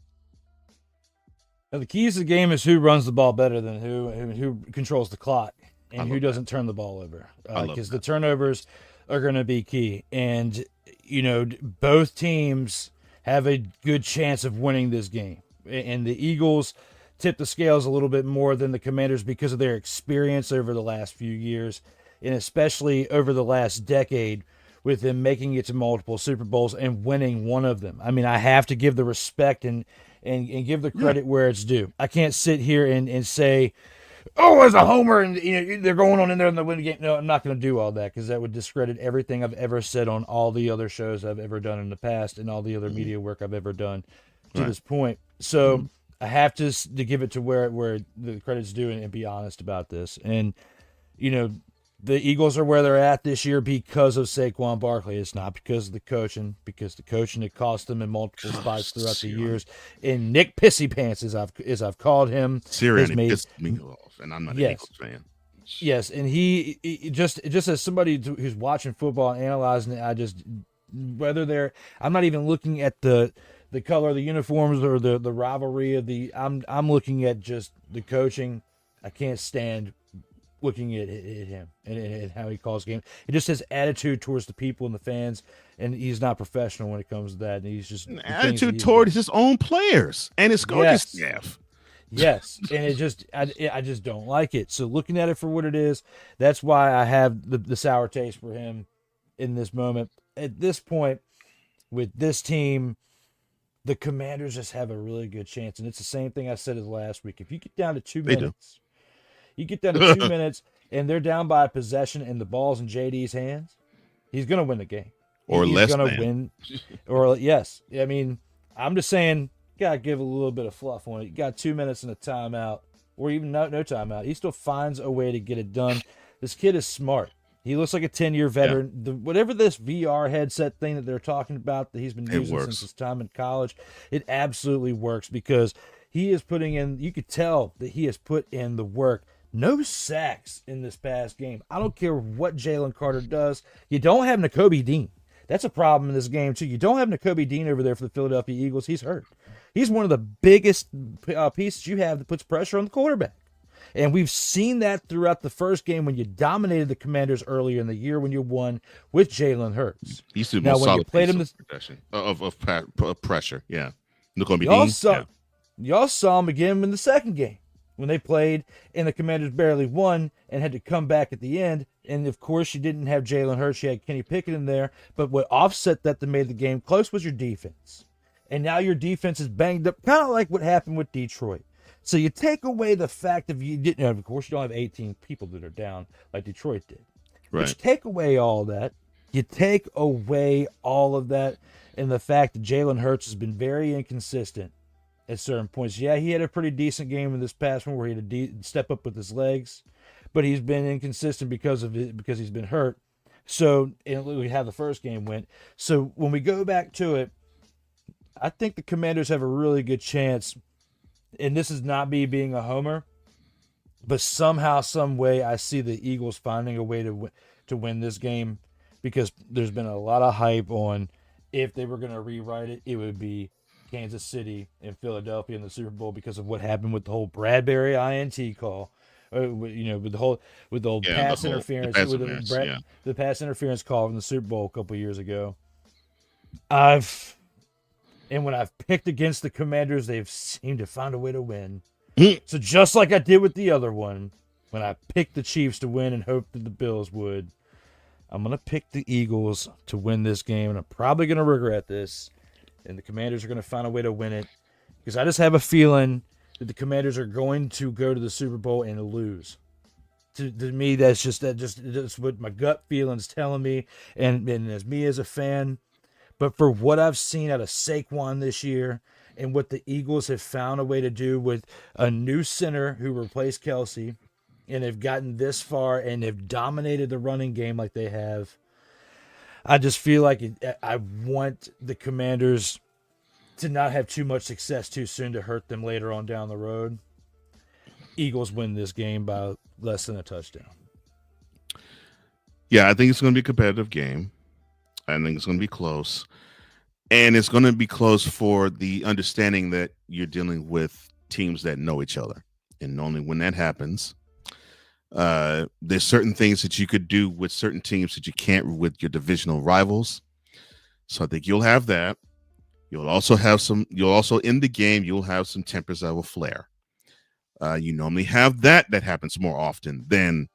Now, the keys to the game is who runs the ball better than who controls the clock, and who doesn't turn the ball over. Because the turnovers are going to be key. And, you know, both teams have a good chance of winning this game. And the Eagles tip the scales a little bit more than the Commanders because of their experience over the last few years, and especially over the last decade, with them making it to multiple Super Bowls and winning one of them. I mean, I have to give the respect and give the credit where it's due. I can't sit here and say, oh, as a homer, and you know they're going on in there and they win the game. No, I'm not going to do all that, because that would discredit everything I've ever said on all the other shows I've ever done in the past and all the other media work I've ever done to this point. So I have to give it to where the credit's due and be honest about this. And, you know, the Eagles are where they're at this year because of Saquon Barkley. It's not because of the coaching, because the coaching it cost them in multiple spots throughout the years. And Nick Pissy Pants, as I've called him, Sirianni pissed me off, and I'm not an Eagles fan. Yes, and he just as somebody who's watching football and analyzing it, I just whether they're I'm not even looking at the color of the uniforms or the rivalry of the I'm looking at just the coaching. I can't stand looking at him and how he calls games. It just his attitude towards the people and the fans, and he's not professional when it comes to that. And he's just An the things that attitude he's toward done. his own players and his coaching Yes. staff. Yes, and I just don't like it. So looking at it for what it is, that's why I have the sour taste for him in this moment. At this point, with this team, the Commanders just have a really good chance, and it's the same thing I said as last week. If you get down to two They do. minutes, you get down to 2 minutes, and they're down by a possession, and the ball's in JD's hands, he's gonna win the game, Or he's less gonna than. win. Or yes, I mean, I'm just saying. Gotta give a little bit of fluff on it. You got 2 minutes and a timeout, or even no timeout. He still finds a way to get it done. This kid is smart. He looks like a 10-year veteran. Whatever this VR headset thing that they're talking about that he's been using works. since his time in college, it absolutely works because he is putting in. You could tell that he has put in the work. No sacks in this past game. I don't care what Jalen Carter does. You don't have Nakobe Dean. That's a problem in this game too. You don't have Nakobe Dean over there for the Philadelphia Eagles. He's hurt. He's one of the biggest pieces you have that puts pressure on the quarterback. And we've seen that throughout the first game when you dominated the Commanders earlier in the year when you won with Jalen Hurts. He's the Now, most when you solid played piece him of pressure. Yeah. Look on Y'all Dean. saw, y'all saw him again in the second game when they played and the Commanders barely won and had to come back at the end. And, of course, you didn't have Jalen Hurts. You had Kenny Pickett in there. But what offset that made the game close was your defense. And now your defense is banged up, kind of like what happened with Detroit. So you take away the fact of you didn't, of course, you don't have 18 people that are down like Detroit did. Right. But you take away all that. You take away all of that and the fact that Jalen Hurts has been very inconsistent at certain points. Yeah, he had a pretty decent game in this past one where he had to step up with his legs, but he's been inconsistent because he's been hurt. So, and we have the first game went. So when we go back to it, I think the Commanders have a really good chance, and this is not me being a homer, but somehow, some way, I see the Eagles finding a way to win this game because there's been a lot of hype on if they were going to rewrite it, it would be Kansas City and Philadelphia in the Super Bowl because of what happened with the whole Bradbury INT call. With the whole pass interference, the pass interference call in the Super Bowl a couple years ago. And when I've picked against the Commanders, they've seemed to find a way to win. So just like I did with the other one, when I picked the Chiefs to win and hoped that the Bills would, I'm going to pick the Eagles to win this game, and I'm probably going to regret this. And the Commanders are going to find a way to win it because I just have a feeling that the Commanders are going to go to the Super Bowl and lose. To me, that's what my gut feeling's telling me, and as me as a fan. But for what I've seen out of Saquon this year and what the Eagles have found a way to do with a new center who replaced Kelsey and have gotten this far and have dominated the running game like they have, I just feel like I want the Commanders to not have too much success too soon to hurt them later on down the road. Eagles win this game by less than a touchdown. Yeah, I think it's going to be a competitive game. I think it's going to be close. And it's going to be close for the understanding that you're dealing with teams that know each other. And only when that happens, there's certain things that you could do with certain teams that you can't with your divisional rivals. So I think you'll have that. You'll also in the game, you'll have some tempers that will flare. You normally have that happens more often than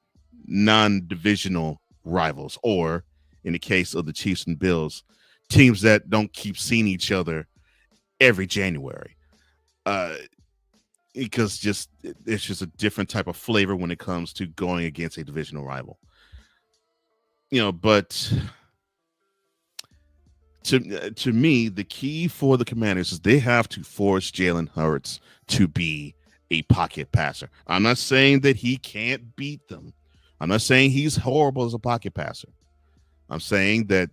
non-divisional rivals, or in the case of the Chiefs and Bills, teams that don't keep seeing each other every January. Because it's just a different type of flavor when it comes to going against a divisional rival. But to me, the key for the Commanders is they have to force Jalen Hurts to be a pocket passer. I'm not saying that he can't beat them. I'm not saying he's horrible as a pocket passer. I'm saying that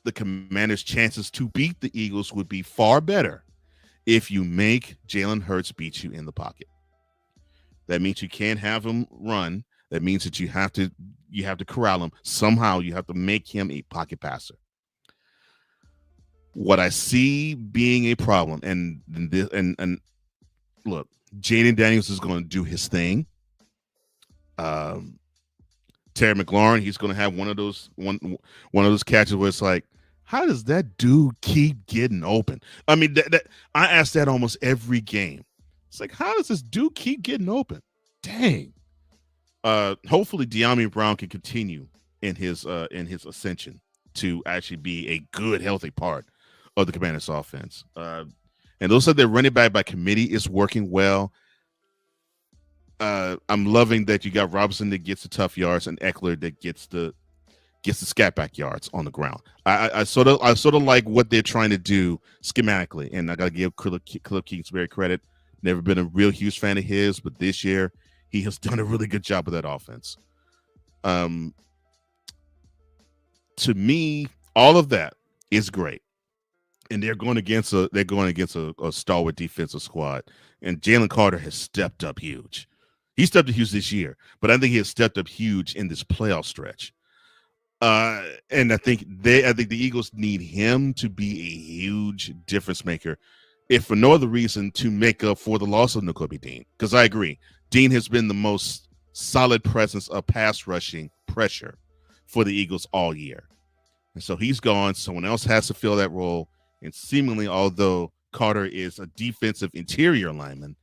the Commanders' chances to beat the Eagles would be far better if you make Jalen Hurts beat you in the pocket. That means you can't have him run That means that you have to corral him somehow. You have to make him a pocket passer. What I see being a problem, and look, Jaden Daniels is going to do his thing. Terry McLaurin, he's going to have one of those catches where it's like, how does that dude keep getting open? I mean, I ask that almost every game. It's like, how does this dude keep getting open? Dang. Hopefully, De'Ami Brown can continue in his ascension to actually be a good, healthy part of the Commanders' offense. And those are their running back by committee is working well. I'm loving that you got Robinson that gets the tough yards and Eckler that gets the scat back yards on the ground. I sort of like what they're trying to do schematically, and I got to give Cliff Kingsbury credit. Never been a real huge fan of his, but this year he has done a really good job with that offense. To me, all of that is great, and they're going against a stalwart defensive squad, and Jalen Carter has stepped up huge. He stepped up huge this year, but I think he has stepped up huge in this playoff stretch. And I think the Eagles need him to be a huge difference maker, if for no other reason to make up for the loss of Nakobe Dean. Because I agree, Dean has been the most solid presence of pass rushing pressure for the Eagles all year. And so he's gone. Someone else has to fill that role. And seemingly, although Carter is a defensive interior lineman,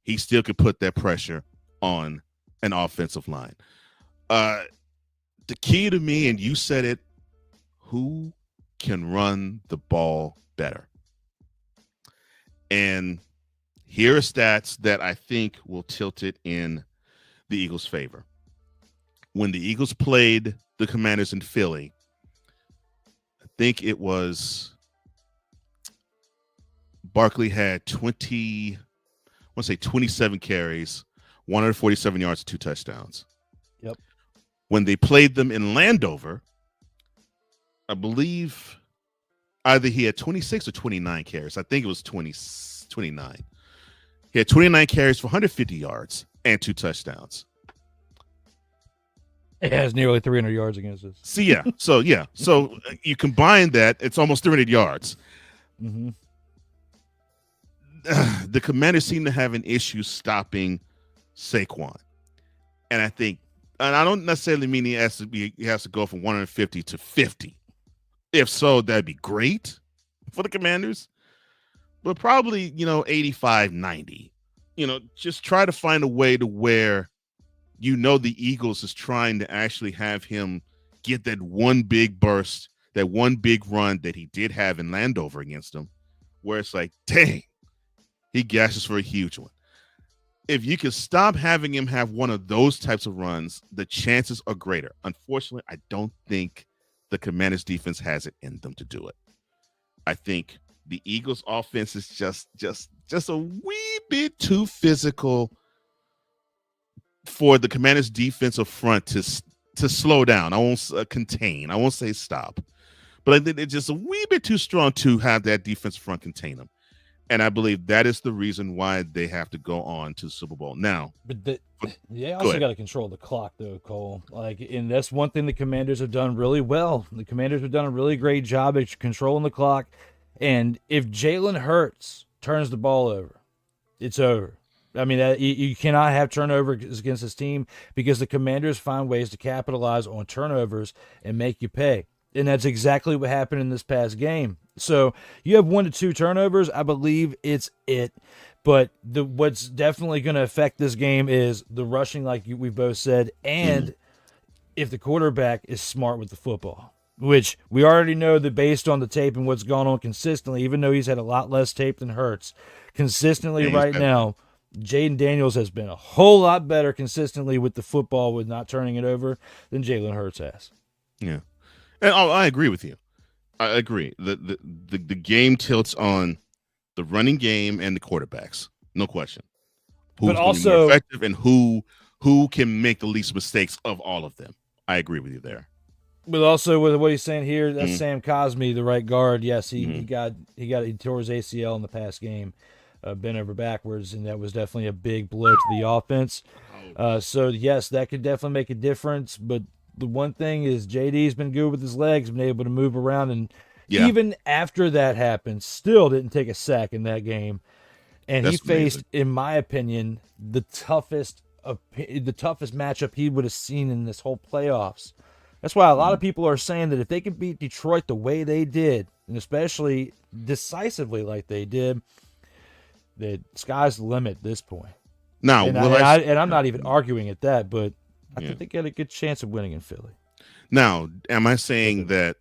he still could put that pressure on an offensive line. The key to me, and you said it, who can run the ball better? And here are stats that I think will tilt it in the Eagles' favor. When the Eagles played the Commanders in Philly, I think it was Barkley had 27 carries, 147 yards, 2 touchdowns. Yep. When they played them in Landover, I believe either he had 26 or 29 carries. I think it was 29. He had 29 carries for 150 yards and 2 touchdowns. It has nearly 300 yards against us. So you combine that, it's almost 300 yards. Mm-hmm. The Commanders seem to have an issue stopping Saquon. And I think, and I don't necessarily mean he has to go from 150 to 50. If so, that'd be great for the Commanders. But probably, 85, 90. Just try to find a way to where, the Eagles is trying to actually have him get that one big burst, that one big run that he did have in Landover against them, where it's like, dang, he gashes for a huge one. If you can stop having him have one of those types of runs, the chances are greater. Unfortunately, I don't think the Commanders defense has it in them to do it. I think the Eagles offense is just a wee bit too physical for the Commanders defensive front to slow down. I won't contain. I won't say stop. But I think it's just a wee bit too strong to have that defensive front contain them. And I believe that is the reason why they have to go on to the Super Bowl. Now, but they also got to control the clock, though, Cole. And that's one thing the Commanders have done really well. The Commanders have done a really great job at controlling the clock. And if Jalen Hurts turns the ball over, it's over. I mean, you cannot have turnovers against this team because the Commanders find ways to capitalize on turnovers and make you pay. And that's exactly what happened in this past game. So you have 1 to 2 turnovers. I believe it's it. But what's definitely going to affect this game is the rushing, like we both said, and if the quarterback is smart with the football, which we already know that based on the tape and what's gone on consistently, even though he's had a lot less tape than Hurts, consistently right now, Jaden Daniels has been a whole lot better consistently with the football with not turning it over than Jalen Hurts has. Yeah. And I agree with you. I agree. The game tilts on the running game and the quarterbacks. No question. Who's also more effective and who can make the least mistakes of all of them. I agree with you there. But also with what he's saying here, that's Sam Cosmi, the right guard. Yes, he tore his ACL in the past game. bent over backwards, and that was definitely a big blow to the offense. So yes, that could definitely make a difference. But the one thing is, JD's been good with his legs, been able to move around, and Yeah. even after that happened, still didn't take a sack in that game. And he That's faced, amazing. in my opinion, the toughest matchup he would have seen in this whole playoffs. That's why a lot of people are saying that if they can beat Detroit the way they did, and especially decisively like they did, the sky's the limit at this point. Now, And, I'm not even arguing at that, but I think they got a good chance of winning in Philly. Now, am I saying that?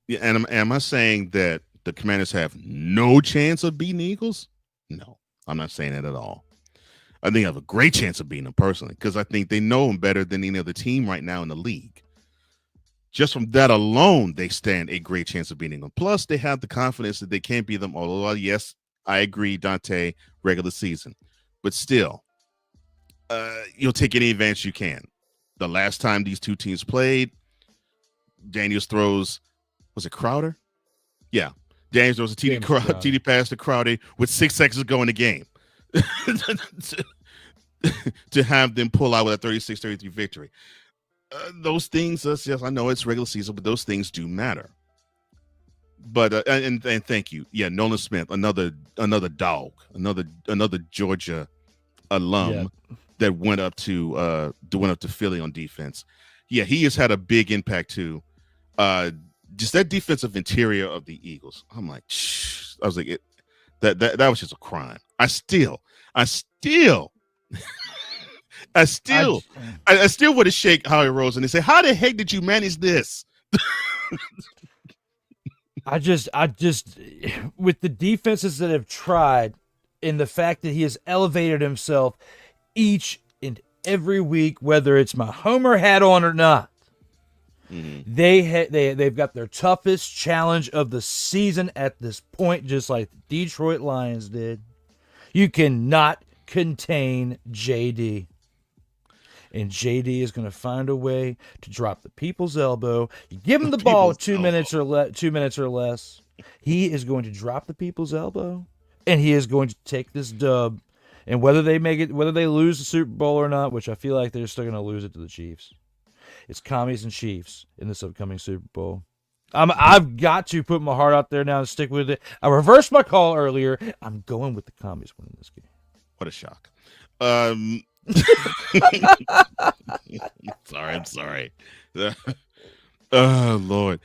Yeah, and am I saying that the Commanders have no chance of beating the Eagles? No, I'm not saying that at all. I think I have a great chance of beating them personally because I think they know them better than any other team right now in the league. Just from that alone, they stand a great chance of beating them. Plus, they have the confidence that they can't beat them. Although, yes, I agree, Dante, regular season. But still, you'll take any advantage you can. The last time these two teams played, Daniels throws, was it Crowder? Yeah. Daniels throws a TD pass to Crowder with 6 seconds to go in the game. to have them pull out with a 36-33 victory. Those things, yes, I know it's regular season, but those things do matter. But and thank you, yeah, Nolan Smith, another dog, another Georgia alum that went up to Philly on defense. Yeah, he has had a big impact too. Just that defensive interior of the Eagles. I'm like, shh. I was like, that was just a crime. I still want to shake Howie Roseman and say, how the heck did you manage this? I just, with the defenses that have tried, and the fact that he has elevated himself each and every week, whether it's my Homer hat on or not, they've got their toughest challenge of the season at this point, just like the Detroit Lions did. You cannot contain JD. And JD is going to find a way to drop the people's elbow. You give him the ball with 2 minutes or less. He is going to drop the people's elbow, and he is going to take this dub. And whether they lose the Super Bowl or not, which I feel like they're still going to lose it to the Chiefs. It's Commies and Chiefs in this upcoming Super Bowl. I've got to put my heart out there now and stick with it. I reversed my call earlier. I'm going with the Commies winning this game. What a shock. I'm sorry. Oh, Lord.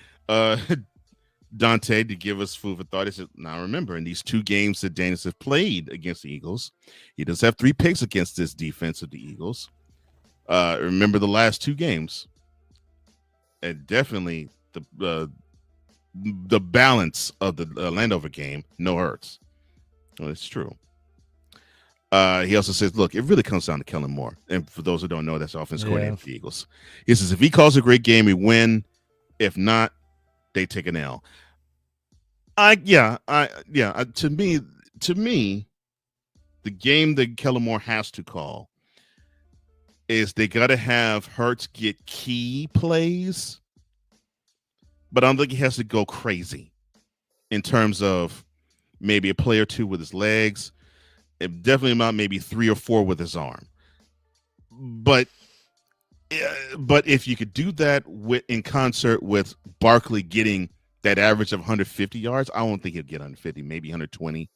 Dante, to give us food for thought, he said, now remember, in these 2 games that Daniels have played against the Eagles, he does have 3 picks against this defense of the Eagles. Remember the last 2 games. And definitely the balance of the Landover game, no hurts. Well, it's true. He also says, look, it really comes down to Kellen Moore. And for those who don't know, that's offense coordinator for the Eagles. He says, if he calls a great game, we win. If not, they take an L. To me, the game that Kellen Moore has to call is they got to have Hurts get key plays, but I don't think he has to go crazy in terms of maybe a play or 2 with his legs. Definitely not maybe 3 or 4 with his arm. But if you could do that in concert with Barkley getting that average of 150 yards, I don't think he'll get 150, maybe 120.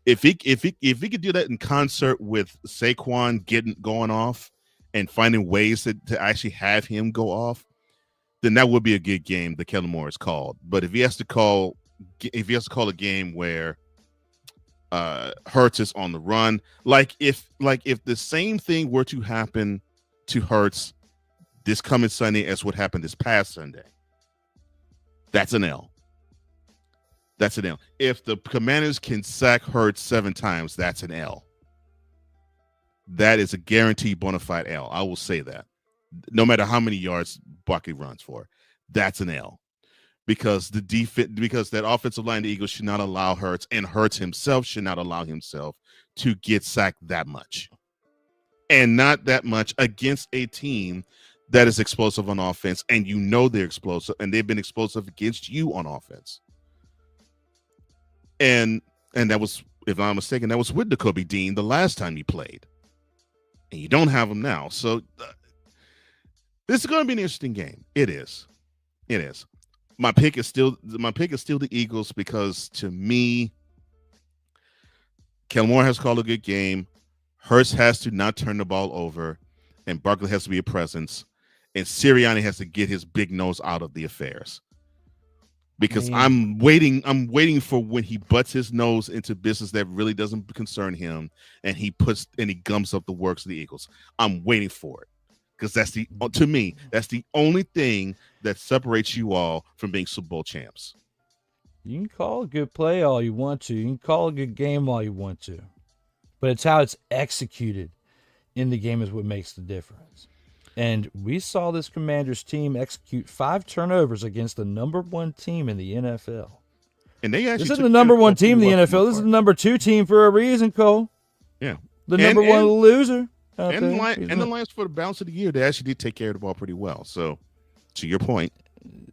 If he could do that in concert with Saquon going off and finding ways to actually have him go off, then that would be a good game that Kellen Moore has called. But if he has to call a game where Hurts is on the run, like if the same thing were to happen to Hurts this coming Sunday as what happened this past Sunday, that's an L. That's an L. If the Commanders can sack Hurts 7 times, that's an L. That is a guaranteed bona fide L. I will say that. No matter how many yards Barkley runs for, that's an L. Because that offensive line, the Eagles should not allow Hurts, and Hurts himself should not allow himself to get sacked that much. And not that much against a team that is explosive on offense, and you know they're explosive, and they've been explosive against you on offense. And that was if I'm not mistaken, that was with Jacoby Dean the last time he played, and you don't have him now. So this is going to be an interesting game. It is. It is. My pick is still the Eagles because to me, Kellen Moore has called a good game. Hurts has to not turn the ball over, and Barkley has to be a presence, and Sirianni has to get his big nose out of the affairs. Because I'm waiting for when he butts his nose into business that really doesn't concern him, and he gums up the works of the Eagles. I'm waiting for it because to me that's the only thing that separates you all from being Super Bowl champs. You can call a good play all you want to. You can call a good game all you want to, but it's how it's executed in the game is what makes the difference. And we saw this Commanders team execute 5 turnovers against the number 1 team in the NFL. And they actually this isn't the number 1 team in the NFL. This is the number 2 team for a reason, Cole. Yeah. The number 1 loser. And the Lions for the balance of the year, they actually did take care of the ball pretty well. So, to your point.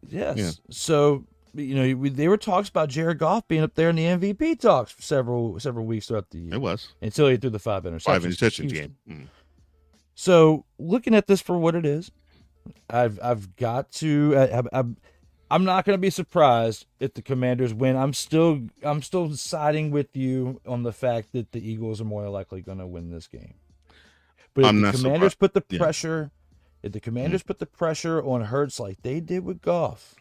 Yes. Yeah. So, there were talks about Jared Goff being up there in the MVP talks for several weeks throughout the year. It was. Until he threw the 5 interceptions. 5 interceptions game. Mm. So, looking at this for what it is, I've got to. I'm not going to be surprised if the Commanders win. I'm still siding with you on the fact that the Eagles are more likely going to win this game. But if the Commanders put the pressure, if the Commanders put the pressure on Hurts like they did with Goff,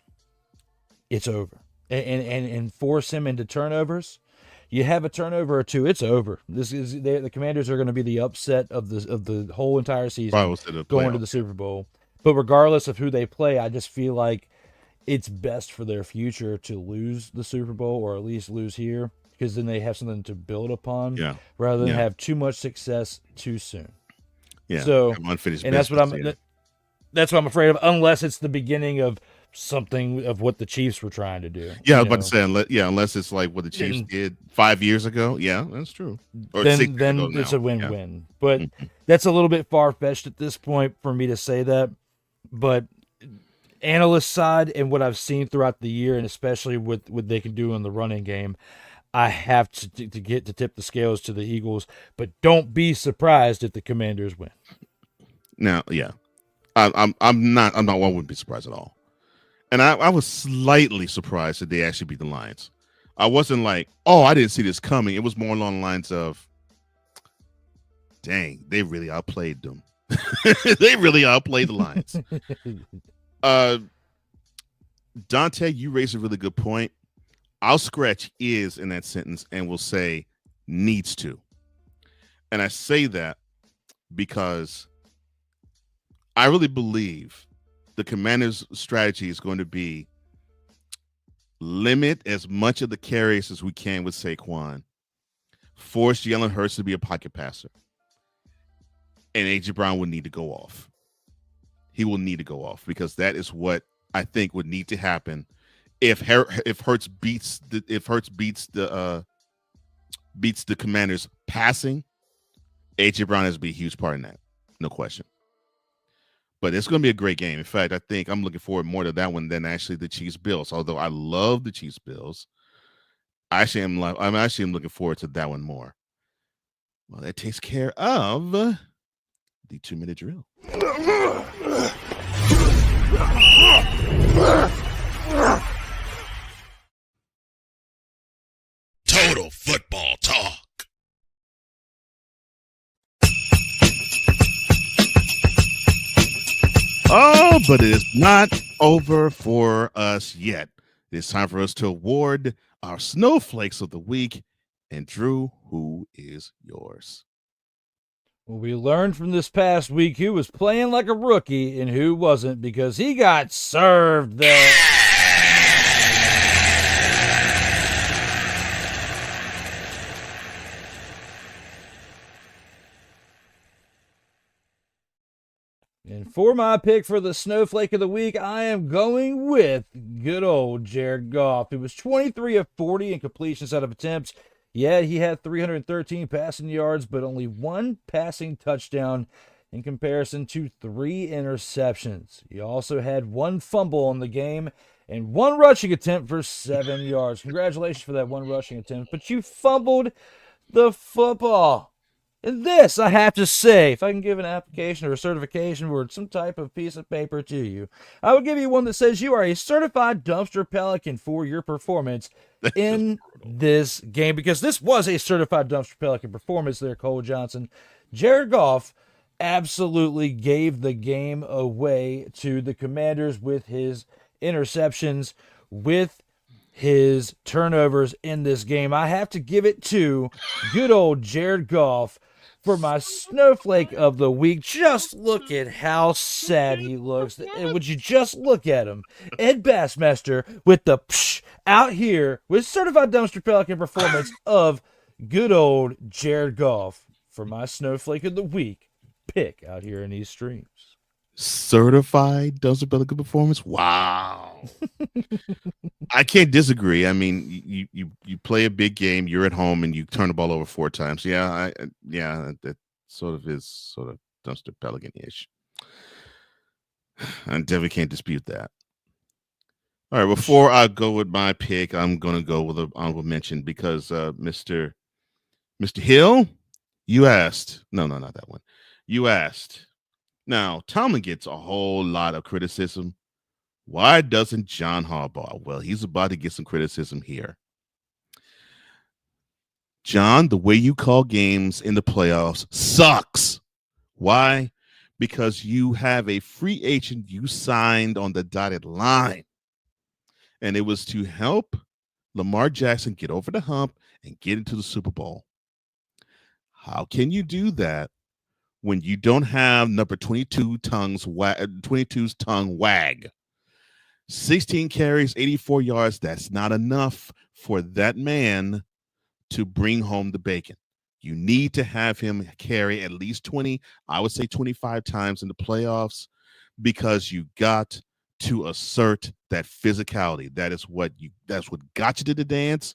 it's over. And force him into turnovers. You have a turnover or 2, it's over. The Commanders are going to be the upset of the whole entire season, going to the Super Bowl. But regardless of who they play, I just feel like it's best for their future to lose the Super Bowl or at least lose here, because then they have something to build upon rather than have too much success too soon. Yeah. So, unfinished and that's what I'm afraid of, unless it's the beginning of something of what the Chiefs were trying to do. Yeah, I was about to say, unless it's like what the Chiefs did 5 years ago. Yeah, that's true. Or then it's a win-win. But that's a little bit far-fetched at this point for me to say that. But analyst side and what I've seen throughout the year, and especially with what they can do in the running game, I have to tip the scales to the Eagles. But don't be surprised if the Commanders win. Now, yeah, I wouldn't be surprised at all. And I was slightly surprised that they actually beat the Lions. I wasn't like, oh, I didn't see this coming. It was more along the lines of, dang, they really outplayed them. They really outplayed the Lions. Dante, you raised a really good point. I'll scratch is in that sentence and will say needs to. And I say that because I really believe the Commanders' strategy is going to be limit as much of the carries as we can with Saquon, force Jalen Hurts to be a pocket passer, and A.J. Brown will need to go off. He will need to go off because that is what I think would need to happen if Hurts beats the Commanders passing. A.J. Brown has to be a huge part in that, no question. But it's going to be a great game. In fact, I think I'm looking forward more to that one than actually the Chiefs-Bills. Although I love the Chiefs-Bills, I'm looking forward to that one more. Well, that takes care of the 2-minute drill. Total football talk. Oh, but it is not over for us yet. It's time for us to award our snowflakes of the week. And Drew, who is yours? Well, we learned from this past week who was playing like a rookie and who wasn't, because he got served there. And for my pick for the snowflake of the week, I am going with good old Jared Goff. He was 23 of 40 in completions out of attempts. Yeah, he had 313 passing yards, but only 1 passing touchdown in comparison to 3 interceptions. He also had 1 fumble in the game and 1 rushing attempt for 7 yards. Congratulations for that 1 rushing attempt, but you fumbled the football. And this, I have to say, if I can give an application or a certification or some type of piece of paper to you, I would give you one that says you are a certified dumpster pelican for your performance That's just in this game, because this was a certified dumpster pelican performance there, Cole Johnson. Jared Goff absolutely gave the game away to the Commanders with his interceptions, with his turnovers in this game. I have to give it to good old Jared Goff for my snowflake of the week. Just look at how sad he looks. And would you just look at him? Ed Bassmaster with the psh out here with certified dumpster pelican performance of good old Jared Goff for my snowflake of the week pick out here in these streams. certified dumpster pelican performance. Wow. I can't disagree. I mean, you play a big game, you're at home, and you turn the ball over 4 times. Yeah, that sort of is sort of dumpster pelican-ish. I definitely can't dispute that. All right, before I go with my pick, I'm gonna go with an honorable mention because Mr. Hill, you asked. No, not that one. You asked. Now, Tomlin gets a whole lot of criticism. Why doesn't John Harbaugh? Well, he's about to get some criticism here. John, the way you call games in the playoffs sucks. Why? Because you have a free agent you signed on the dotted line. And it was to help Lamar Jackson get over the hump and get into the Super Bowl. How can you do that when you don't have number 22's tongue wag? 16 carries, 84 yards. That's not enough for that man to bring home the bacon. You need to have him carry at least 20, I would say 25 times in the playoffs, because you got to assert that physicality. That's what got you to the dance.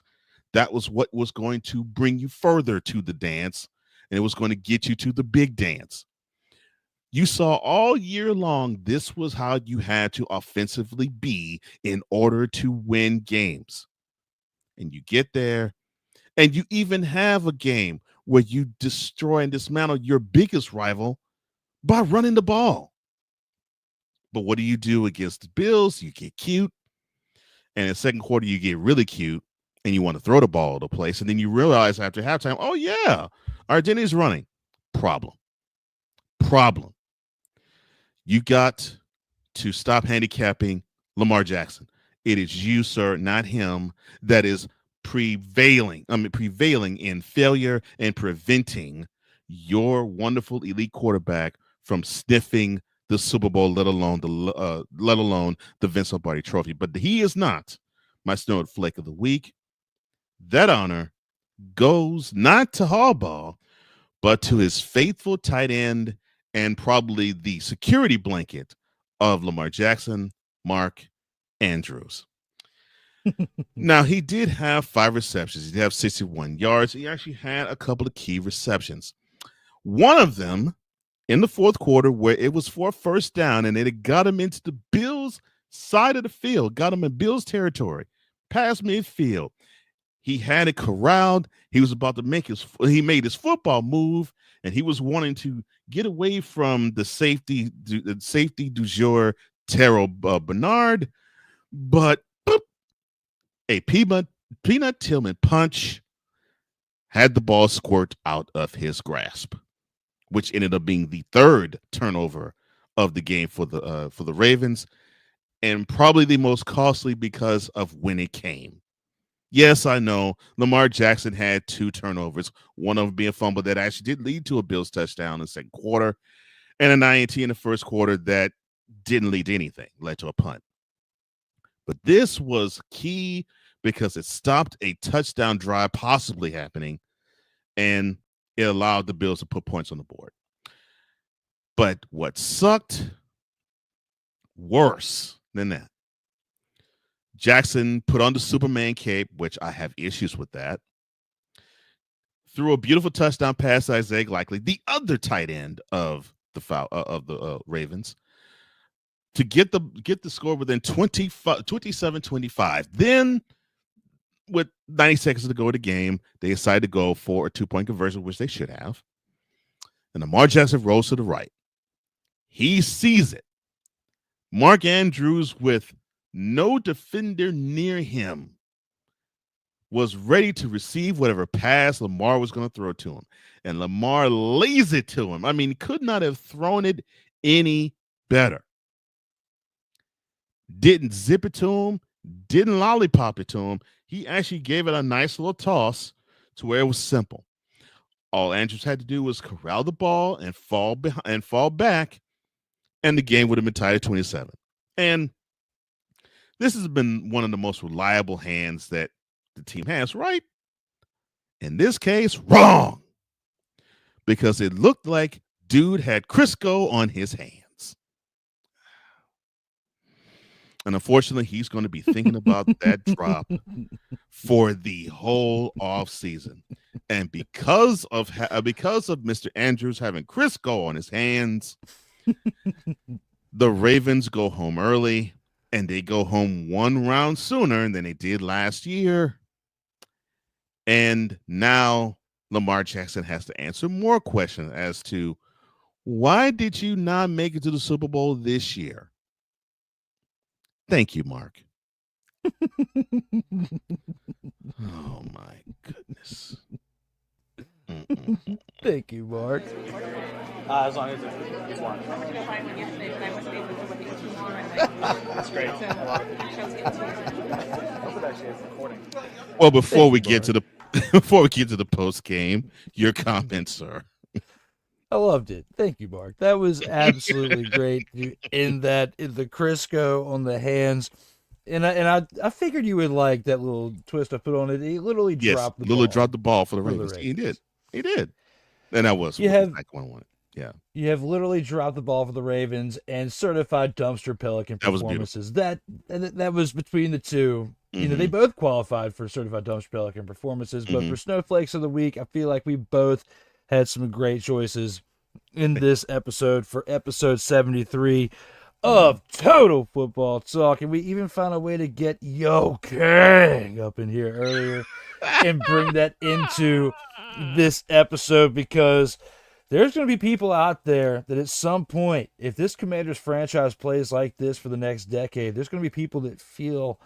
That was what was going to bring you further to the dance, and it was going to get you to the big dance. You saw all year long this was how you had to offensively be in order to win games. And you get there, and you even have a game where you destroy and dismantle your biggest rival by running the ball. But what do you do against the Bills? You get cute. And in the second quarter, you get really cute, and you want to throw the ball to the place. And then you realize after halftime, oh, yeah, our identity is running. Problem. You got to stop handicapping Lamar Jackson. It is you, sir, not him, that is prevailing in failure and preventing your wonderful elite quarterback from sniffing the Super Bowl, let alone the Vince Lombardi Trophy. But he is not my snowflake of the week. That honor goes not to Harbaugh, but to his faithful tight end and probably the security blanket of Lamar Jackson, Mark Andrews. Now, he did have 5 receptions. He did have 61 yards. He actually had a couple of key receptions. One of them in the fourth quarter where it was for a first down, and it got him into the Bills' side of the field, got him in Bills' territory, past midfield. He had it corralled. He was about to he made his football move, and he was wanting to get away from the safety du jour, Terrell Bernard, but a peanut Tillman punch had the ball squirt out of his grasp, which ended up being the 3rd turnover of the game for the Ravens, and probably the most costly because of when it came. Yes, I know Lamar Jackson had 2 turnovers, one of them being a fumble that actually did lead to a Bills touchdown in the second quarter, and an INT in the first quarter that didn't lead to anything, led to a punt. But this was key because it stopped a touchdown drive possibly happening, and it allowed the Bills to put points on the board. But what sucked worse than that, Jackson put on the Superman cape, which I have issues with that, threw a beautiful touchdown pass to Isaiah Likely, the other tight end of the Ravens, to get the score within 27-25. Then with 90 seconds to go in the game, they decide to go for a 2-point conversion, which they should have. And Lamar Jackson rolls to the right. He sees it. Mark Andrews, with no defender near him, was ready to receive whatever pass Lamar was going to throw to him. And Lamar lays it to him. I mean, could not have thrown it any better. Didn't zip it to him, didn't lollipop it to him. He actually gave it a nice little toss to where it was simple. All Andrews had to do was corral the ball and fall back, and the game would have been tied at 27. And this has been one of the most reliable hands that the team has, right? In this case, wrong. Because it looked like dude had Crisco on his hands. And unfortunately, he's going to be thinking about that drop for the whole off season. And because of Mr. Andrews having Crisco on his hands, the Ravens go home early, and they go home one round sooner than they did last year. And now Lamar Jackson has to answer more questions as to why did you not make it to the Super Bowl this year? Thank you, Mark. Oh, my goodness. Thank you, Mark. As long as it's one. That's great. Well, before we get to the post game, your comments, sir. I loved it. Thank you, Mark. That was absolutely great. In the Crisco on the hands, and I figured you would like that little twist I put on it. He literally dropped the ball. Literally dropped the ball for the Ravens. He did. And that was exactly what I wanted. Yeah. You have literally dropped the ball for the Ravens and certified dumpster Pelican performances. That was between the two. Mm-hmm. You know, they both qualified for certified dumpster Pelican performances, but for Snowflakes of the Week, I feel like we both had some great choices in this episode for episode 73 of Total Football Talk. And we even found a way to get Yo King up in here earlier and bring that into this episode, because there's going to be people out there that at some point, if this Commanders franchise plays like this for the next decade, there's going to be people that feel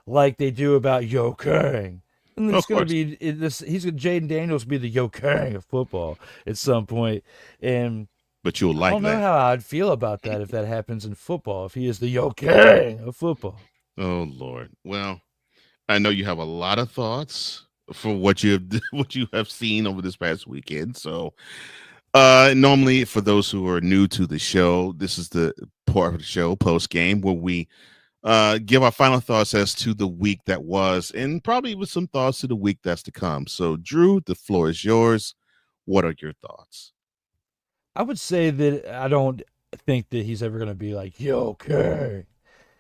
like they do about Yo King. And it's going to be Jaden Daniels will be the Yo King of football at some point. But you'll like that. I don't know how I'd feel about that if that happens in football, if he is the Yo King of football. Oh, Lord. Well, I know you have a lot of thoughts for what you have seen over this past weekend. So normally, for those who are new to the show, this is the part of the show post game where we give our final thoughts as to the week that was, and probably with some thoughts to the week that's to come. So, Drew, the floor is yours. What are your thoughts? I would say that I don't think that he's ever going to be like Yo King,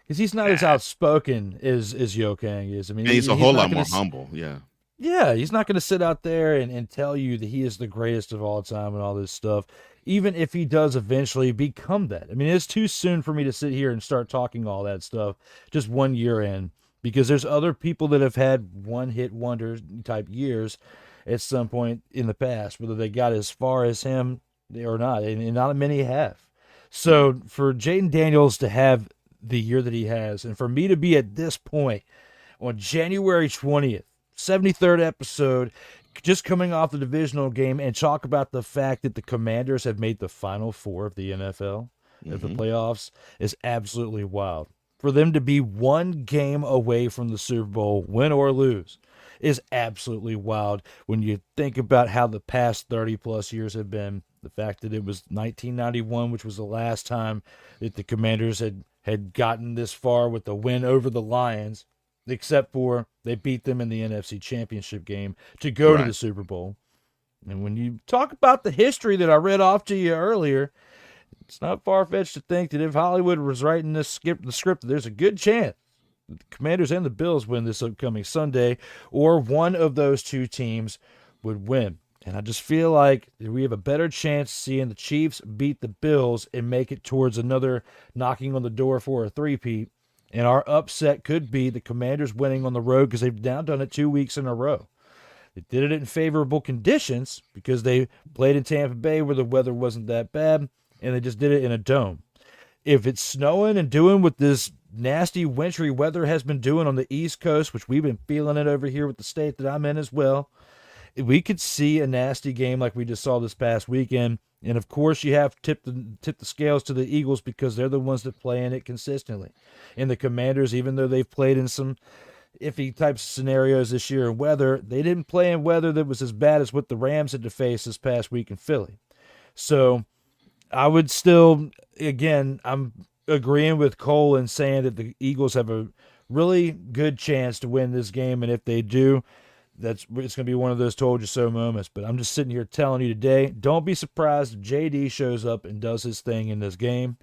because he's not as outspoken as Yo King is. I mean, and he's a whole lot more humble. Yeah. Yeah, he's not going to sit out there and tell you that he is the greatest of all time and all this stuff, even if he does eventually become that. I mean, it's too soon for me to sit here and start talking all that stuff just 1 year in, because there's other people that have had one-hit wonder type years at some point in the past, whether they got as far as him or not, and not many have. So for Jaden Daniels to have the year that he has, and for me to be at this point on January 20th, 73rd episode, just coming off the divisional game, and talk about the fact that the Commanders have made the Final Four of the NFL, of the playoffs, is absolutely wild. For them to be one game away from the Super Bowl, win or lose, is absolutely wild when you think about how the past 30-plus years have been. The fact that it was 1991, which was the last time that the Commanders had gotten this far with the win over the Lions, except for they beat them in the NFC Championship game to go to the Super Bowl. And when you talk about the history that I read off to you earlier, it's not far-fetched to think that if Hollywood was writing the script, there's a good chance the Commanders and the Bills win this upcoming Sunday, or one of those two teams would win. And I just feel like we have a better chance seeing the Chiefs beat the Bills and make it towards another knocking on the door for a three-peat And our upset could be the Commanders winning on the road because they've now done it 2 weeks in a row. They did it in favorable conditions because they played in Tampa Bay where the weather wasn't that bad, and they just did it in a dome. If it's snowing and doing what this nasty wintry weather has been doing on the East Coast, which we've been feeling it over here with the state that I'm in as well, we could see a nasty game like we just saw this past weekend. And of course, you have to tip the scales to the Eagles because they're the ones that play in it consistently. And the Commanders, even though they've played in some iffy types of scenarios this year in weather, they didn't play in weather that was as bad as what the Rams had to face this past week in Philly. So I would still, again, I'm agreeing with Cole in saying that the Eagles have a really good chance to win this game. And if they do, it's going to be one of those told you so moments. But I'm just sitting here telling you today, don't be surprised if JD shows up and does his thing in this game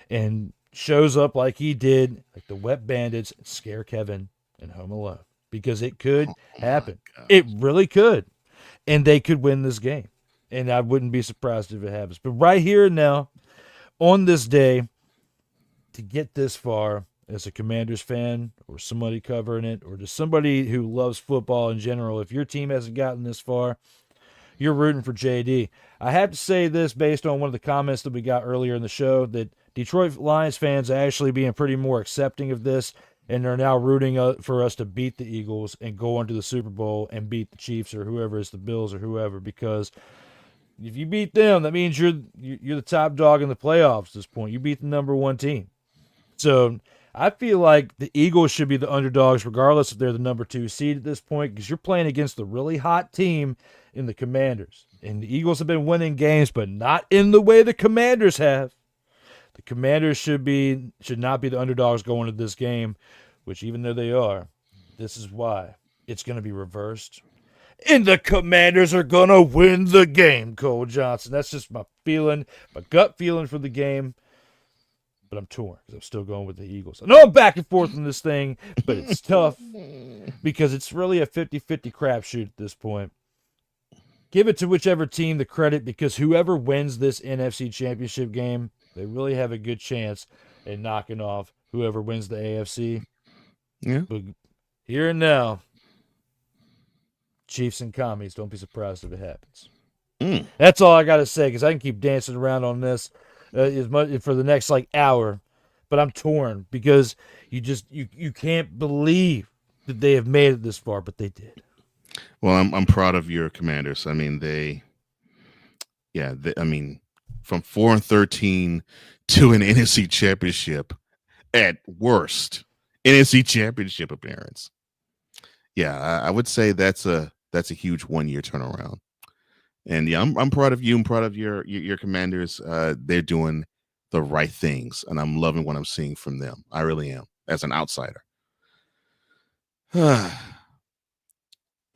and shows up like he did, like the Wet Bandits, scare Kevin and Home Alone, because it could happen. It really could. And they could win this game. And I wouldn't be surprised if it happens. But right here and now, on this day, to get this far as a Commanders fan or somebody covering it or just somebody who loves football in general, if your team hasn't gotten this far, you're rooting for JD. I have to say this based on one of the comments that we got earlier in the show, that Detroit Lions fans are actually being pretty more accepting of this, and they're now rooting for us to beat the Eagles and go on to the Super Bowl and beat the Chiefs or whoever is the Bills or whoever, because if you beat them, that means you're the top dog in the playoffs at this point. You beat the number one team. So I feel like the Eagles should be the underdogs regardless if they're the number 2 seed at this point, because you're playing against the really hot team in the Commanders. And the Eagles have been winning games, but not in the way the Commanders have. The Commanders should not be the underdogs going into this game, which even though they are, this is why it's going to be reversed. And the Commanders are going to win the game, Cole Johnson. That's just my feeling, my gut feeling for the game. But I'm torn because I'm still going with the Eagles. I know I'm back and forth on this thing, but it's tough because it's really a 50-50 crapshoot at this point. Give it to whichever team the credit, because whoever wins this NFC Championship game, they really have a good chance at knocking off whoever wins the AFC. Yeah. But here and now, Chiefs and Commies, don't be surprised if it happens. That's all I got to say, because I can keep dancing around on this as much for the next hour, but I'm torn because you can't believe that they have made it this far, but they did. Well, I'm proud of your Commanders. I mean, from 4-13 to an NFC Championship at worst, NFC Championship appearance. Yeah, I would say that's a huge 1 year turnaround. And yeah, I'm proud of you. I'm proud of your Commanders. They're doing the right things, and I'm loving what I'm seeing from them. I really am, as an outsider.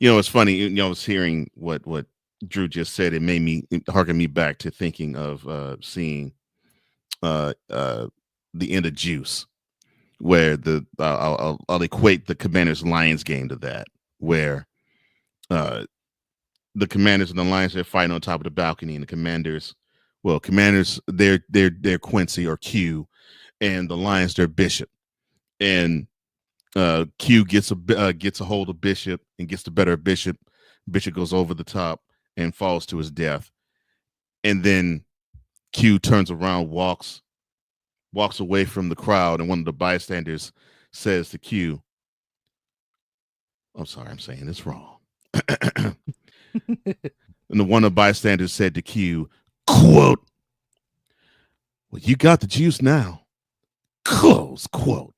It's funny. I was hearing what Drew just said. It harkened me back to thinking of seeing the end of Juice, where I'll equate the Commanders Lions game to that, where the Commanders and the Lions are fighting on top of the balcony, and the Commanders, they're Quincy or Q, and the Lions they're Bishop, and Q gets a hold of Bishop and gets the better of Bishop. Bishop goes over the top and falls to his death, and then Q turns around, walks away from the crowd, and one of the bystanders says to Q, "I'm sorry, I'm saying this wrong." And one of the bystanders said to Q, quote, "Well, you got the juice now." Close quote.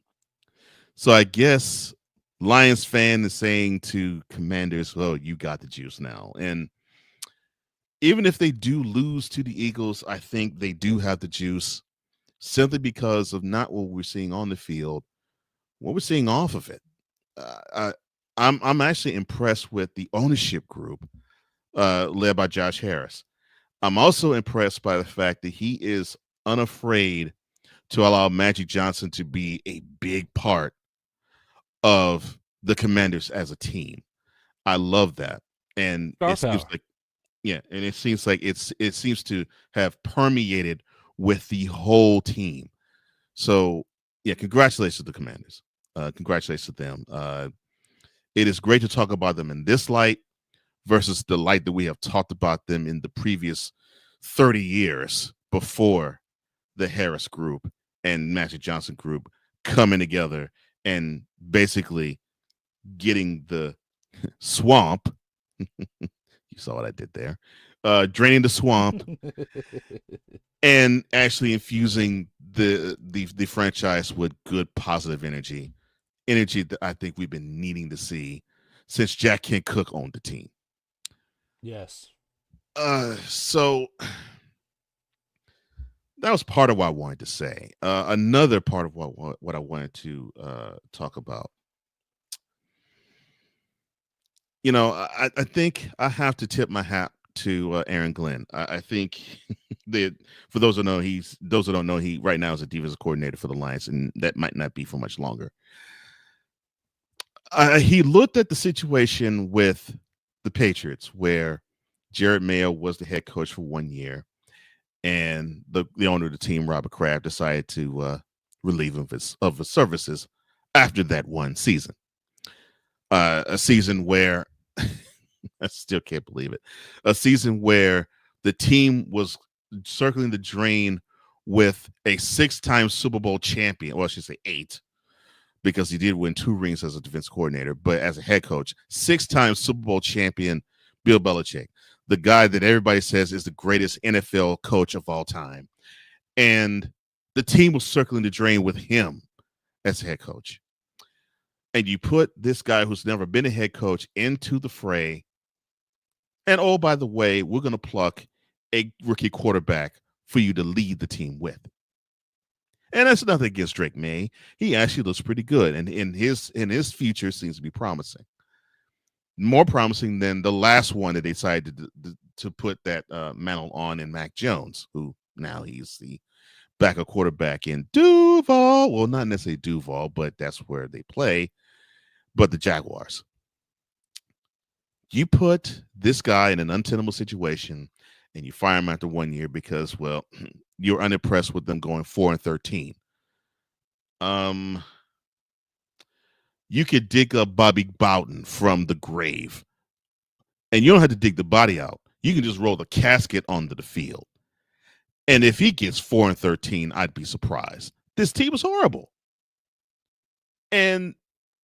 So I guess Lions fan is saying to Commanders, "Oh, you got the juice now." And even if they do lose to the Eagles, I think they do have the juice, simply because of not what we're seeing on the field, what we're seeing off of it. I'm actually impressed with the ownership group led by Josh Harris. I'm also impressed by the fact that he is unafraid to allow Magic Johnson to be a big part of the Commanders as a team. I love that. And it seems like, and it seems like it seems to have permeated with the whole team. So Yeah, congratulations to the Commanders. Congratulations to them. It is great to talk about them in this light versus the light that we have talked about them in the previous 30 years before the Harris group and Magic Johnson group coming together and basically getting the swamp. You saw what I did there. Draining the swamp and actually infusing the franchise with good positive energy that I think we've been needing to see since Jack Kent Cook owned the team. Yes. So that was part of what I wanted to say. Another part of what I wanted to talk about. You know, I think I have to tip my hat to Aaron Glenn. I think that for those who don't know, he right now is a defensive coordinator for the Lions, and that might not be for much longer. He looked at the situation with the Patriots, where Jared Mayo was the head coach for 1 year, and the owner of the team, Robert Kraft, decided to relieve him of his services after that one season. A season where I still can't believe it. A season where the team was circling the drain with a 6-time Super Bowl champion. Well, I should say 8, because he did win 2 rings as a defense coordinator, but as a head coach, 6-time Super Bowl champion Bill Belichick, the guy that everybody says is the greatest NFL coach of all time. And the team was circling the drain with him as head coach. And you put this guy who's never been a head coach into the fray. And oh, by the way, we're going to pluck a rookie quarterback for you to lead the team with. And that's nothing against Drake May. He actually looks pretty good. And in his future seems to be promising. More promising than the last one that they decided to put that mantle on in Mac Jones, who now he's the backup quarterback in Duval. Well, not necessarily Duval, but that's where they play. But the Jaguars. You put this guy in an untenable situation and you fire him after 1 year because, well, you're unimpressed with them going 4-13. You could dig up Bobby Bowden from the grave, and you don't have to dig the body out. You can just roll the casket onto the field. And if he gets 4-13, I'd be surprised. This team is horrible. And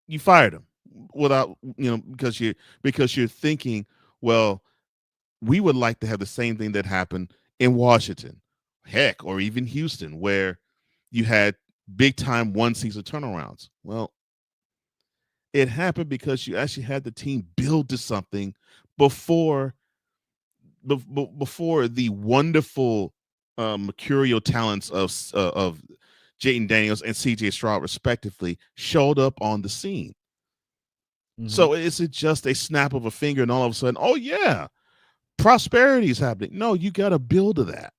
you fired him without, because you're thinking, well, we would like to have the same thing that happened in Washington, heck, or even Houston, where you had big time 1-season turnarounds. Well, it happened because you actually had the team build to something before the wonderful mercurial talents of Jayden Daniels and C.J. Stroud, respectively, showed up on the scene. Mm-hmm. So is it just a snap of a finger and all of a sudden, oh yeah, prosperity is happening? No, you got to build to that,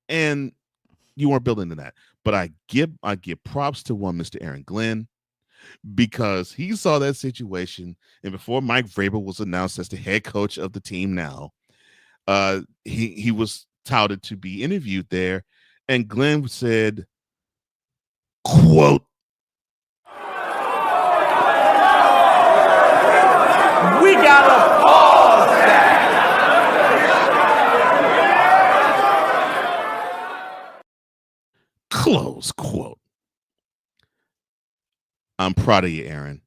and you weren't building to that. But I give props to one Mr. Aaron Glenn, because he saw that situation, and before Mike Vrabel was announced as the head coach of the team now, he was touted to be interviewed there, and Glenn said, quote, We gotta pause that. Close quote. I'm proud of you, Aaron.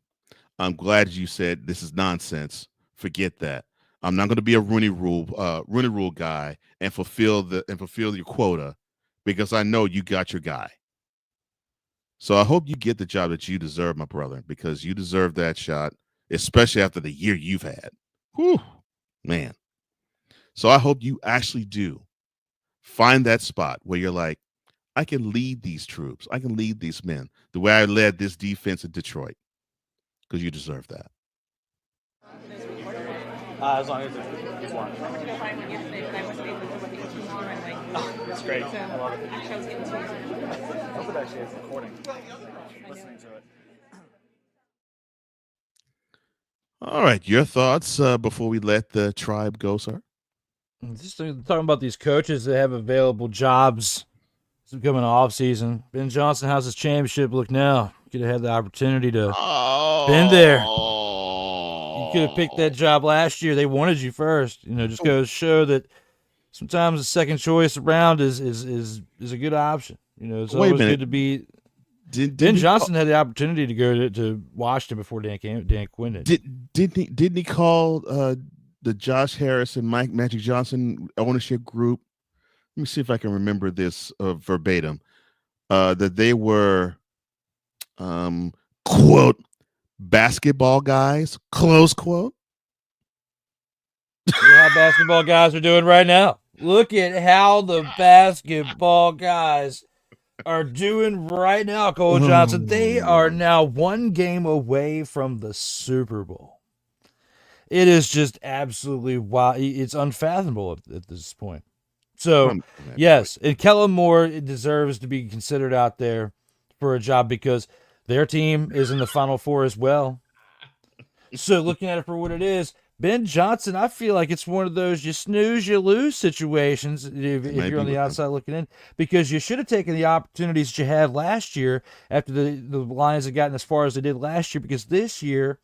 I'm glad you said this is nonsense. Forget that. I'm not going to be a Rooney Rule guy and fulfill your quota, because I know you got your guy. So I hope you get the job that you deserve, my brother, because you deserve that shot, especially after the year you've had. Whew, man. So I hope you actually do find that spot where you're like, I can lead these troops. I can lead these men the way I led this defense in Detroit, because you deserve that. As long as it's one. Oh, it's great. I love it. I hope it actually is recording. Listening to it. All right, your thoughts before we let the tribe go, sir? Just talking about these coaches that have available jobs It's coming off season. Ben Johnson, how's his championship look now? Could have had the opportunity to been there. You could have picked that job last year. They wanted you first. Just goes to show that sometimes the second choice around is a good option. It's Wait a always minute. good to be. Did Ben he Johnson had the opportunity to go to Washington before Dan Quinn did. didn't he call the Josh Harris and Mike Magic Johnson ownership group? Let me see if I can remember this verbatim. That they were quote basketball guys, close quote. Look at how basketball guys are doing right now. Look at how the basketball guys are doing right now, Cole Johnson. They are now one game away from the Super Bowl. It is just absolutely wild. It's unfathomable at this point. So, yes, and Kellen Moore deserves to be considered out there for a job because their team is in the Final Four as well. So, looking at it for what it is, Ben Johnson, I feel like it's one of those you snooze, you lose situations if you're on the outside looking in, because you should have taken the opportunities that you had last year after the Lions had gotten as far as they did last year, because this year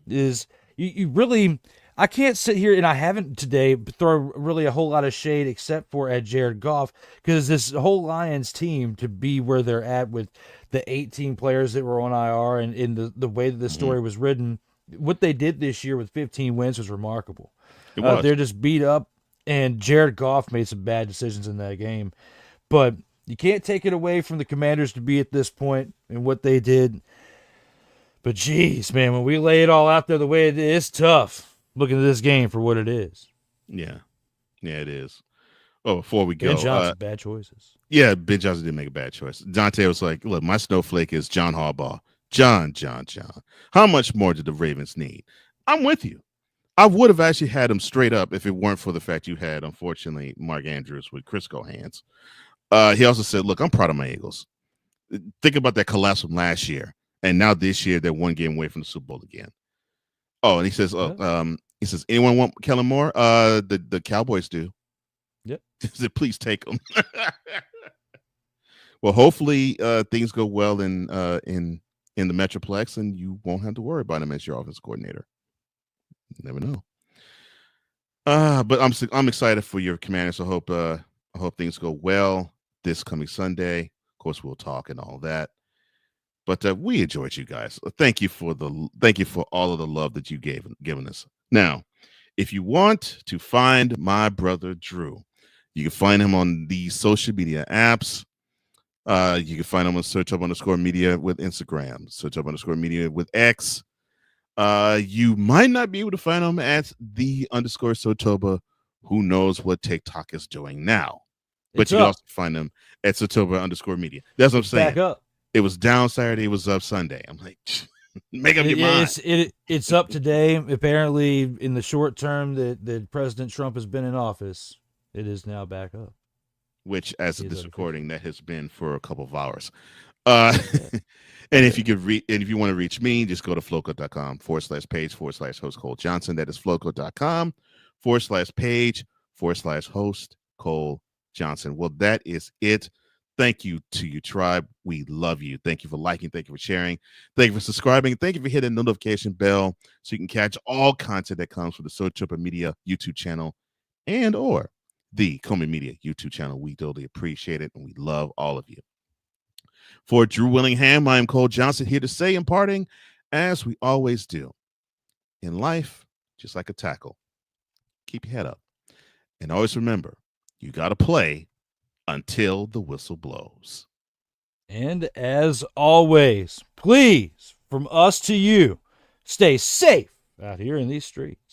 is you really – I can't sit here, and I haven't today, throw really a whole lot of shade except for at Jared Goff, because this whole Lions team to be where they're at with the 18 players that were on IR and in the way that the story was written, what they did this year with 15 wins was remarkable. They're just beat up, and Jared Goff made some bad decisions in that game. But you can't take it away from the Commanders to be at this point and what they did. But, geez, man, when we lay it all out there the way it is, it's tough. Looking at this game for what it is. Yeah, it is. Oh, before we go, Ben Johnson, bad choices. Yeah, Ben Johnson did make a bad choice. Dante was like, "Look, my snowflake is John Harbaugh. John. How much more did the Ravens need?" I'm with you. I would have actually had him straight up if it weren't for the fact you had, unfortunately, Mark Andrews with Crisco hands. He also said, "Look, I'm proud of my Eagles. Think about that collapse from last year, and now this year they're one game away from the Super Bowl again." Oh, and he says, he says, anyone want Kellen Moore? The Cowboys do. Yep. He said, please take them. Well, hopefully things go well in the Metroplex, and you won't have to worry about him as your offensive coordinator. You never know. But I'm excited for your Commanders. I hope things go well this coming Sunday. Of course, we'll talk and all that. But we enjoyed you guys. Thank you for all of the love that you given us. Now, if you want to find my brother Drew, you can find him on the social media apps. You can find him on searchup_media with Instagram, searchup_media with X. You might not be able to find him at _Sotoba. Who knows what TikTok is doing now? But you can also find him at Sotoba_media. That's what I'm saying. Back up. It was down Saturday. It was up Sunday. I'm like, make up your mind. It's up today. Apparently, in the short term that President Trump has been in office, it is now back up. Which, as of this recording, that has been for a couple of hours. And if you want to reach me, just go to flowco.com/page/host Cole Johnson. That is flowco.com/page/host Cole Johnson. Well, that is it. Thank you to your tribe. We love you. Thank you for liking. Thank you for sharing. Thank you for subscribing. Thank you for hitting the notification bell so you can catch all content that comes from the Soul Tripper Media YouTube channel and or the Comey Media YouTube channel. We totally appreciate it, and we love all of you. For Drew Willingham, I am Cole Johnson, here to say in parting, as we always do, in life, just like a tackle, keep your head up. And always remember, you got to play until the whistle blows. And as always, please, from us to you, stay safe out here in these streets.